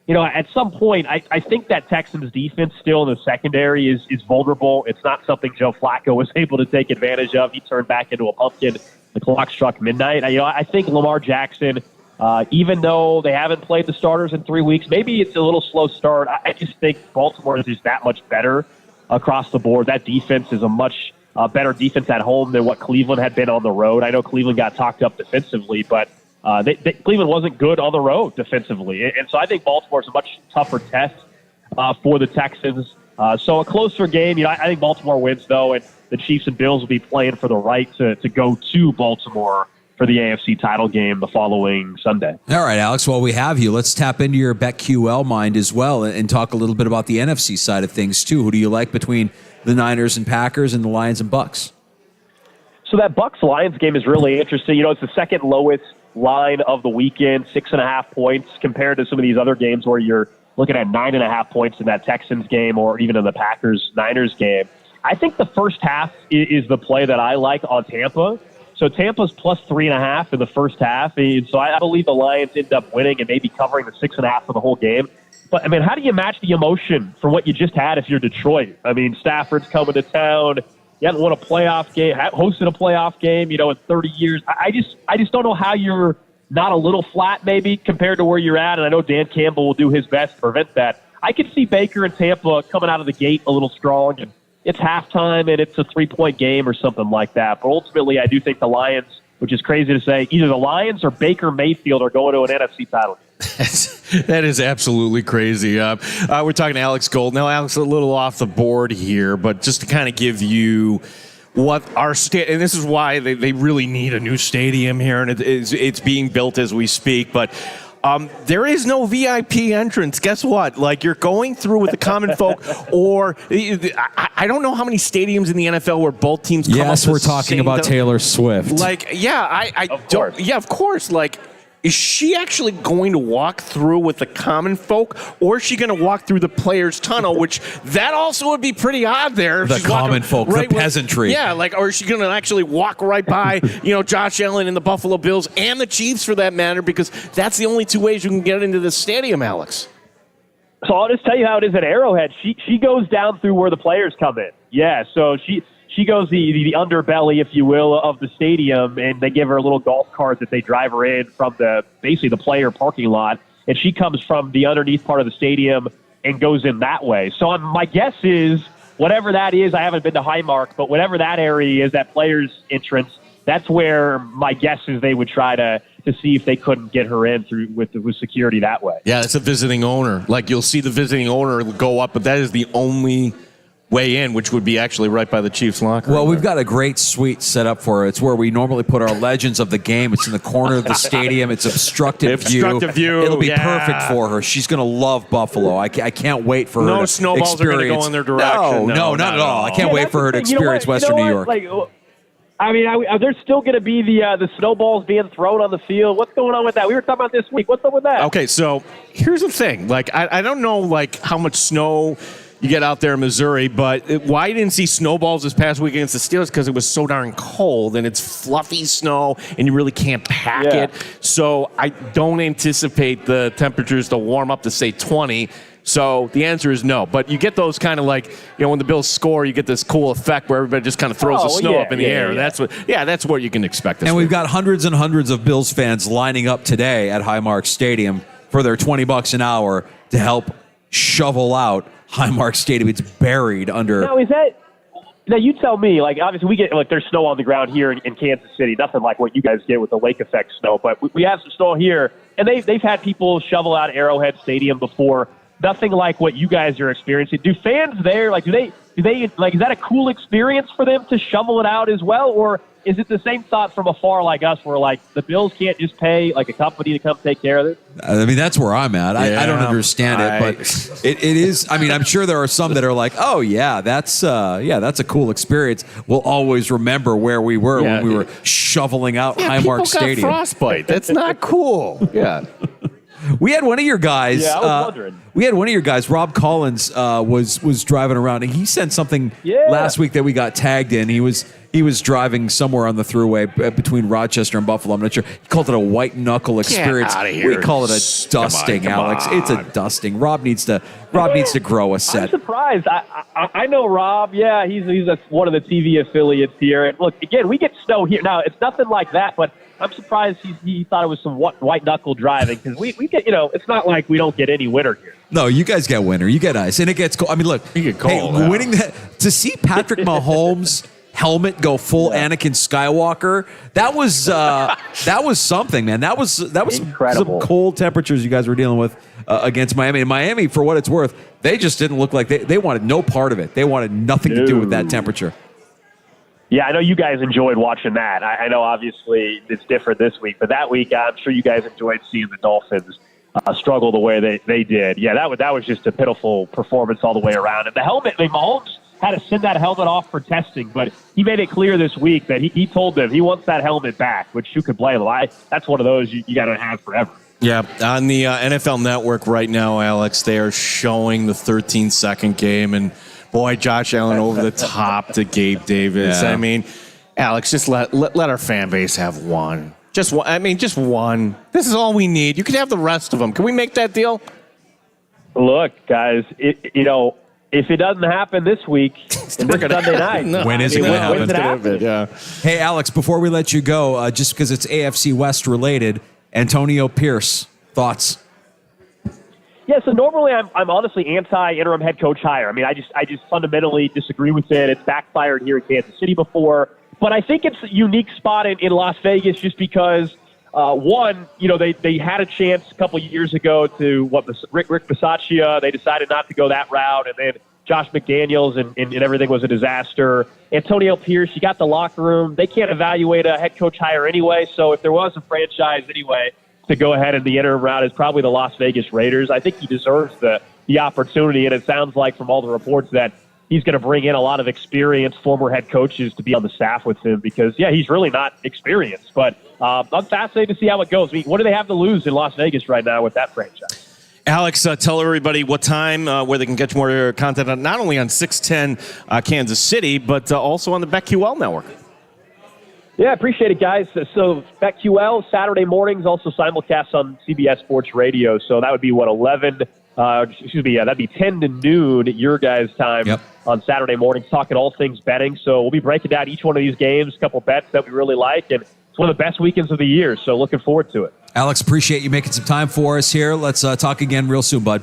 at some point, I think that Texans defense still in the secondary is vulnerable. It's not something Joe Flacco was able to take advantage of. He turned back into a pumpkin. The clock struck midnight. I think Lamar Jackson, even though they haven't played the starters in 3 weeks, maybe it's a little slow start. I just think Baltimore is just that much better across the board. That defense is a much better defense at home than what Cleveland had been on the road. I know Cleveland got talked up defensively, but Cleveland wasn't good on the road defensively. And so I think Baltimore is a much tougher test for the Texans. So a closer game. I think Baltimore wins, though, and the Chiefs and Bills will be playing for the right to go to Baltimore for the AFC title game the following Sunday. All right, Alex, while we have you, let's tap into your BetQL mind as well and talk a little bit about the NFC side of things, too. Who do you like between the Niners and Packers and the Lions and Bucks? So that Bucs-Lions game is really interesting. You know, it's the second lowest line of the weekend, 6.5 points, compared to some of these other games where you're looking at 9.5 points in that Texans game or even in the Packers-Niners game. I think the first half is the play that I like on Tampa. So Tampa's plus 3.5 in the first half. And so I believe the Lions end up winning and maybe covering the 6.5 for the whole game. But, I mean, how do you match the emotion from what you just had if you're Detroit? I mean, Stafford's coming to town. You haven't won a playoff game, hosted a playoff game, you know, in 30 years. I just don't know how you're not a little flat maybe compared to where you're at. And I know Dan Campbell will do his best to prevent that. I could see Baker and Tampa coming out of the gate a little strong, and it's halftime and it's a 3-point game or something like that. But ultimately, I do think the Lions, which is crazy to say, either the Lions or Baker Mayfield are going to an NFC title. That is absolutely crazy. We're talking to Alex Gold. Now, Alex, a little off the board here, but just to kind of give you what our and this is why they really need a new stadium here, and it's being built as we speak, but there is no VIP entrance. Guess what? Like, you're going through with the common folk, or I don't know how many stadiums in the NFL where both teams come up. Yes, we're talking about Taylor Swift. Like, yeah, I don't. Yeah, of course. Like, is she actually going to walk through with the common folk, or is she going to walk through the players' tunnel, which that also would be pretty odd there. The common folk, right, the peasantry. Yeah, like, or is she going to actually walk right by, Josh Allen and the Buffalo Bills and the Chiefs for that matter, because that's the only two ways you can get into the stadium, Alex. So I'll just tell you how it is at Arrowhead. She goes down through where the players come in. Yeah, so she goes the underbelly, if you will, of the stadium, and they give her a little golf cart that they drive her in from basically the player parking lot, and she comes from the underneath part of the stadium and goes in that way. So my guess is whatever that is, I haven't been to Highmark, but whatever that area is, that player's entrance, that's where my guess is they would try to see if they couldn't get her in through with security that way. Yeah, it's a visiting owner. Like, you'll see the visiting owner go up, but that is the only way in, which would be actually right by the Chiefs' locker room. Well, we've got a great suite set up for her. It's where we normally put our legends of the game. It's in the corner of the stadium. It's obstructed view. It'll be perfect for her. She's going to love Buffalo. I can't wait for her to experience. No snowballs are going to go in their direction. No, not at all. I can't wait for her to experience Western New York. Like, I mean, there's still going to be the snowballs being thrown on the field. What's going on with that? We were talking about this week. What's up with that? Okay, so here's the thing. Like, I don't know, like, how much snow you get out there in Missouri, but why you didn't see snowballs this past week against the Steelers? Because it was so darn cold, and it's fluffy snow, and you really can't pack it. So I don't anticipate the temperatures to warm up to, say, 20. So the answer is no. But you get those kind of like, when the Bills score, you get this cool effect where everybody just kind of throws the snow up in the air. Yeah. That's what you can expect. And we've got hundreds and hundreds of Bills fans lining up today at Highmark Stadium for their $20 an hour to help shovel out Highmark Stadium. It's buried under. Now you tell me. Like, obviously we get there's snow on the ground here in Kansas City. Nothing like what you guys get with the lake effect snow, but we have some snow here, and they've had people shovel out Arrowhead Stadium before. Nothing like what you guys are experiencing. Do fans there do they like? Is that a cool experience for them to shovel it out as well, or is it the same thought from afar like us, where like the Bills can't just pay like a company to come take care of it? I mean, that's where I'm at. I don't understand it, but it is. I mean, I'm sure there are some that are like, oh yeah, that's a cool experience. We'll always remember where we were when we were shoveling out Highmark Stadium. People got frostbite. That's not cool. Yeah. We had one of your guys. Yeah, I was wondering. We had one of your guys, Rob Collins, was driving around, and he sent something last week that we got tagged in. He was driving somewhere on the throughway between Rochester and Buffalo. I'm not sure. He called it a white knuckle experience. Get out of here. We call it a dusting, Alex. It's a dusting. Rob needs to grow a set. I'm surprised. I know Rob. Yeah, he's one of the TV affiliates here. And look, again, we get snow here. Now, it's nothing like that, but I'm surprised he thought it was some white knuckle driving, because we get, it's not like we don't get any winter here. No, you guys get winter. You get ice, and it gets cold. I mean, look, you get cold. Hey, winning that, to see Patrick Mahomes' helmet go full Anakin Skywalker, that was something, man. That was incredible. Some cold temperatures you guys were dealing with against Miami. And Miami, for what it's worth, they just didn't look like they wanted no part of it. They wanted nothing to do with that temperature. Yeah, I know you guys enjoyed watching that. I know obviously it's different this week, but that week I'm sure you guys enjoyed seeing the Dolphins struggle the way they did. Yeah, that was just a pitiful performance all the way around. And the helmet, I mean, Mahomes had to send that helmet off for testing. But he made it clear this week that he told them he wants that helmet back, which you could blame him. That's one of those you got to have forever. Yeah, on the NFL Network right now, Alex, they are showing the 13-second game, and boy, Josh Allen over the top to Gabe Davis. Yeah. I mean, Alex, just let our fan base have one. Just one. I mean, just one. This is all we need. You can have the rest of them. Can we make that deal? Look, guys, if it doesn't happen this week, and this Sunday night, No. When is it going to happen? When's it happen? Yeah. Hey, Alex, before we let you go, just because it's AFC West related, Antonio Pierce, thoughts? Yeah, so normally I'm honestly anti-interim head coach hire. I mean, I just fundamentally disagree with it. It's backfired here in Kansas City before. But I think it's a unique spot in Las Vegas just because, one, they had a chance a couple years ago to Rick Bisaccia. They decided not to go that route, and then Josh McDaniels and everything was a disaster. Antonio Pierce, you got the locker room. They can't evaluate a head coach hire anyway, so if there was a franchise anyway to go ahead in the interim route, is probably the Las Vegas Raiders. I think he deserves the opportunity, and it sounds like from all the reports that he's going to bring in a lot of experienced former head coaches to be on the staff with him because, yeah, he's really not experienced. But I'm fascinated to see how it goes. I mean, what do they have to lose in Las Vegas right now with that franchise? Alex, tell everybody what time, where they can get more content, not only on 610 Kansas City, but also on the BetQL network. Yeah, appreciate it, guys. So BetQL, Saturday mornings, also simulcast on CBS Sports Radio. So that would be, 11? That'd be 10 to noon your guys' time on Saturday mornings, talking all things betting. So we'll be breaking down each one of these games, a couple bets that we really like, and it's one of the best weekends of the year. So looking forward to it. Alex, appreciate you making some time for us here. Let's talk again real soon, bud.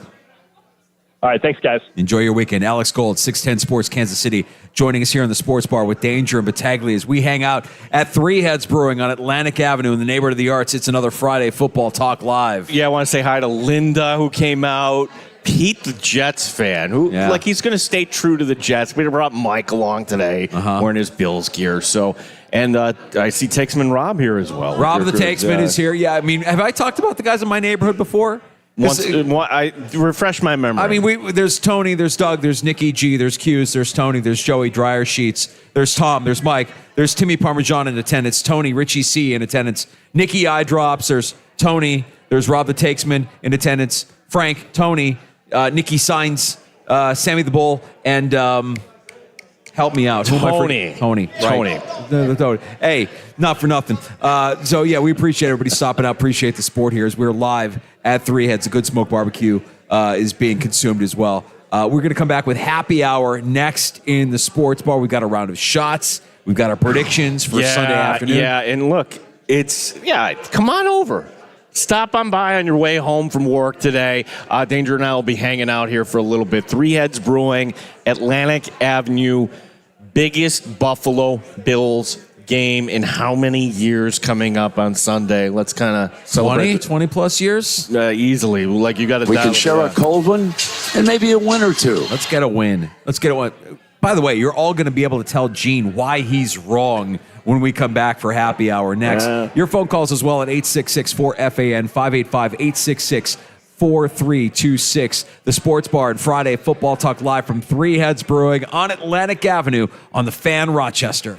All right, thanks, guys. Enjoy your weekend. Alex Gold, 610 Sports Kansas City, joining us here in the Sports Bar with Danger and Battaglia as we hang out at Three Heads Brewing on Atlantic Avenue in the neighborhood of the arts. It's another Friday Football Talk Live. Yeah, I want to say hi to Linda, who came out. Pete, the Jets fan, who he's going to stay true to the Jets. We brought Mike along today wearing his Bills gear. So, and I see Takesman Rob here as well. Rob the Takesman is here. Yeah, I mean, have I talked about the guys in my neighborhood before? I refresh my memory. I mean, there's Tony, there's Doug, there's Nikki G, there's Hughes, there's Tony, there's Joey Dryer Sheets, there's Tom, there's Mike, there's Timmy Parmesan in attendance, Tony, Richie C in attendance, Nikki Eye Drops, there's Tony, there's Rob the Takesman in attendance, Frank, Tony, Nikki Signs, Sammy the Bull, and help me out. Tony. Tony. Hey, not for nothing. So, yeah, we appreciate everybody stopping out. Appreciate the support here as we're live at Three Heads. A Good Smoke Barbecue is being consumed as well. We're going to come back with happy hour next in the Sports Bar. We've got a round of shots. We've got our predictions for Sunday afternoon. Yeah, and look, come on over. Stop on by on your way home from work today. Danger and I will be hanging out here for a little bit. Three Heads Brewing, Atlantic Avenue, biggest Buffalo Bills game in how many years coming up on Sunday? Let's kind of celebrate. 20 plus years? Easily. Like you got to. We can share a cold one and maybe a win or two. Let's get a win. By the way, you're all going to be able to tell Gene why he's wrong when we come back for happy hour next. Your phone calls as well at 866-4FAN, 585-866-4326. The Sports Bar and Friday Football Talk live from Three Heads Brewing on Atlantic Avenue on the Fan Rochester.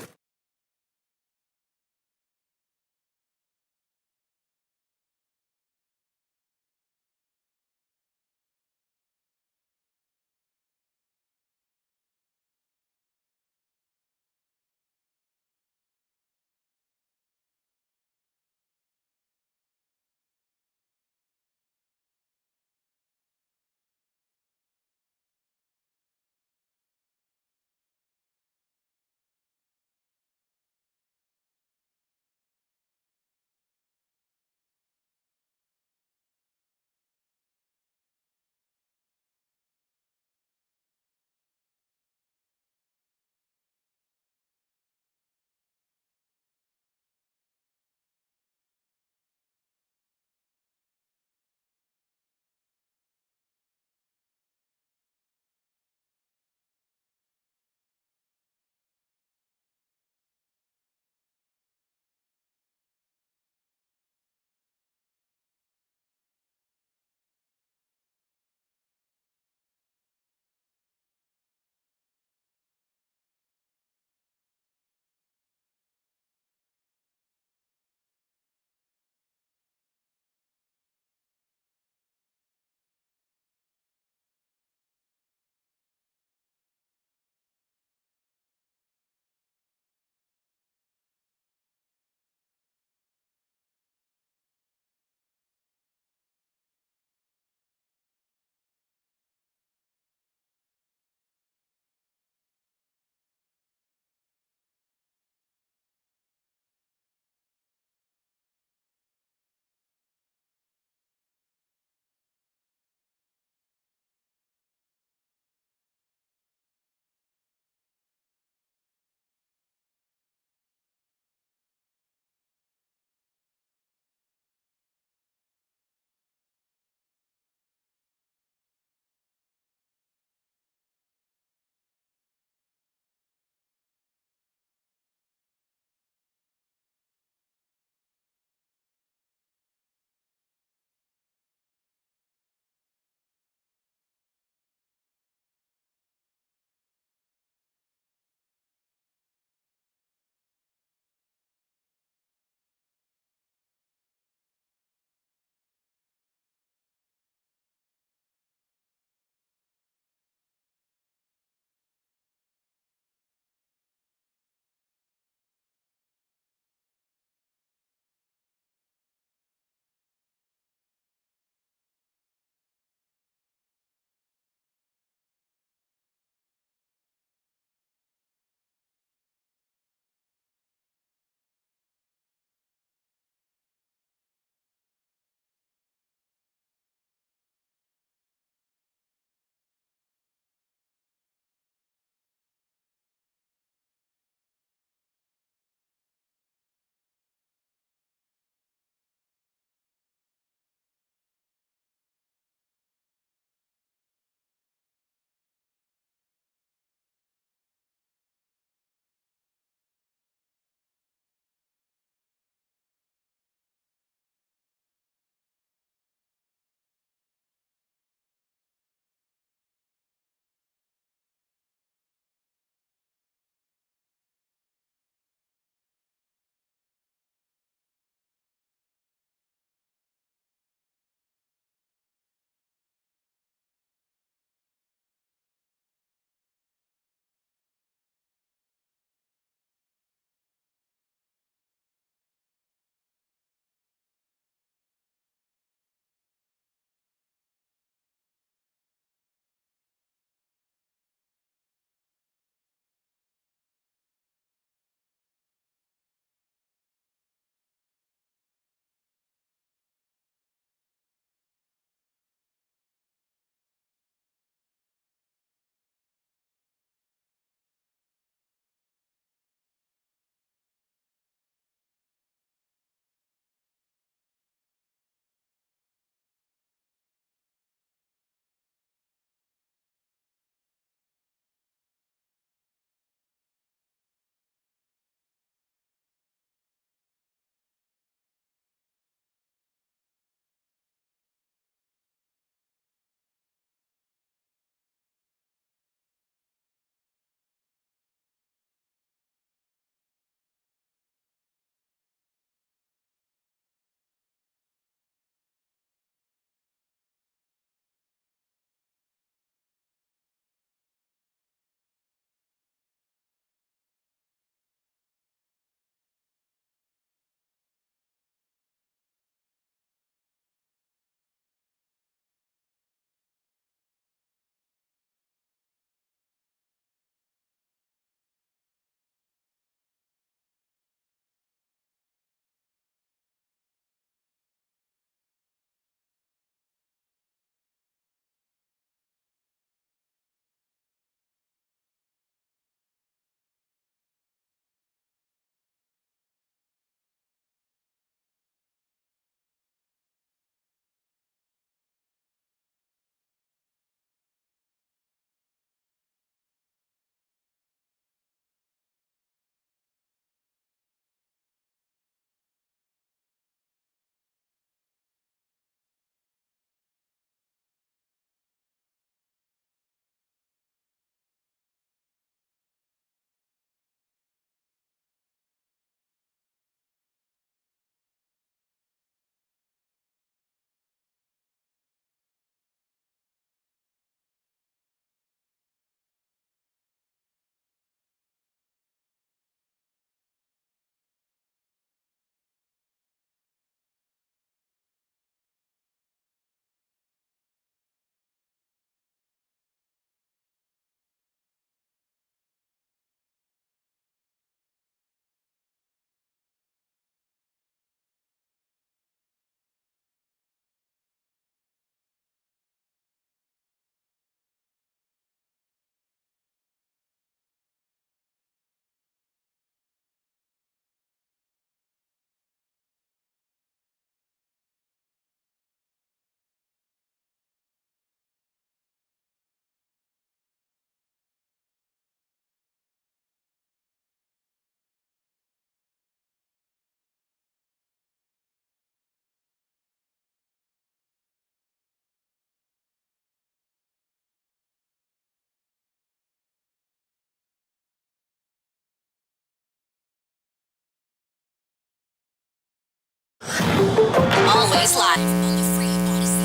Always live on the free Odyssey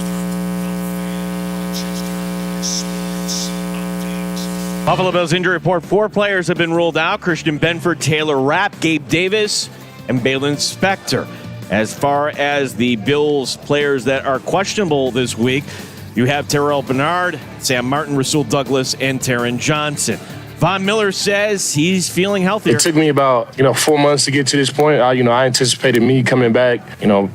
app. Buffalo Bills injury report. 4 players have been ruled out. Christian Benford, Taylor Rapp, Gabe Davis, and Balin Spector. As far as the Bills players that are questionable this week, you have Terrell Bernard, Sam Martin, Rasul Douglas, and Taron Johnson. Von Miller says he's feeling healthier. It took me about 4 months to get to this point. I anticipated me coming back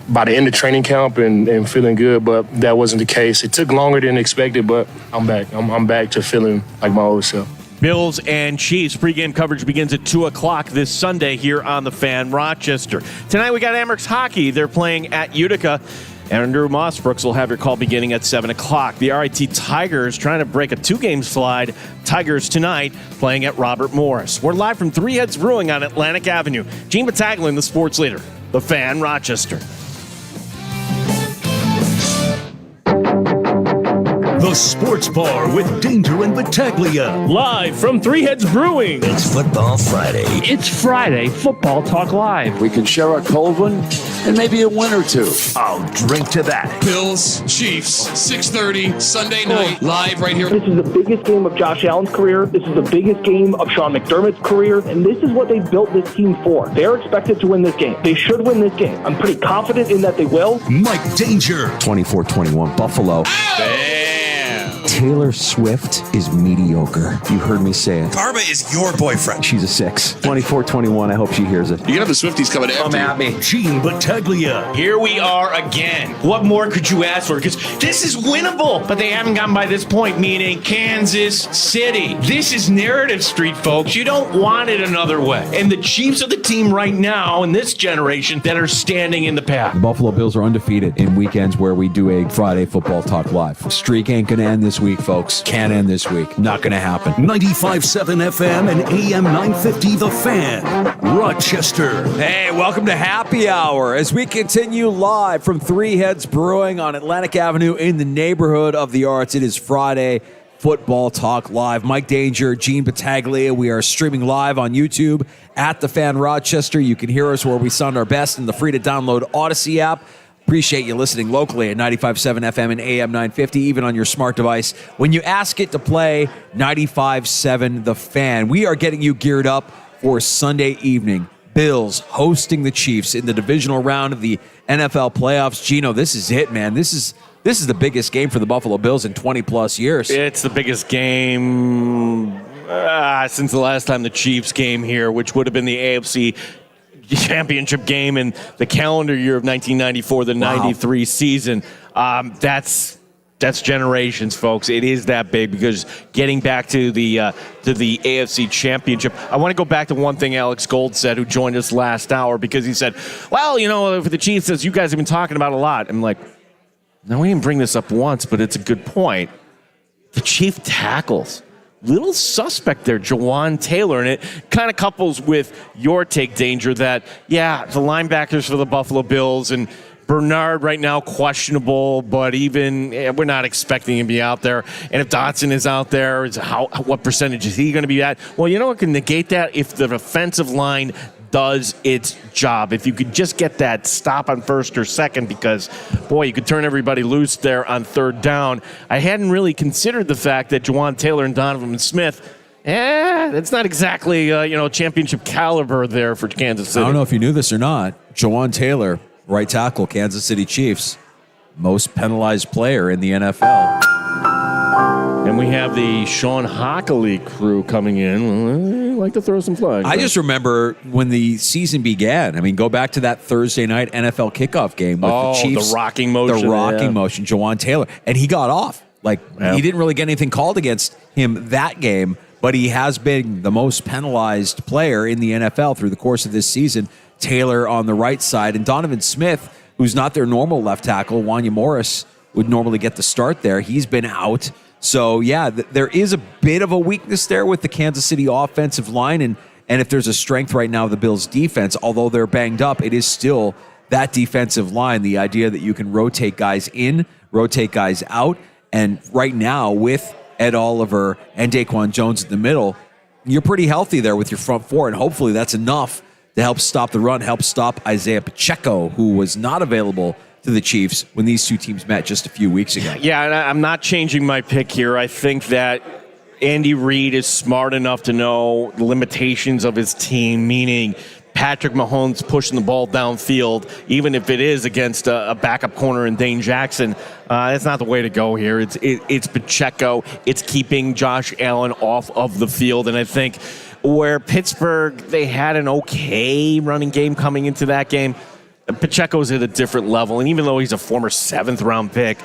by the end of training camp and feeling good, but that wasn't the case. It took longer than expected, but I'm back. I'm back to feeling like my old self. Bills and Chiefs pregame coverage begins at 2 o'clock this Sunday here on the Fan Rochester. Tonight we got Amherst Hockey. They're playing at Utica. Andrew Mossbrooks will have your call beginning at 7 o'clock. The RIT Tigers trying to break a 2-game slide. Tigers tonight playing at Robert Morris. We're live from Three Heads Brewing on Atlantic Avenue. Gene Battaglin, the sports leader, the Fan Rochester. The Sports Bar with Danger and Battaglia. Live from Three Heads Brewing. It's Football Friday. It's Friday Football Talk Live. We can share a cold one and maybe a win or two. I'll drink to that. Bills, Chiefs, 6:30 Sunday night, live right here. This is the biggest game of Josh Allen's career. This is the biggest game of Sean McDermott's career. And this is what they built this team for. They're expected to win this game. They should win this game. I'm pretty confident in that they will. Mike Danger. 24-21 Buffalo. Taylor Swift is mediocre. You heard me say it. Karma is your boyfriend. She's a 6. 24-21. I hope she hears it. You can have the Swifties coming after Come at me. Gene Battaglia. Here we are again. What more could you ask for? Because this is winnable, but they haven't gotten by this point, meaning Kansas City. This is narrative street, folks. You don't want it another way. And the Chiefs are the team right now in this generation that are standing in the path. The Buffalo Bills are undefeated in weekends where we do a Friday Football Talk Live. Streak ain't going to end this week, folks. Can't end this week. Not going to happen. 95.7 FM and AM 950 The Fan. Rochester. Hey, welcome to Happy Hour as we continue live from Three Heads Brewing on Atlantic Avenue in the neighborhood of the arts. It is Friday Football Talk Live. Mike Danger, Gene Battaglia. We are streaming live on YouTube at The Fan Rochester. You can hear us where we sound our best in the free-to-download Odyssey app. Appreciate you listening locally at 95.7 FM and AM 950, even on your smart device. When you ask it to play 95.7 The Fan, we are getting you geared up for Sunday evening. Bills hosting the Chiefs in the divisional round of the NFL playoffs. Gino, this is it, man. This is the biggest game for the Buffalo Bills in 20-plus years. It's the biggest game since the last time the Chiefs came here, which would have been the AFC championship game in the calendar year of 1994, the 93 season. That's generations, folks. It is that big because getting back to the AFC championship. I want to go back to one thing Alex Gold said, who joined us last hour, because he said, well, for the Chiefs, as you guys have been talking about a lot. I'm like, no, we didn't bring this up once, but it's a good point. The Chief tackles. Little suspect there, Jawan Taylor, and it kind of couples with your take, Danger, that, the linebackers for the Buffalo Bills and Bernard right now questionable, but even we're not expecting him to be out there. And if Dotson is out there, what percentage is he going to be at? Well, you know what can negate that? If the offensive line does its job. If you could just get that stop on first or second, because, boy, you could turn everybody loose there on third down. I hadn't really considered the fact that Jawan Taylor and Donovan Smith, that's not exactly, championship caliber there for Kansas City. I don't know if you knew this or not. Jawan Taylor, right tackle, Kansas City Chiefs, most penalized player in the NFL. And we have the Sean Hockley crew coming in. Like to throw some flags. I just remember when the season began. I mean, go back to that Thursday night NFL kickoff game with the Chiefs. The rocking motion. Jawan Taylor. And he got off. He didn't really get anything called against him that game, but he has been the most penalized player in the NFL through the course of this season. Taylor on the right side. And Donovan Smith, who's not their normal left tackle, Wanya Morris, would normally get the start there. He's been out. So, there is a bit of a weakness there with the Kansas City offensive line. And if there's a strength right now, the Bills' defense, although they're banged up, it is still that defensive line, the idea that you can rotate guys in, rotate guys out. And right now, with Ed Oliver and Daquan Jones in the middle, you're pretty healthy there with your front four. And hopefully that's enough to help stop the run, help stop Isaiah Pacheco, who was not available to the Chiefs when these two teams met just a few weeks ago. Yeah, and I'm not changing my pick here. I think that Andy Reid is smart enough to know the limitations of his team, meaning Patrick Mahomes pushing the ball downfield, even if it is against a backup corner in Dane Jackson. That's not the way to go here. It's Pacheco. It's keeping Josh Allen off of the field. And I think where Pittsburgh, they had an okay running game coming into that game, Pacheco's at a different level. And even though he's a former 7th-round pick,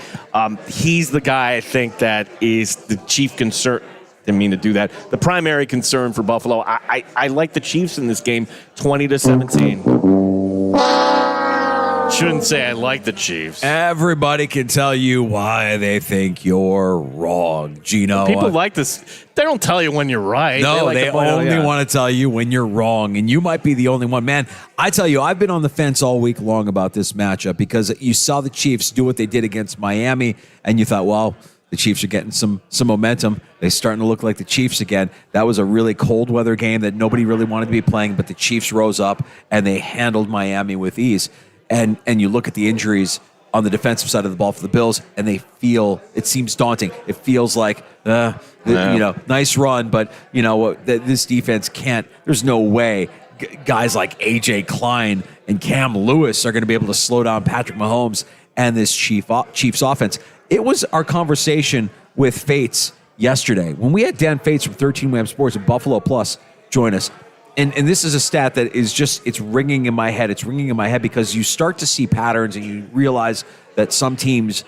he's the guy I think that is the chief concern. Didn't mean to do that. The primary concern for Buffalo, I like the Chiefs in this game, 20-17. Shouldn't say I like the Chiefs. Everybody can tell you why they think you're wrong, Gino. People like this. They don't tell you when you're right. No, they only want to tell you when you're wrong, and you might be the only one. Man, I tell you, I've been on the fence all week long about this matchup because you saw the Chiefs do what they did against Miami, and you thought, well, the Chiefs are getting some momentum. They're starting to look like the Chiefs again. That was a really cold weather game that nobody really wanted to be playing, but the Chiefs rose up and they handled Miami with ease. And you look at the injuries on the defensive side of the ball for the Bills, and it seems daunting. It feels like, nice run, but this defense can't. There's no way guys like A.J. Klein and Cam Lewis are going to be able to slow down Patrick Mahomes and this Chiefs offense. It was our conversation with Fates yesterday when we had Dan Fates from 13 Wham Sports at Buffalo Plus join us. And this is a stat that is it's ringing in my head. It's ringing in my head because you start to see patterns and you realize that some teams,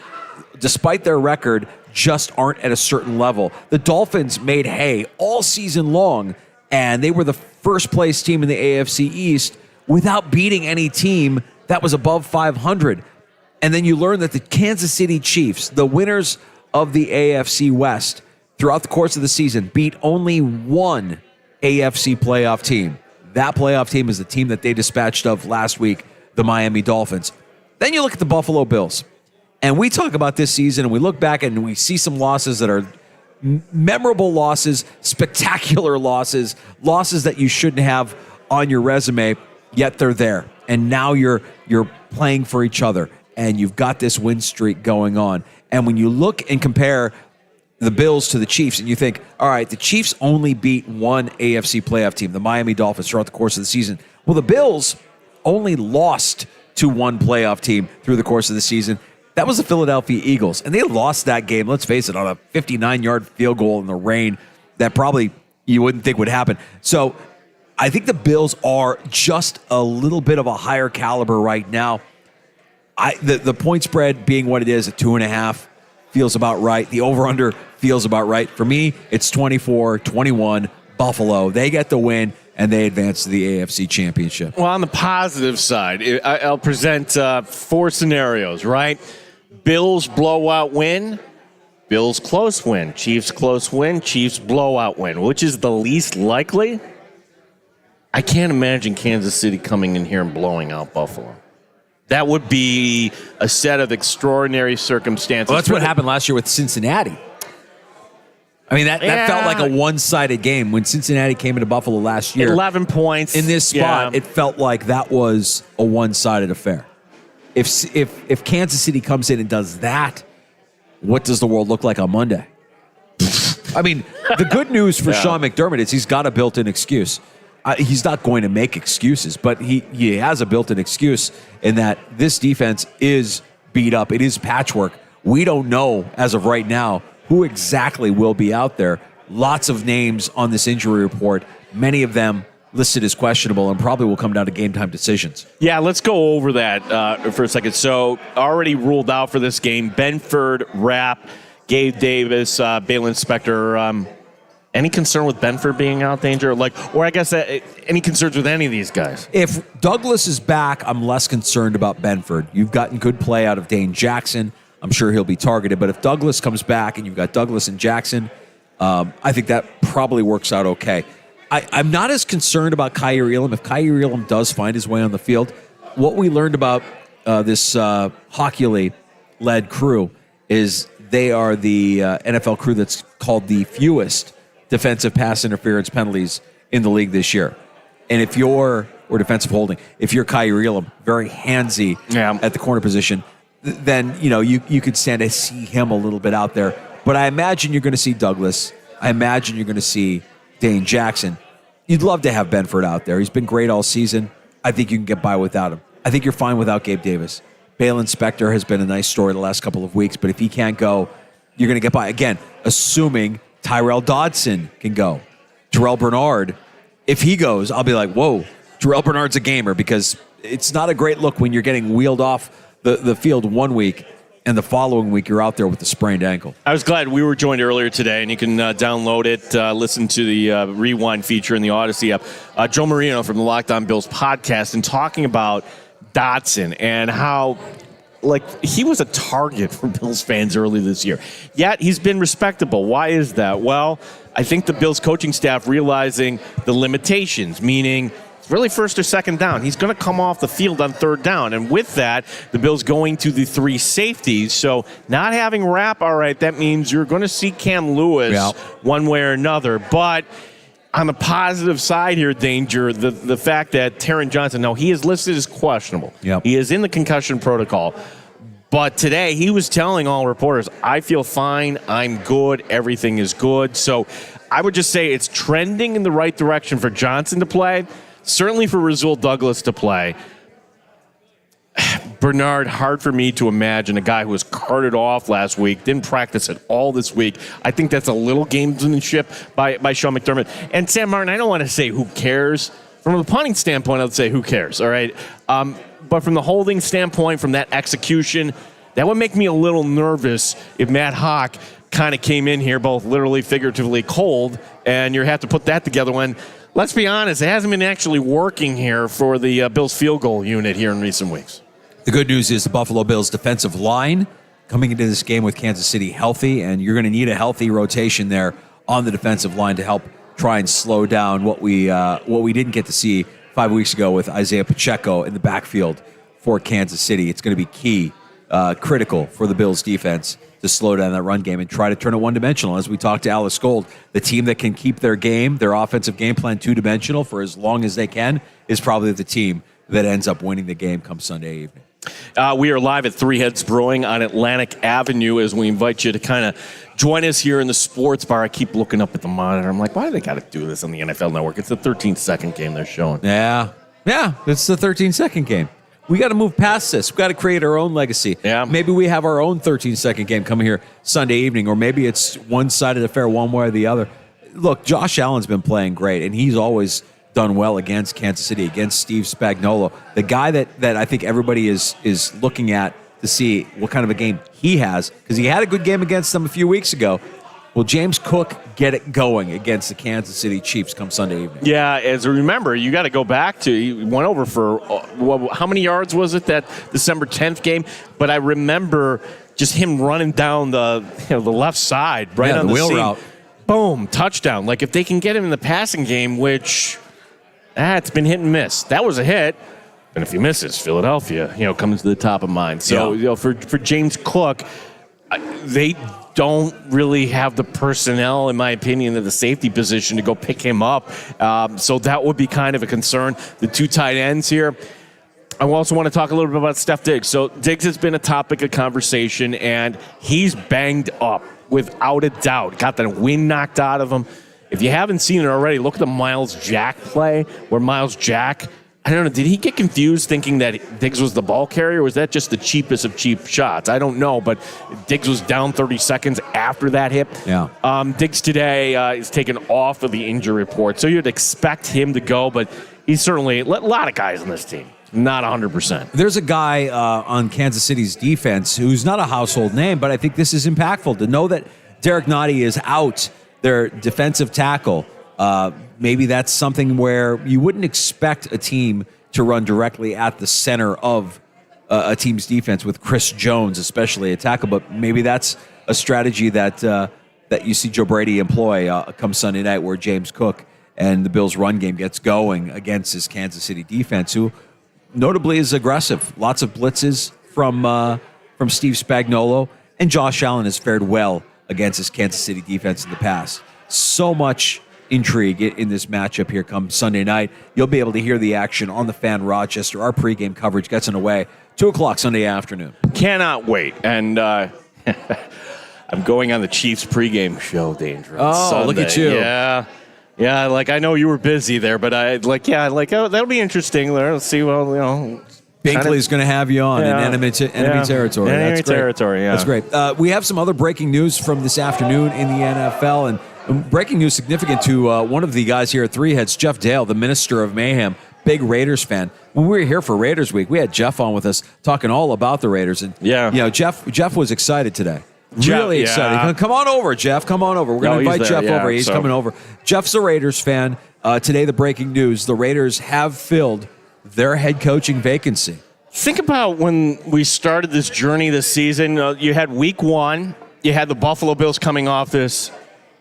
despite their record, just aren't at a certain level. The Dolphins made hay all season long, and they were the first place team in the AFC East without beating any team that was above 500. And then you learn that the Kansas City Chiefs, the winners of the AFC West, throughout the course of the season, beat only one AFC playoff team. That playoff team is the team that they dispatched of last week, the Miami Dolphins. Then you look at the Buffalo Bills. And we talk about this season, and we look back and we see some losses that are memorable losses, spectacular losses that you shouldn't have on your resume, yet they're there. And now you're playing for each other. And you've got this win streak going on. And when you look and compare the Bills to the Chiefs, and you think, all right, the Chiefs only beat one AFC playoff team, the Miami Dolphins, throughout the course of the season. Well, the Bills only lost to one playoff team through the course of the season. That was the Philadelphia Eagles. And they lost that game, let's face it, on a 59-yard field goal in the rain that probably you wouldn't think would happen. So I think the Bills are just a little bit of a higher caliber right now. The point spread being what it is at 2.5 feels about right. The over-under feels about right. For me, it's 24-21 Buffalo. They get the win, and they advance to the AFC Championship. Well, on the positive side, I'll present 4 scenarios, right? Bills blowout win, Bills close win, Chiefs close win, Chiefs blowout win. Which is the least likely? I can't imagine Kansas City coming in here and blowing out Buffalo. That would be a set of extraordinary circumstances. Well, that's what happened last year with Cincinnati. I mean, that felt like a one-sided game. When Cincinnati came into Buffalo last year, 11 points. In this spot, it felt like that was a one-sided affair. If Kansas City comes in and does that, what does the world look like on Monday? I mean, the good news for Sean McDermott is he's got a built-in excuse. He's not going to make excuses, but he has a built-in excuse in that this defense is beat up. It is patchwork. We don't know, as of right now, who exactly will be out there. Lots of names on this injury report, many of them listed as questionable, and probably will come down to game-time decisions. Yeah, let's go over that for a second. So, already ruled out for this game, Benford, Rapp, Gabe Davis, Balin Spector. Any concern with Benford being out, Danger? Or I guess any concerns with any of these guys? If Douglas is back, I'm less concerned about Benford. You've gotten good play out of Dane Jackson. I'm sure he'll be targeted. But if Douglas comes back and you've got Douglas and Jackson, I think that probably works out okay. I'm not as concerned about Kaiir Elam. If Kaiir Elam does find his way on the field, what we learned about this Hochuli-led crew is they are the NFL crew that's called the fewest defensive pass interference penalties in the league this year. And if you're defensive holding, if you're Kaiir Elam, very handsy at the corner position, then you could stand to see him a little bit out there. But I imagine you're going to see Douglas. I imagine you're going to see Dane Jackson. You'd love to have Benford out there. He's been great all season. I think you can get by without him. I think you're fine without Gabe Davis. Balin Spector has been a nice story the last couple of weeks, but if he can't go, you're going to get by. Again, assuming Tyrell Dodson can go. Terrell Bernard, if he goes, I'll be like, whoa, Terrell Bernard's a gamer, because it's not a great look when you're getting wheeled off the field one week and the following week you're out there with a sprained ankle. I was glad we were joined earlier today, and you can download it, listen to the Rewind feature in the Odyssey app. Joe Marino from the Locked On Bills podcast, and talking about Dotson and how he was a target for Bills fans early this year. Yet he's been respectable. Why is that? Well, I think the Bills coaching staff realizing the limitations, meaning really first or second down. He's going to come off the field on third down. And with that, the Bills going to the three safeties. So not having Rapp, all right, that means you're going to see Cam Lewis one way or another. But on the positive side here, Danger, the fact that Taron Johnson, now he is listed as questionable. Yep. He is in the concussion protocol. But today he was telling all reporters, I feel fine, I'm good, everything is good. So I would just say it's trending in the right direction for Johnson to play. Certainly for Rasul Douglas to play. Bernard, hard for me to imagine a guy who was carted off last week, didn't practice at all this week. I think that's a little gamesmanship by Sean McDermott. And Sam Martin, I don't want to say who cares. From a punting standpoint, I would say who cares, all right? But from the holding standpoint, from that execution, that would make me a little nervous if Matt Hawk kind of came in here, both literally, figuratively cold, and you have to put that together when, let's be honest, it hasn't been actually working here for the Bills field goal unit here in recent weeks. The good news is the Buffalo Bills defensive line coming into this game with Kansas City healthy, and you're going to need a healthy rotation there on the defensive line to help try and slow down what we didn't get to see 5 weeks ago with Isaiah Pacheco in the backfield for Kansas City. It's going to be key, critical for the Bills defense to slow down that run game and try to turn it one-dimensional. As we talked to Alice Gold, the team that can keep their offensive game plan two-dimensional for as long as they can is probably the team that ends up winning the game come Sunday evening. We are live at Three Heads Brewing on Atlantic Avenue as we invite you to kind of join us here in the sports bar. I keep looking up at the monitor. I'm like, why do they got to do this on the NFL Network? It's the 13-second game they're showing. Yeah, it's the 13-second game. We got to move past this. We got to create our own legacy. Yeah. Maybe we have our own 13-second game coming here Sunday evening, or maybe it's one-sided affair one way or the other. Look, Josh Allen's been playing great, and he's always done well against Kansas City, against Steve Spagnuolo, the guy that I think everybody is looking at to see what kind of a game he has, because he had a good game against them a few weeks ago. Will James Cook get it going against the Kansas City Chiefs come Sunday evening? Yeah, as I remember, you got to go back to, he went over for, how many yards was it, that December 10th game? But I remember just him running down the left side, right on the wheel seam. route. Boom, touchdown. Like, if they can get him in the passing game, which, it's been hit and miss. That was a hit. And if he misses, Philadelphia, comes to the top of mind. So, for James Cook, they don't really have the personnel, in my opinion, at the safety position to go pick him up. So that would be kind of a concern. The two tight ends here. I also want to talk a little bit about Steph Diggs. So Diggs has been a topic of conversation, and he's banged up without a doubt. Got the wind knocked out of him. If you haven't seen it already, look at the Miles Jack play, where Miles Jack, I don't know, did he get confused thinking that Diggs was the ball carrier, or was that just the cheapest of cheap shots? I don't know, but Diggs was down 30 seconds after that hit. Yeah. Diggs today is taken off of the injury report, so you'd expect him to go, but he's certainly a lot of guys on this team. Not 100%. There's a guy on Kansas City's defense who's not a household name, but I think this is impactful to know that Derek Nottie is out, their defensive tackle. Maybe that's something where you wouldn't expect a team to run directly at the center of a team's defense with Chris Jones, especially a tackle. But maybe that's a strategy that you see Joe Brady employ come Sunday night, where James Cook and the Bills' run game gets going against his Kansas City defense, who notably is aggressive. Lots of blitzes from Steve Spagnuolo, and Josh Allen has fared well against his Kansas City defense in the past. So much intrigue in this matchup here come Sunday night. You'll be able to hear the action on the Fan Rochester. Our pregame coverage gets underway 2 o'clock Sunday afternoon. Cannot wait. And I'm going on the Chiefs pregame show, Danger. Oh, Sunday. look at you. Yeah, like I know you were busy there, but that'll be interesting there. Let's see, Binkley's going to have you on in enemy territory. Enemy territory, yeah. That's great. We have some other breaking news from this afternoon in the NFL, and breaking news significant to one of the guys here at Three Heads, Jeff Dale, the Minister of Mayhem, big Raiders fan. When we were here for Raiders Week, we had Jeff on with us talking all about the Raiders, and Jeff was excited today. Really excited. Come on over, Jeff. Come on over. We're going to invite Jeff over. He's coming over. Jeff's a Raiders fan. Today, the breaking news: the Raiders have filled their head coaching vacancy. Think about when we started this journey this season. You had week 1. You had the Buffalo Bills coming off this,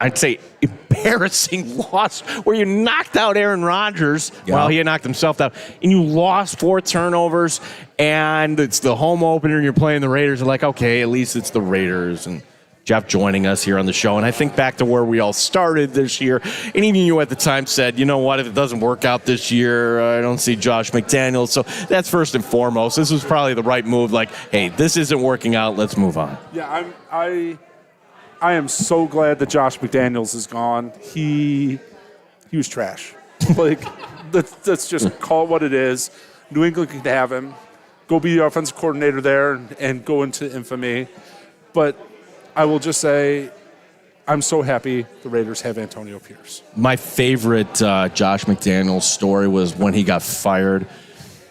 I'd say, embarrassing loss where you knocked out Aaron Rodgers while he had knocked himself out. And you lost 4 turnovers, and it's the home opener, and you're playing the Raiders. You're like, okay, at least it's the Raiders. And Jeff joining us here on the show. And I think back to where we all started this year. And even you at the time said, you know what, if it doesn't work out this year, I don't see Josh McDaniels. So that's first and foremost. This was probably the right move. Like, hey, this isn't working out. Let's move on. Yeah, I am so glad that Josh McDaniels is gone. He was trash. Like, let's just call it what it is. New England can have him. Go be the offensive coordinator there and go into infamy. But I will just say I'm so happy the Raiders have Antonio Pierce. My favorite Josh McDaniels story was when he got fired.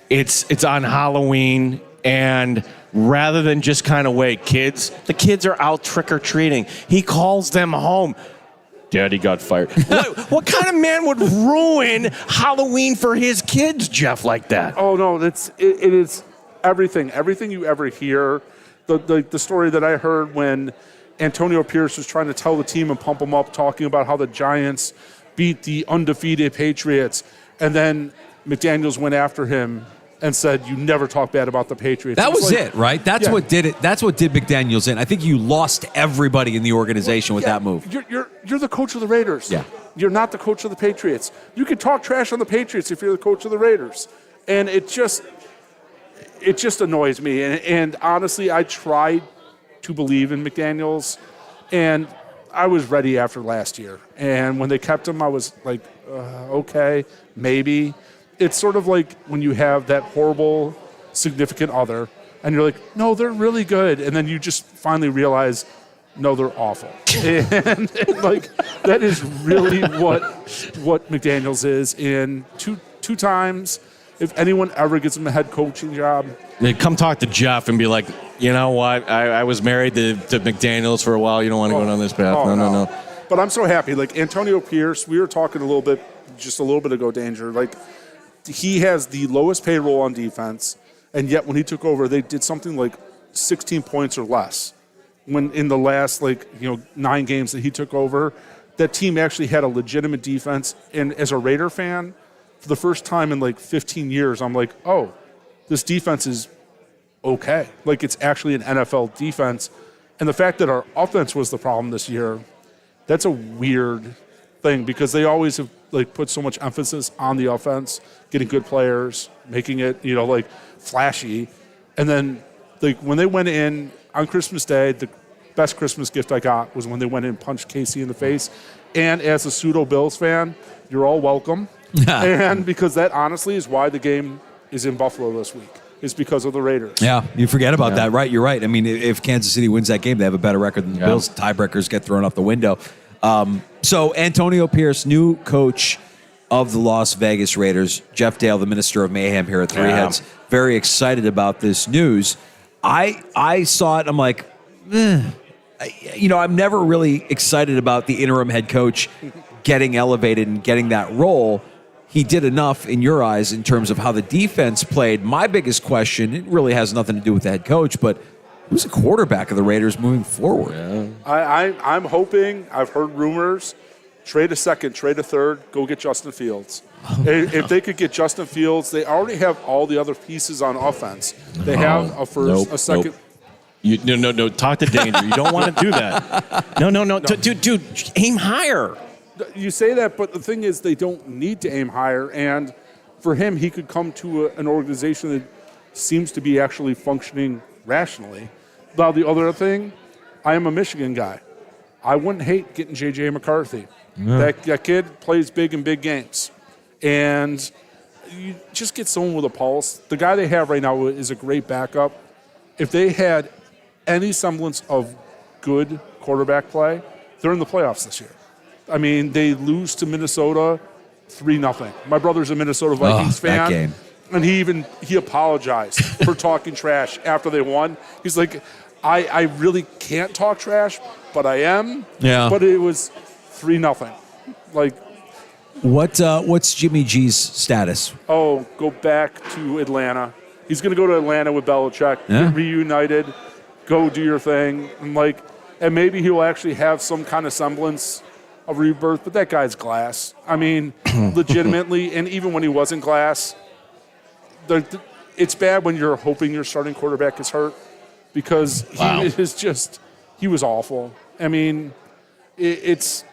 It's on Halloween, and rather than just kind of wait, the kids are out trick-or-treating. He calls them home. Daddy got fired. What kind of man would ruin Halloween for his kids, Jeff, like that? Oh, no, it is everything. Everything you ever hear. The story that I heard when Antonio Pierce was trying to tell the team and pump them up, talking about how the Giants beat the undefeated Patriots, and then McDaniels went after him and said, "You never talk bad about the Patriots." That was it, right? That's what did it. That's what did McDaniels in. I think you lost everybody in the organization with that move. You're the coach of the Raiders. Yeah. You're not the coach of the Patriots. You can talk trash on the Patriots if you're the coach of the Raiders, and it just annoys me. And honestly, I tried to believe in McDaniels, and I was ready after last year. And when they kept him, I was like, okay, maybe. It's sort of like when you have that horrible significant other, and you're like, no, they're really good. And then you just finally realize, no, they're awful. and like, that is really what McDaniels is. And two times, if anyone ever gets him a head coaching job, they come talk to Jeff and be like, you know what? I was married to McDaniels for a while. You don't want to go down this path. No. But I'm so happy. Like Antonio Pierce, we were talking a little bit ago, Danger. Like he has the lowest payroll on defense, and yet when he took over, they did something like 16 points or less. When in the last 9 games that he took over, that team actually had a legitimate defense. And as a Raider fan, for the first time in 15 years, I'm like, oh, this defense is okay. Like it's actually an NFL defense. And the fact that our offense was the problem this year, that's a weird thing because they always have put so much emphasis on the offense, getting good players, making it, flashy. And then when they went in on Christmas Day, the best Christmas gift I got was when they went in and punched Casey in the face. And as a pseudo Bills fan, you're all welcome. And because that honestly is why the game is in Buffalo this week, is because of the Raiders. Yeah, you forget about that, right? You're right. I mean, if Kansas City wins that game, they have a better record than the Bills. Tiebreakers get thrown out the window. So Antonio Pierce, new coach of the Las Vegas Raiders. Jeff Dale, the Minister of Mayhem here at Three Heads, very excited about this news. I saw it, I'm like, I'm never really excited about the interim head coach getting elevated and getting that role. He did enough in your eyes in terms of how the defense played. My biggest question, it really has nothing to do with the head coach, but who's the quarterback of the Raiders moving forward? Yeah. I'm hoping, I've heard rumors, trade a second, trade a third, go get Justin Fields. If they could get Justin Fields, they already have all the other pieces on offense. They have a first, a second. No. Talk to Danger. You don't want to do that. No. Dude, aim higher. You say that, but the thing is, they don't need to aim higher. And for him, he could come to an organization that seems to be actually functioning rationally. Now, the other thing, I am a Michigan guy. I wouldn't hate getting J.J. McCarthy. Yeah. That kid plays big in big games. And you just get someone with a pulse. The guy they have right now is a great backup. If they had any semblance of good quarterback play, they're in the playoffs this year. I mean, they lose to Minnesota 3-0. My brother's a Minnesota Vikings fan. That game. And he apologized for talking trash after they won. He's like, I really can't talk trash, but I am. Yeah. But it was 3-0. Like, what's Jimmy G's status? oh, go back to Atlanta. He's going to go to Atlanta with Belichick, Yeah. get reunited, go do your thing. And maybe he'll actually have some kind of semblance of rebirth, but that guy's glass. I mean, legitimately, and even when he wasn't glass, it's bad when you're hoping your starting quarterback is hurt because he was awful. I mean, it's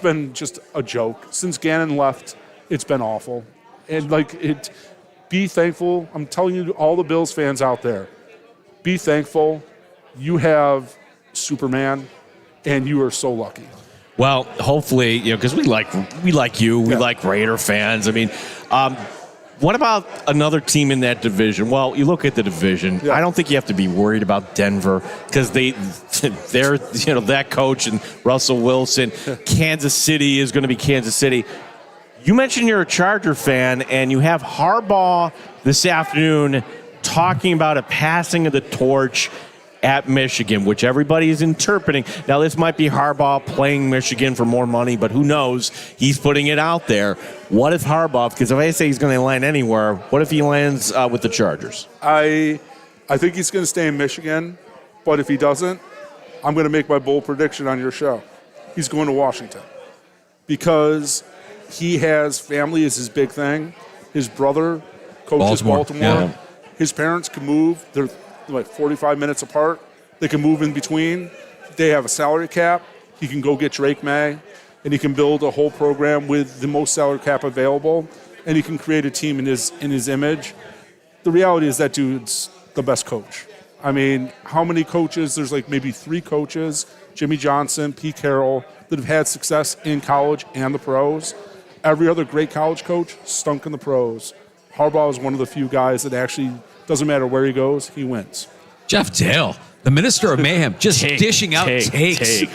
been just a joke. Since Gannon left, it's been awful. And be thankful. I'm telling you, all the Bills fans out there, be thankful. You have Superman, and you are so lucky. Well, hopefully, because we like you, we like Raider fans. I mean, what about another team in that division? Well, you look at the division. Yeah. I don't think you have to be worried about Denver because they're that coach and Russell Wilson. Kansas City is going to be Kansas City. You mentioned you're a Charger fan, and you have Harbaugh this afternoon talking about a passing of the torch at Michigan, which everybody is interpreting. Now, this might be Harbaugh playing Michigan for more money, but who knows? He's putting it out there. What if Harbaugh, because if I say he's going to land anywhere, what if he lands with the Chargers? I think he's going to stay in Michigan, but if he doesn't, I'm going to make my bold prediction on your show. He's going to Washington because he has family is his big thing. His brother coaches Baltimore. Yeah. His parents can move. They're like 45 minutes apart. They can move in between. They have a salary cap. He can go get Drake May, and he can build a whole program with the most salary cap available, and he can create a team in his image. The reality is that dude's the best coach. I mean, how many coaches? There's like maybe 3 coaches, Jimmy Johnson, Pete Carroll, that have had success in college and the pros. Every other great college coach stunk in the pros. Harbaugh is one of the few guys that actually doesn't matter where he goes, he wins. Jeff Dale, the Minister of Mayhem, just dishing out takes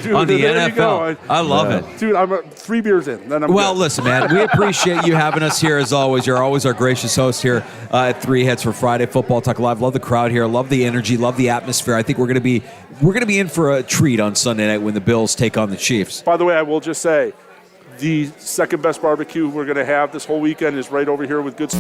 on the NFL. I love it. Dude, I'm 3 beers in. Then I'm Well, good. listen, man, we appreciate you having us here as always. You're always our gracious host here at Three Heads for Friday Football Talk Live. Love the crowd here. Love the energy. Love the atmosphere. I think we're going to be in for a treat on Sunday night when the Bills take on the Chiefs. By the way, I will just say, the second best barbecue we're going to have this whole weekend is right over here with good.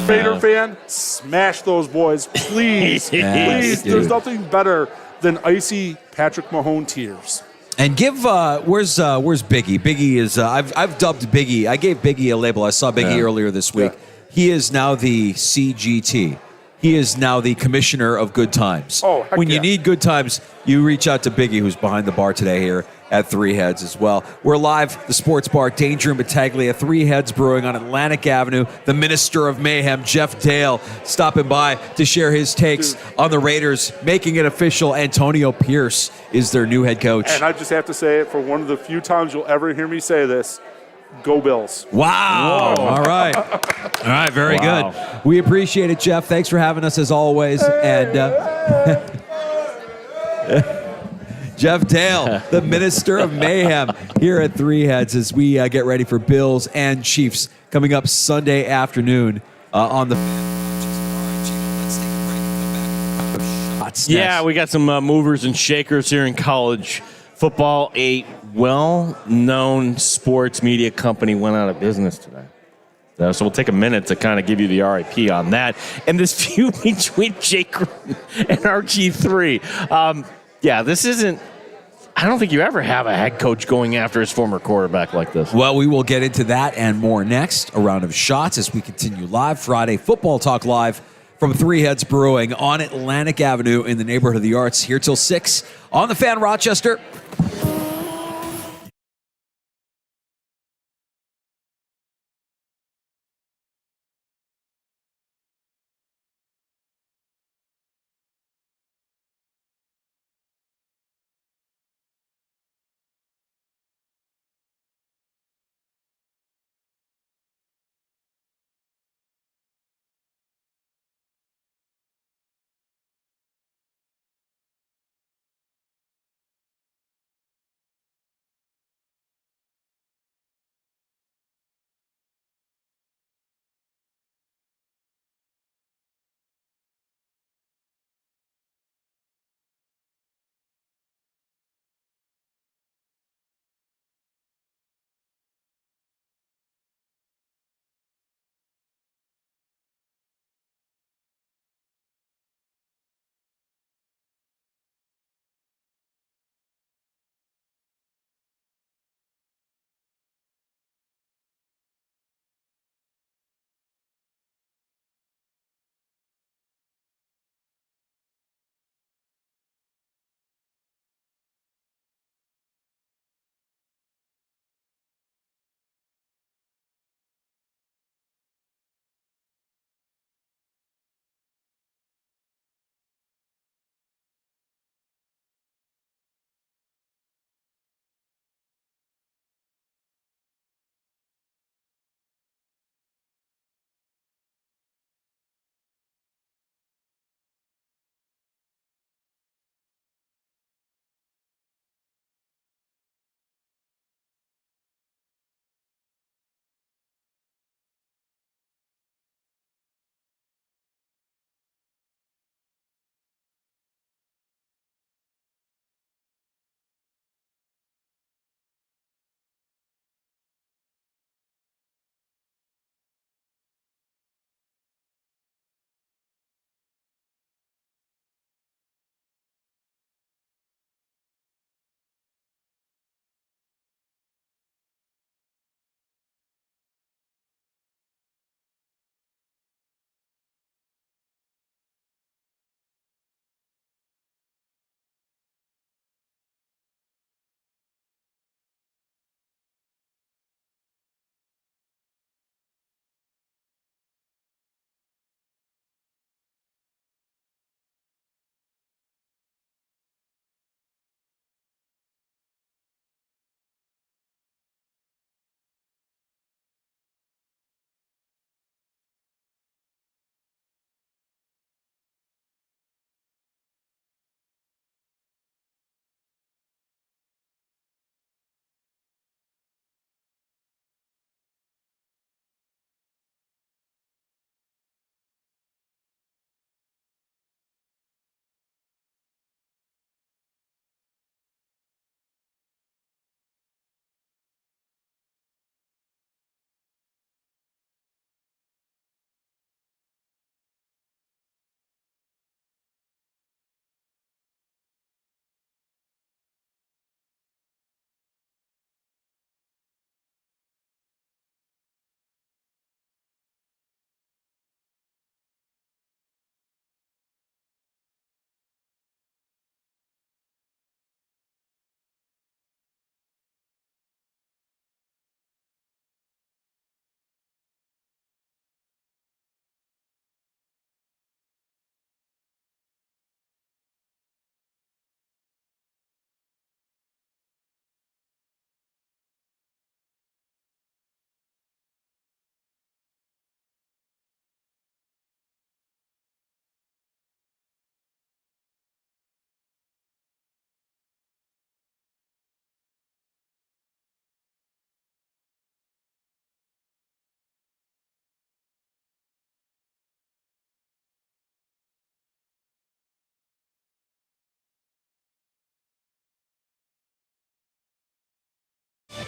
Raider fan, smash those boys, please. Please. There's nothing better than icy Patrick Mahone tears. And give where's Biggie? Biggie is I've dubbed Biggie. I gave Biggie a label. I saw Biggie earlier this week. Yeah. He is now the CGT. He is now the commissioner of good times. Oh, when you need good times, you reach out to Biggie, who's behind the bar today here at Three Heads as well. We're live, the sports bar, Danger and Battaglia, Three Heads Brewing on Atlantic Avenue. The Minister of Mayhem, Jeff Dale, stopping by to share his takes on the Raiders, making it official. Antonio Pierce is their new head coach. And I just have to say it for one of the few times you'll ever hear me say this. Go Bills. Wow. Whoa. All right, very good. We appreciate it, Jeff. Thanks for having us as always. And Jeff Dale, the Minister of Mayhem, here at Three Heads as we get ready for Bills and Chiefs coming up Sunday afternoon on the. Yeah, we got some movers and shakers here in college football. A well-known sports media company went out of business today. So we'll take a minute to kind of give you the RIP on that. And this feud between Jake Gruden and RG3. Yeah, this isn't – I don't think you ever have a head coach going after his former quarterback like this. Well, we will get into that and more next. A round of shots as we continue live. Friday Football Talk Live from Three Heads Brewing on Atlantic Avenue in the neighborhood of the Arts. Here till 6 on the Fan Rochester.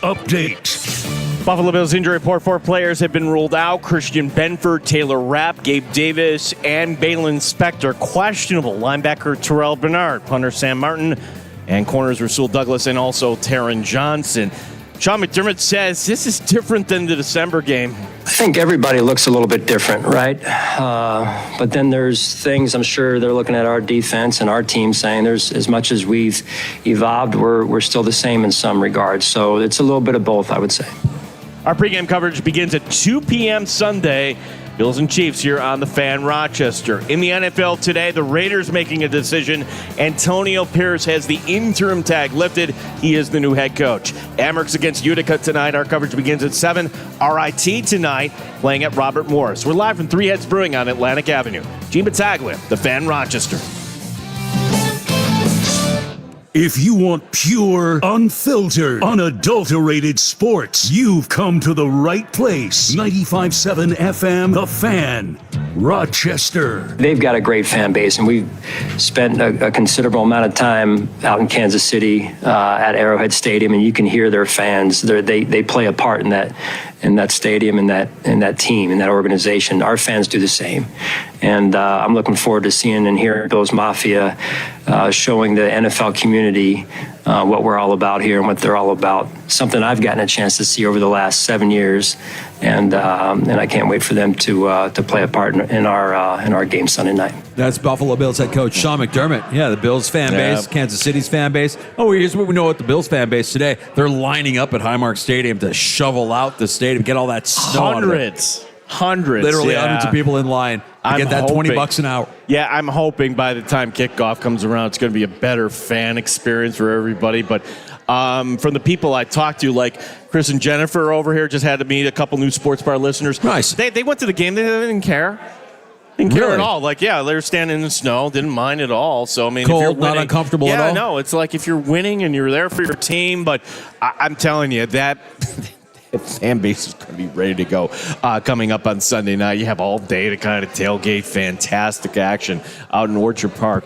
Update. Buffalo Bills injury report. 4 players have been ruled out. Christian Benford, Taylor Rapp, Gabe Davis, and Balin Spector questionable. Linebacker Terrell Bernard, punter Sam Martin, and corners Rasul Douglas and also Taron Johnson. Sean McDermott says this is different than the December game. I think everybody looks a little bit different, right? But then there's things I'm sure they're looking at our defense and our team saying there's as much as we've evolved, we're still the same in some regards. So it's a little bit of both, I would say. Our pregame coverage begins at 2 p.m. Sunday. Bills and Chiefs here on the Fan Rochester. In the NFL today, the Raiders making a decision. Antonio Pierce has the interim tag lifted. He is the new head coach. Amherst against Utica tonight. Our coverage begins at 7. RIT tonight, playing at Robert Morris. We're live from Three Heads Brewing on Atlantic Avenue. Gene Battaglia, the Fan Rochester. If you want pure, unfiltered, unadulterated sports, you've come to the right place. 95.7 FM, The Fan, Rochester. They've got a great fan base, and we've spent a considerable amount of time out in Kansas City at Arrowhead Stadium, and you can hear their fans. They play a part in that stadium, in that team, in that organization. Our fans do the same, and I'm looking forward to seeing and hearing Bills Mafia showing the NFL community what we're all about here and what they're all about. Something I've gotten a chance to see over the last 7 years, and I can't wait for them to play a part in our game Sunday night. That's Buffalo Bills head coach Sean McDermott. Yeah, the Bills fan base, Kansas City's fan base. Oh, here's what we know about the Bills fan base today. They're lining up at Highmark Stadium to shovel out the stadium, get all that snow out of it. Hundreds. Literally hundreds of people in line to get that $20 an hour. Yeah, I'm hoping by the time kickoff comes around, it's going to be a better fan experience for everybody. But from the people I talked to, like Chris and Jennifer over here, just had to meet a couple new sports bar listeners. Nice. They went to the game. They didn't care. Didn't care at all. Like, yeah, they were standing in the snow. Didn't mind at all. So, I mean, cold, if you're winning, not uncomfortable at all? Yeah, no. It's like if you're winning and you're there for your team. But I'm telling you, that fan base is going to be ready to go coming up on Sunday night. You have all day to kind of tailgate. Fantastic action out in Orchard Park.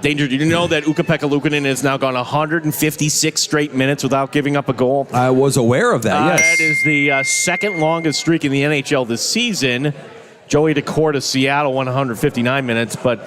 Danger, did you know that Ukko-Pekka Luukkonen has now gone 156 straight minutes without giving up a goal? I was aware of that, yes. That is the second longest streak in the NHL this season. Joey DeCourt of Seattle, 159 minutes, but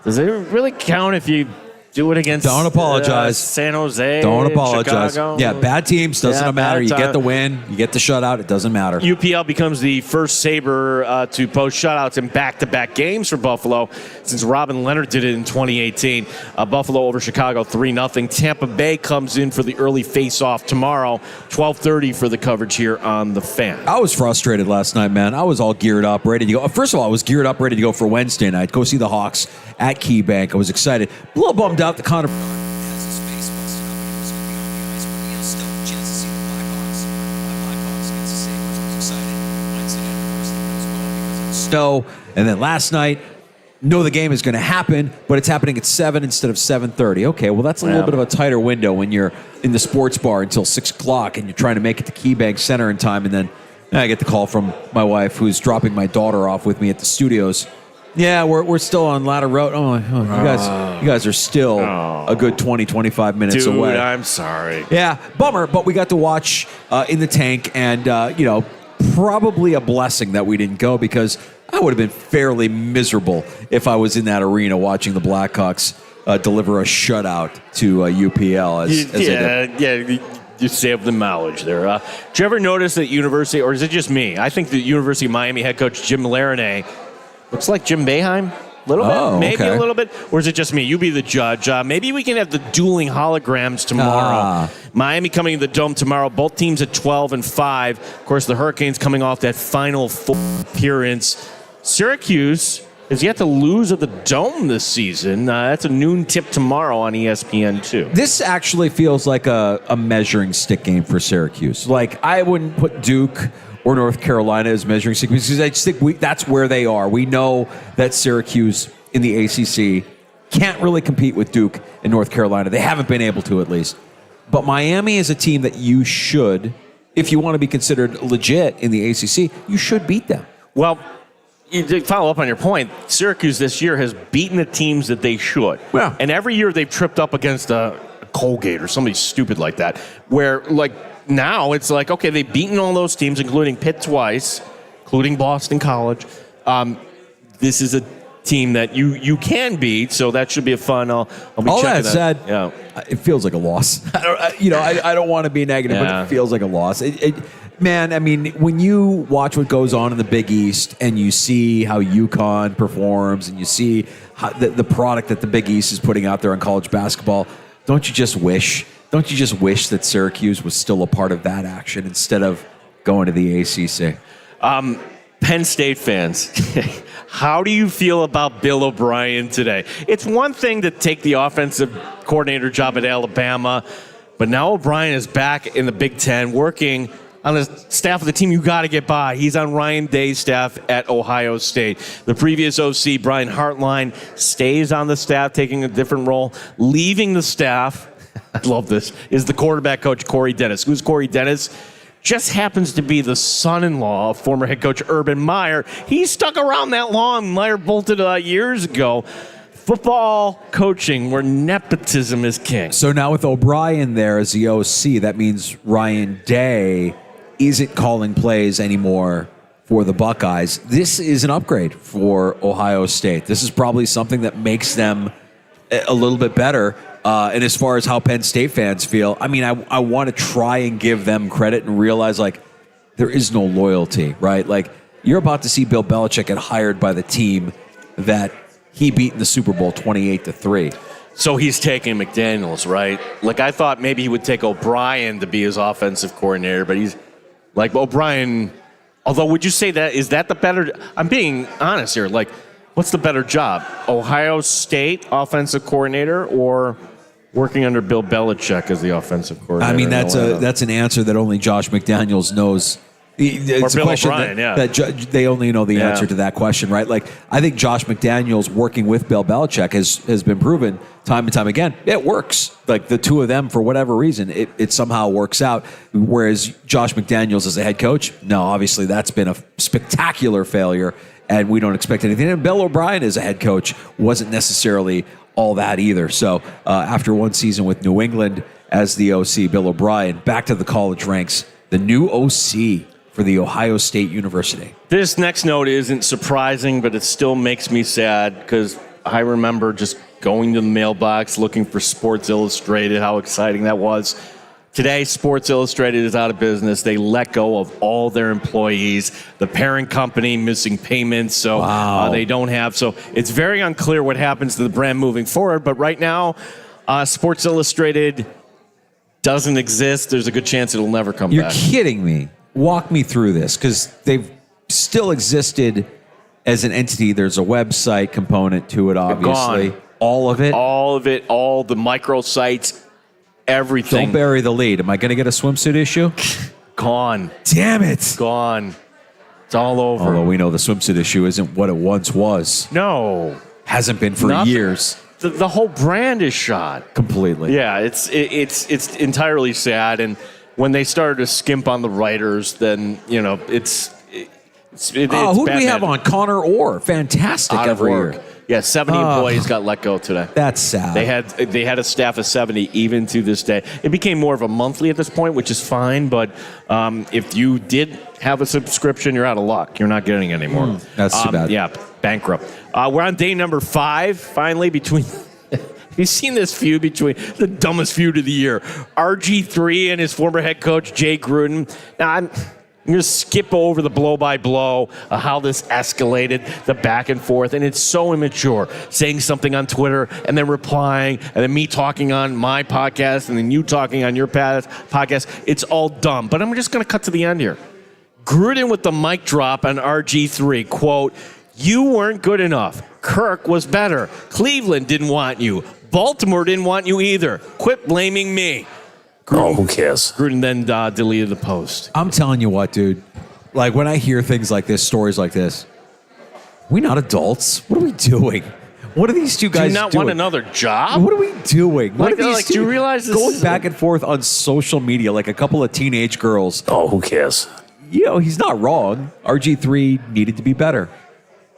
does it really count if you do it against Don't apologize. San Jose? Don't apologize. Chicago? Yeah, bad teams, doesn't matter. You get the win, you get the shutout, it doesn't matter. UPL becomes the first Sabre to post shutouts in back-to-back games for Buffalo since Robin Leonard did it in 2018. Buffalo over Chicago 3-0. Tampa Bay comes in for the early face-off tomorrow, 12:30 for the coverage here on The Fan. I was frustrated last night, man. I was all geared up, ready to go. First of all, I was geared up, ready to go for Wednesday night. Go see the Hawks at KeyBank. I was excited. A little bummed out the Connor has his face busted up and he was going to be on the ice, but he has still a chance to see the Blackhawks against the Sabres. I was excited. Wednesday night, of course, the Bills won because of the snow. And then last night, know the game is going to happen, but it's happening at 7 instead of 7:30. Okay, well, that's a little bit of a tighter window when you're in the sports bar until 6 o'clock and you're trying to make it to KeyBank Center in time. And then I get the call from my wife who's dropping my daughter off with me at the studios. Yeah, we're still on Ladder Road. Oh, you guys are still a good 20, 25 minutes away. Dude, I'm sorry. Yeah, bummer, but we got to watch in the tank, and, probably a blessing that we didn't go because I would have been fairly miserable if I was in that arena watching the Blackhawks deliver a shutout to UPL. You saved the mileage there. Did you ever notice that University, or is it just me? I think the University of Miami head coach Jim Marinay looks like Jim Boeheim. A little bit, maybe a little bit. Or is it just me? You be the judge. Maybe we can have the dueling holograms tomorrow. Miami coming to the Dome tomorrow. Both teams at 12-5. Of course, the Hurricanes coming off that Final Four appearance. Syracuse has yet to lose at the Dome this season. That's a noon tip tomorrow on ESPN2. This actually feels like a measuring stick game for Syracuse. Like, I wouldn't put Duke or North Carolina as measuring stick because I just think that's where they are. We know that Syracuse in the ACC can't really compete with Duke and North Carolina. They haven't been able to, at least. But Miami is a team that you should, if you want to be considered legit in the ACC, you should beat them. Well, to follow up on your point, Syracuse this year has beaten the teams that they should. Yeah. And every year they've tripped up against a Colgate or somebody stupid like that, where, like, now it's like, okay, they've beaten all those teams, including Pitt twice, including Boston College. This is a team that you can beat. So that should be a fun. I'll be All checking that said, Yeah. it feels like a loss. I don't want to be negative, but it feels like a loss. Man, I mean, when you watch what goes on in the Big East and you see how UConn performs and you see how the product that the Big East is putting out there in college basketball, don't you just wish that Syracuse was still a part of that action instead of going to the ACC? Penn State fans, how do you feel about Bill O'Brien today? It's one thing to take the offensive coordinator job at Alabama, but now O'Brien is back in the Big Ten working on the staff of the team you got to get by. He's on Ryan Day's staff at Ohio State. The previous OC, Brian Hartline, stays on the staff, taking a different role. Leaving the staff, I love this, is the quarterback coach, Corey Dennis. Who's Corey Dennis? Just happens to be the son-in-law of former head coach Urban Meyer. He stuck around that long. Meyer bolted years ago. Football coaching where nepotism is king. So now with O'Brien there as the OC, that means Ryan Day isn't calling plays anymore for the Buckeyes. This is an upgrade for Ohio State. This is probably something that makes them a little bit better. And as far as how Penn State fans feel, I mean, I want to try and give them credit and realize, like, there is no loyalty, right? Like, you're about to see Bill Belichick get hired by the team that he beat in the Super Bowl 28-3. So he's taking McDaniels, right? Like, I thought maybe he would take O'Brien to be his offensive coordinator, but he's like O'Brien. Although, would you say that is that the better? I'm being honest here. Like, what's the better job? Ohio State offensive coordinator or working under Bill Belichick as the offensive coordinator? I mean, that's an answer that only Josh McDaniels knows. It's or Bill a question O'Brien, that they only know the answer to that question, right? Like, I think Josh McDaniels working with Bill Belichick has been proven time and time again. It works. Like, the two of them, for whatever reason, it somehow works out. Whereas Josh McDaniels as a head coach, no, obviously that's been a spectacular failure, and we don't expect anything. And Bill O'Brien as a head coach wasn't necessarily all that either. So after one season with New England as the OC, Bill O'Brien back to the college ranks, the new OC for the Ohio State University. This next note isn't surprising, but it still makes me sad because I remember just going to the mailbox looking for Sports Illustrated, how exciting that was. Today, Sports Illustrated is out of business. They let go of all their employees. The parent company missing payments, so they don't have. So it's very unclear what happens to the brand moving forward. But right now, Sports Illustrated doesn't exist. There's a good chance it'll never come back. You're kidding me. Walk me through this, because they've still existed as an entity. There's a website component to it, obviously. Gone. All of it? All of it, all the microsites, everything. Don't bury the lead. Am I going to get a swimsuit issue? Gone. Damn it. Gone. It's all over. Although we know the swimsuit issue isn't what it once was. No. Hasn't been for years. The whole brand is shot. Completely. Yeah, it's entirely sad. And when they started to skimp on the writers, then, it's who do we have on? Connor Orr. Fantastic every year. Yeah, 70 employees got let go today. That's sad. They had a staff of 70 even to this day. It became more of a monthly at this point, which is fine. But if you did have a subscription, you're out of luck. You're not getting it anymore. That's too bad. Yeah, bankrupt. We're on day number 5, finally, between... Have you seen this feud between the dumbest feud of the year? RG3 and his former head coach, Jay Gruden. Now, I'm going to skip over the blow-by-blow of how this escalated, the back and forth, and it's so immature, saying something on Twitter and then replying, and then me talking on my podcast, and then you talking on your podcast. It's all dumb, but I'm just going to cut to the end here. Gruden with the mic drop on RG3, quote, "You weren't good enough. Kirk was better. Cleveland didn't want you. Baltimore didn't want you either. Quit blaming me." Gruden, who cares? Gruden then deleted the post. I'm telling you what, dude. Like, when I hear things like this, stories like this, we not adults? What are we doing? What are these two guys doing? Do you not want another job? What are we doing? What are these do you realize this going back and forth on social media like a couple of teenage girls? Oh, who cares? He's not wrong. RG3 needed to be better.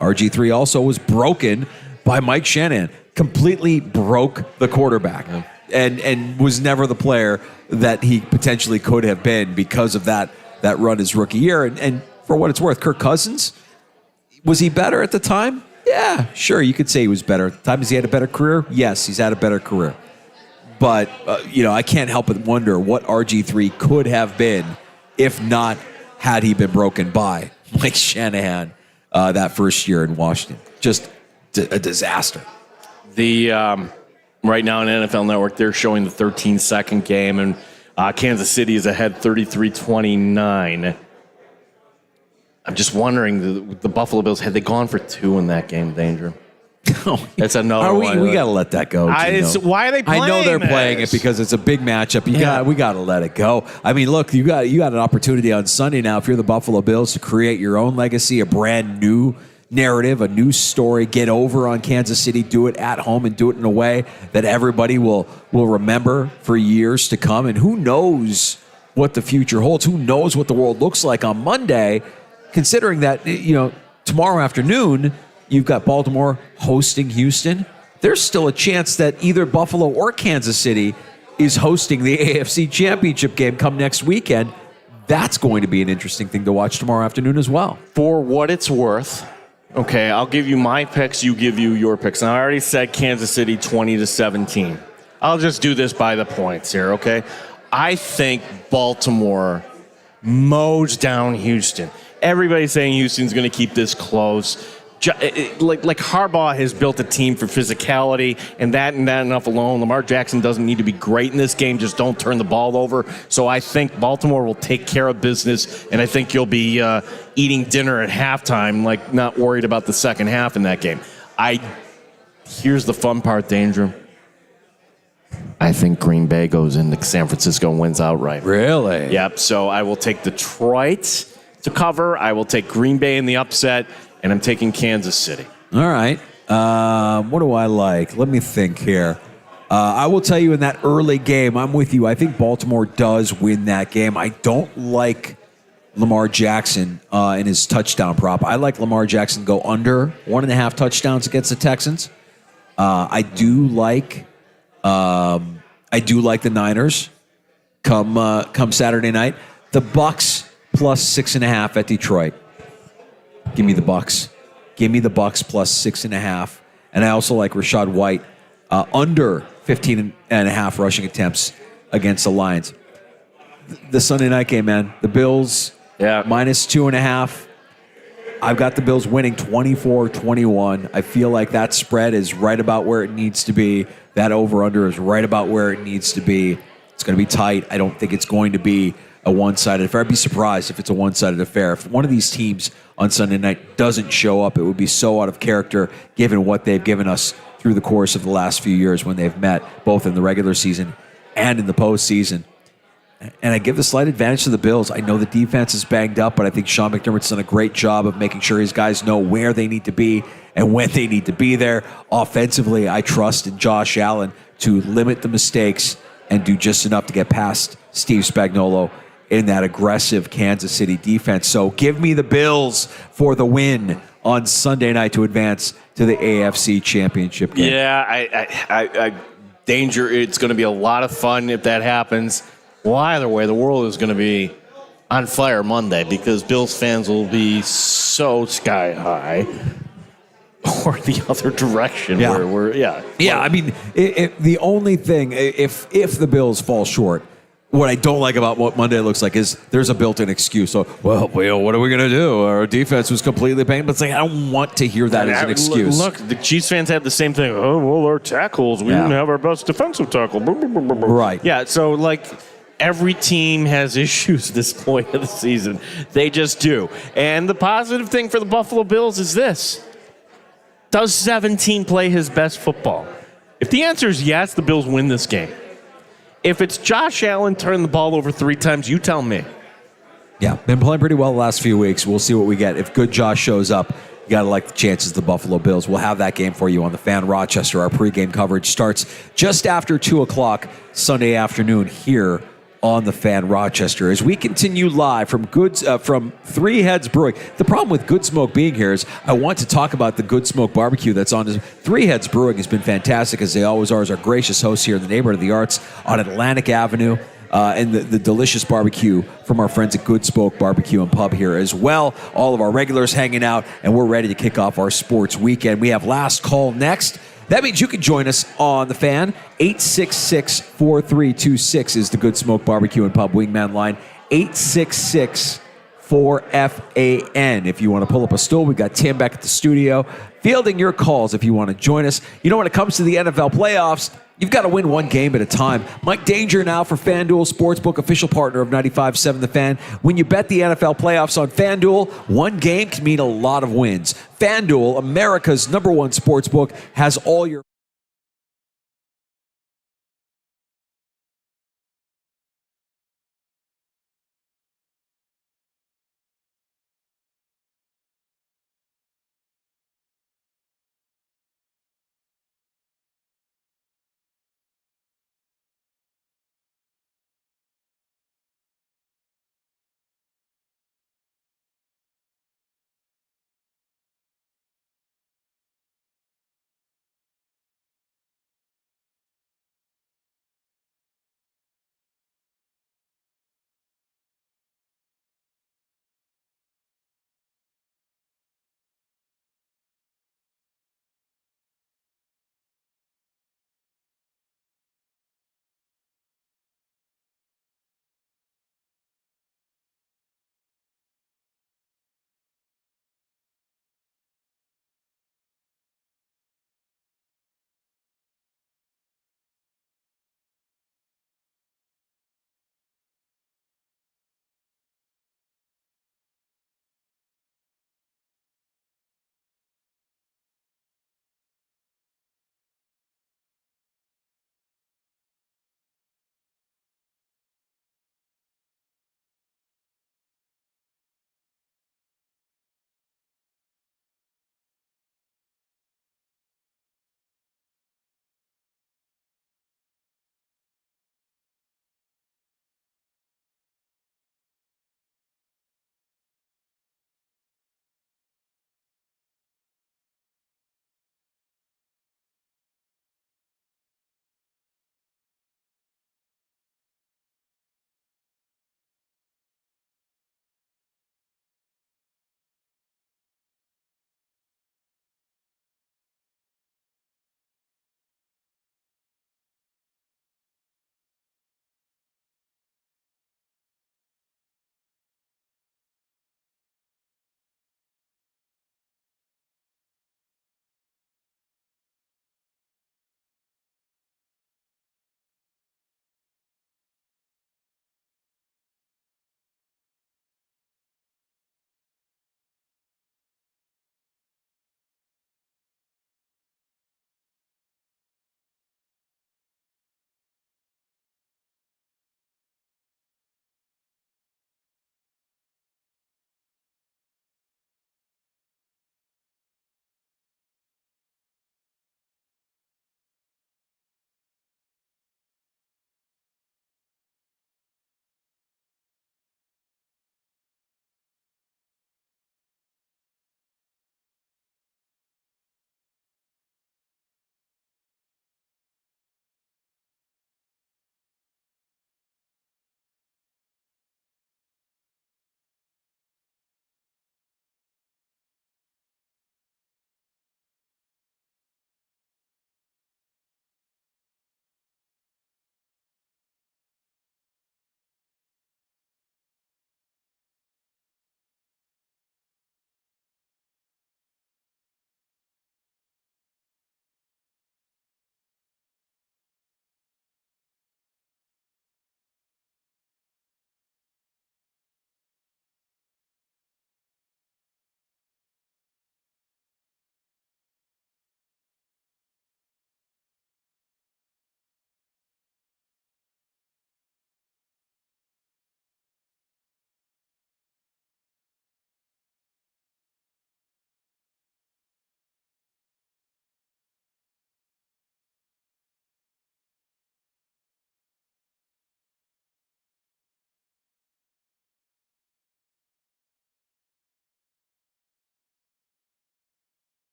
RG3 also was broken by Mike Shanahan. Completely broke the quarterback. And was never the player that he potentially could have been because of that run his rookie year. And for what it's worth, Kirk Cousins, was he better at the time? Yeah, sure. You could say he was better. Times he had a better career? Yes, he's had a better career. But, I can't help but wonder what RG3 could have been if not had he been broken by Mike Shanahan that first year in Washington. Just a disaster. The right now on NFL Network, they're showing the 13-second game, and Kansas City is ahead 33-29. I'm just wondering, the Buffalo Bills, had they gone for 2 in that game, Danger? That's another one. We got to let that go. Why are they playing I know they're this? playing it because it's a big matchup. We got to let it go. I mean, look, you got an opportunity on Sunday now if you're the Buffalo Bills to create your own legacy, a brand new narrative, a new story, get over on Kansas City, do it at home and do it in a way that everybody will remember for years to come. And who knows what the future holds? Who knows what the world looks like on Monday, considering that, tomorrow afternoon, you've got Baltimore hosting Houston. There's still a chance that either Buffalo or Kansas City is hosting the AFC Championship game come next weekend. That's going to be an interesting thing to watch tomorrow afternoon as well. For what it's worth, okay, I'll give you my picks, you give you your picks. Now, I already said Kansas City 20-17. I'll just do this by the points here, okay? I think Baltimore mows down Houston. Everybody's saying Houston's going to keep this close. Like Harbaugh has built a team for physicality, and that enough alone. Lamar Jackson doesn't need to be great in this game. Just don't turn the ball over. So I think Baltimore will take care of business, and I think you'll be eating dinner at halftime, like not worried about the second half in that game. Here's the fun part, Danger. I think Green Bay goes into San Francisco and wins outright. Really? Yep. So I will take Detroit to cover. I will take Green Bay in the upset. And I'm taking Kansas City. All right. What do I like? Let me think here. I will tell you in that early game, I'm with you. I think Baltimore does win that game. I don't like Lamar Jackson in his touchdown prop. I like Lamar Jackson go under 1.5 touchdowns against the Texans. I do like the Niners come Saturday night. The Bucks plus 6.5 at Detroit. Give me the Bucks. Give me the Bucks plus 6.5. And I also like Rachaad White under 15.5 rushing attempts against the Lions. The Sunday night game, man. The Bills minus 2.5. I've got the Bills winning 24-21. I feel like that spread is right about where it needs to be. That over-under is right about where it needs to be. It's going to be tight. I don't think it's going to be a one-sided affair. I'd be surprised if it's a one-sided affair. If one of these teams on Sunday night doesn't show up, it would be so out of character given what they've given us through the course of the last few years when they've met, both in the regular season and in the postseason. And I give the slight advantage to the Bills. I know the defense is banged up, but I think Sean McDermott's done a great job of making sure his guys know where they need to be and when they need to be there. Offensively, I trust in Josh Allen to limit the mistakes and do just enough to get past Steve Spagnuolo in that aggressive Kansas City defense. So give me the Bills for the win on Sunday night to advance to the AFC Championship game. Yeah, I Danger, it's going to be a lot of fun if that happens. Well, either way, the world is going to be on fire Monday because Bills fans will be so sky high. Or the other direction. Yeah. I mean, the only thing, if the Bills fall short, what I don't like about what Monday looks like is there's a built-in excuse. So, what are we going to do? Our defense was completely banged. But it's like, I don't want to hear that as an excuse. Look, the Chiefs fans had the same thing. Oh, well, our tackles, we didn't have our best defensive tackle. Right. Yeah, so, every team has issues at this point of the season. They just do. And the positive thing for the Buffalo Bills is this. Does 17 play his best football? If the answer is yes, the Bills win this game. If it's Josh Allen turning the ball over 3 times, you tell me. Yeah, been playing pretty well the last few weeks. We'll see what we get. If good Josh shows up, you got to like the chances of the Buffalo Bills. We'll have that game for you on the Fan Rochester. Our pregame coverage starts just after 2 o'clock Sunday afternoon here on the Fan Rochester as we continue live from Three Heads Brewing. The problem with Good Smoke being here is I want to talk about the Good Smoke barbecue that's on. Three Heads Brewing has been fantastic, as they always are, as our gracious hosts here in the neighborhood of the arts on Atlantic Avenue. and the delicious barbecue from our friends at Good Spoke Barbecue and Pub here as well. All of our regulars hanging out, and we're ready to kick off our sports weekend. We have last call next. That means you can join us on the Fan. 866-4326 is the Good Smoke Barbecue and Pub Wingman line. 866-4FAN. If you want to pull up a stool, we've got Tim back at the studio fielding your calls if you want to join us. You know, when it comes to the NFL playoffs, you've got to win one game at a time. Mike Danger now for FanDuel Sportsbook, official partner of 95.7 The Fan. When you bet the NFL playoffs on FanDuel, one game can mean a lot of wins. FanDuel, America's #1 sportsbook, has all your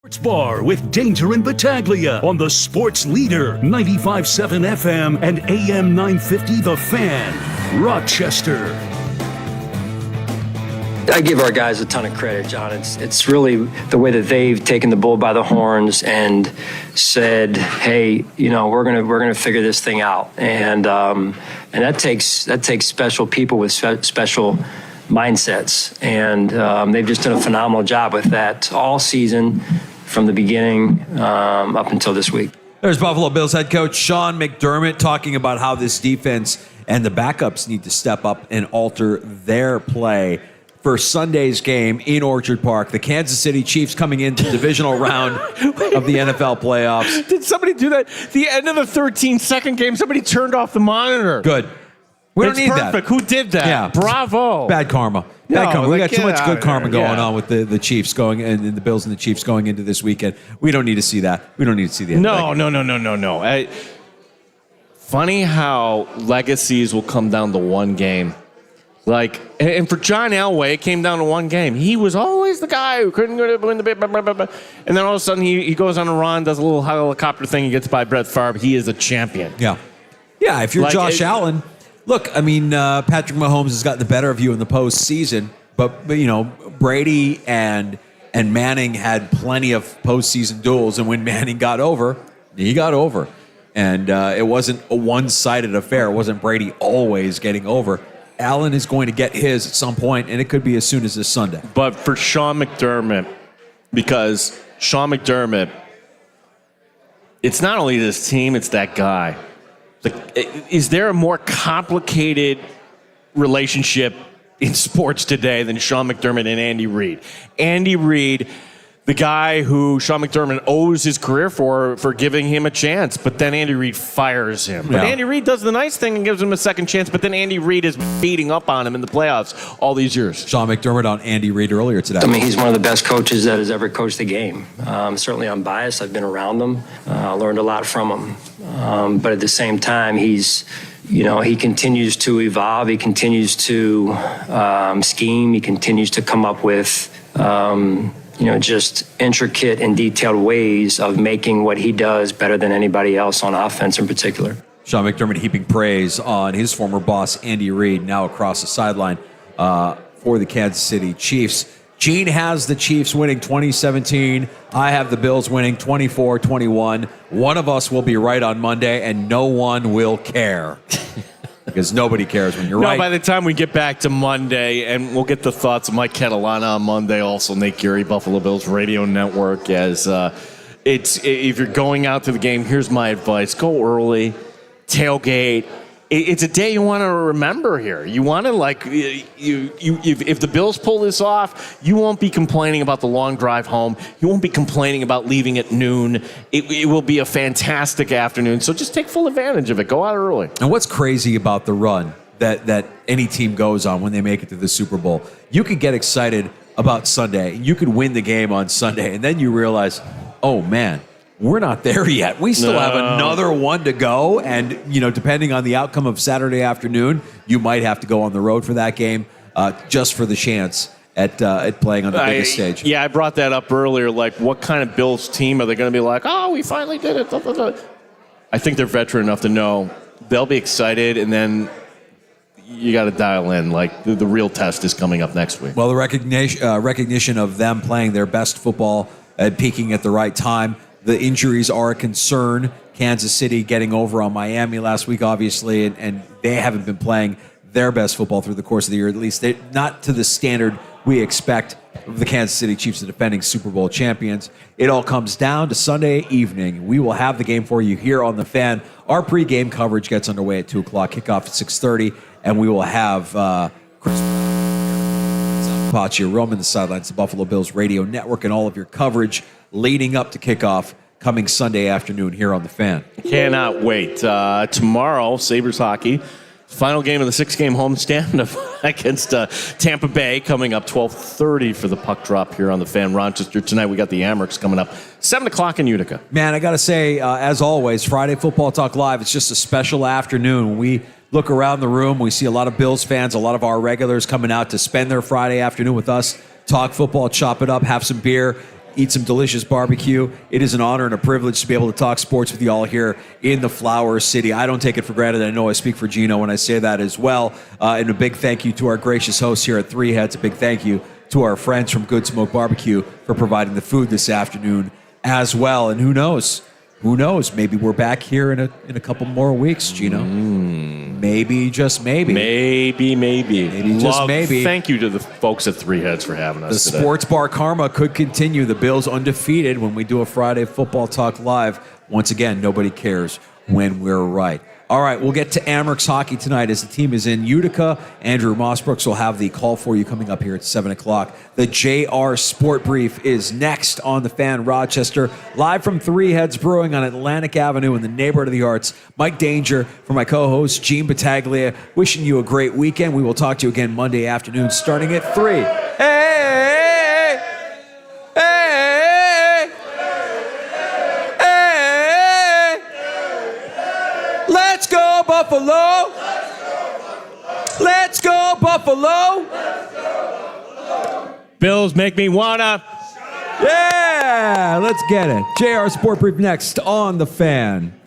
Sports Bar with Danger and Battaglia on the Sports Leader, 95.7 FM and AM 950 The Fan, Rochester. I give our guys a ton of credit, John. It's really the way that they've taken the bull by the horns and said, "Hey, we're gonna figure this thing out," and that takes special people with special mindsets, and they've just done a phenomenal job with that all season, from the beginning up until this week. There's Buffalo Bills head coach Sean McDermott talking about how this defense and the backups need to step up and alter their play for Sunday's game in Orchard Park. The Kansas City Chiefs coming into the divisional round of the NFL playoffs. Did somebody do that? The end of the 13-second game, somebody turned off the monitor. Good. We don't need that. Perfect. Who did that? Yeah. Bravo. Bad karma. No, Bad karma. We got too much good karma going Yeah. on with the Chiefs going and the Bills and the Chiefs going into this weekend. We don't need to see that. We don't need to see the end of that game. No. Funny how legacies will come down to one game. And for John Elway, it came down to one game. He was always the guy who couldn't win the bit. And then all of a sudden, he goes on a run, does a little helicopter thing, he gets by Brett Favre. He is a champion. Yeah. Yeah, if you're Josh Allen, look, I mean, Patrick Mahomes has gotten the better of you in the postseason, but Brady and Manning had plenty of postseason duels, and when Manning got over, he got over. And it wasn't a one-sided affair. It wasn't Brady always getting over. Allen is going to get his at some point, and it could be as soon as this Sunday. But for Sean McDermott, because Sean McDermott, it's not only this team, it's that guy. Is there a more complicated relationship in sports today than Sean McDermott and Andy Reid? Andy Reid, the guy who Sean McDermott owes his career for giving him a chance, but then Andy Reid fires him. But Andy Reid does the nice thing and gives him a second chance, but then Andy Reid is beating up on him in the playoffs all these years. Sean McDermott on Andy Reid earlier today. I mean, he's one of the best coaches that has ever coached the game. Certainly I'm biased. I've been around him. Learned a lot from him. But at the same time, he continues to evolve. He continues to scheme. He continues to come up with just intricate and detailed ways of making what he does better than anybody else on offense in particular. Sean McDermott heaping praise on his former boss, Andy Reid, now across the sideline for the Kansas City Chiefs. Gene has the Chiefs winning 2017. I have the Bills winning 24-21. One of us will be right on Monday, and no one will care. Because nobody cares when you're right. By the time we get back to Monday, and we'll get the thoughts of Mike Catalana on Monday, also Nate Geary, Buffalo Bills Radio Network. As if you're going out to the game, here's my advice: go early, tailgate. It's a day you want to remember here. You want to if the Bills pull this off, you won't be complaining about the long drive home. You won't be complaining about leaving at noon. It will be a fantastic afternoon. So just take full advantage of it. Go out early. And what's crazy about the run that any team goes on when they make it to the Super Bowl? You could get excited about Sunday. You could win the game on Sunday, and then you realize, oh man, we're not there yet. We still have another one to go. And, depending on the outcome of Saturday afternoon, you might have to go on the road for that game just for the chance at playing on the biggest stage. Yeah, I brought that up earlier. What kind of Bills team are they going to be like? Oh, we finally did it. I think they're veteran enough to know they'll be excited, and then you got to dial in. The real test is coming up next week. Well, the recognition of them playing their best football and peaking at the right time. The injuries are a concern. Kansas City getting over on Miami last week, obviously, and they haven't been playing their best football through the course of the year, at least. Not to the standard we expect of the Kansas City Chiefs, the defending Super Bowl champions. It all comes down to Sunday evening. We will have the game for you here on The Fan. Our pregame coverage gets underway at 2 o'clock, kickoff at 6:30, and we will have Chris Paccia roaming the sidelines, the Buffalo Bills Radio Network, and all of your coverage leading up to kickoff coming Sunday afternoon here on The Fan. Cannot wait. Tomorrow, Sabres hockey, final game of the 6-game homestand against Tampa Bay, coming up 12:30 for the puck drop here on The Fan. Rochester tonight. We got the Amerks coming up 7 o'clock in Utica. Man, I got to say, as always, Friday Football Talk Live, it's just a special afternoon. When we look around the room, we see a lot of Bills fans, a lot of our regulars coming out to spend their Friday afternoon with us, talk football, chop it up, have some beer. eat some delicious barbecue. It is an honor and a privilege to be able to talk sports with you all here in the Flower City. I don't take it for granted. I know I speak for Gino when I say that as well. And a big thank you to our gracious hosts here at Three Heads. A big thank you to our friends from Good Smoke Barbecue for providing the food this afternoon as well. And who knows? Who knows? Maybe we're back here in a couple more weeks, Gino. Maybe, just maybe. Maybe. Just maybe. Thank you to the folks at Three Heads for having us The today. sports bar karma could continue. The Bills undefeated when we do a Friday Football Talk Live. Once again, nobody cares when we're right. All right, we'll get to Amherst hockey tonight as the team is in Utica. Andrew Mossbrooks will have the call for you coming up here at 7 o'clock. The JR Sport Brief is next on the Fan Rochester, live from Three Heads Brewing on Atlantic Avenue in the neighborhood of the arts. Mike Danger for my co-host, Gene Battaglia, wishing you a great weekend. We will talk to you again Monday afternoon starting at 3. Hey! Hey! Hey! Let's go, Buffalo! Let's go, Buffalo! Bills make me wanna. Yeah, let's get it. JR Sport Brief next on The Fan.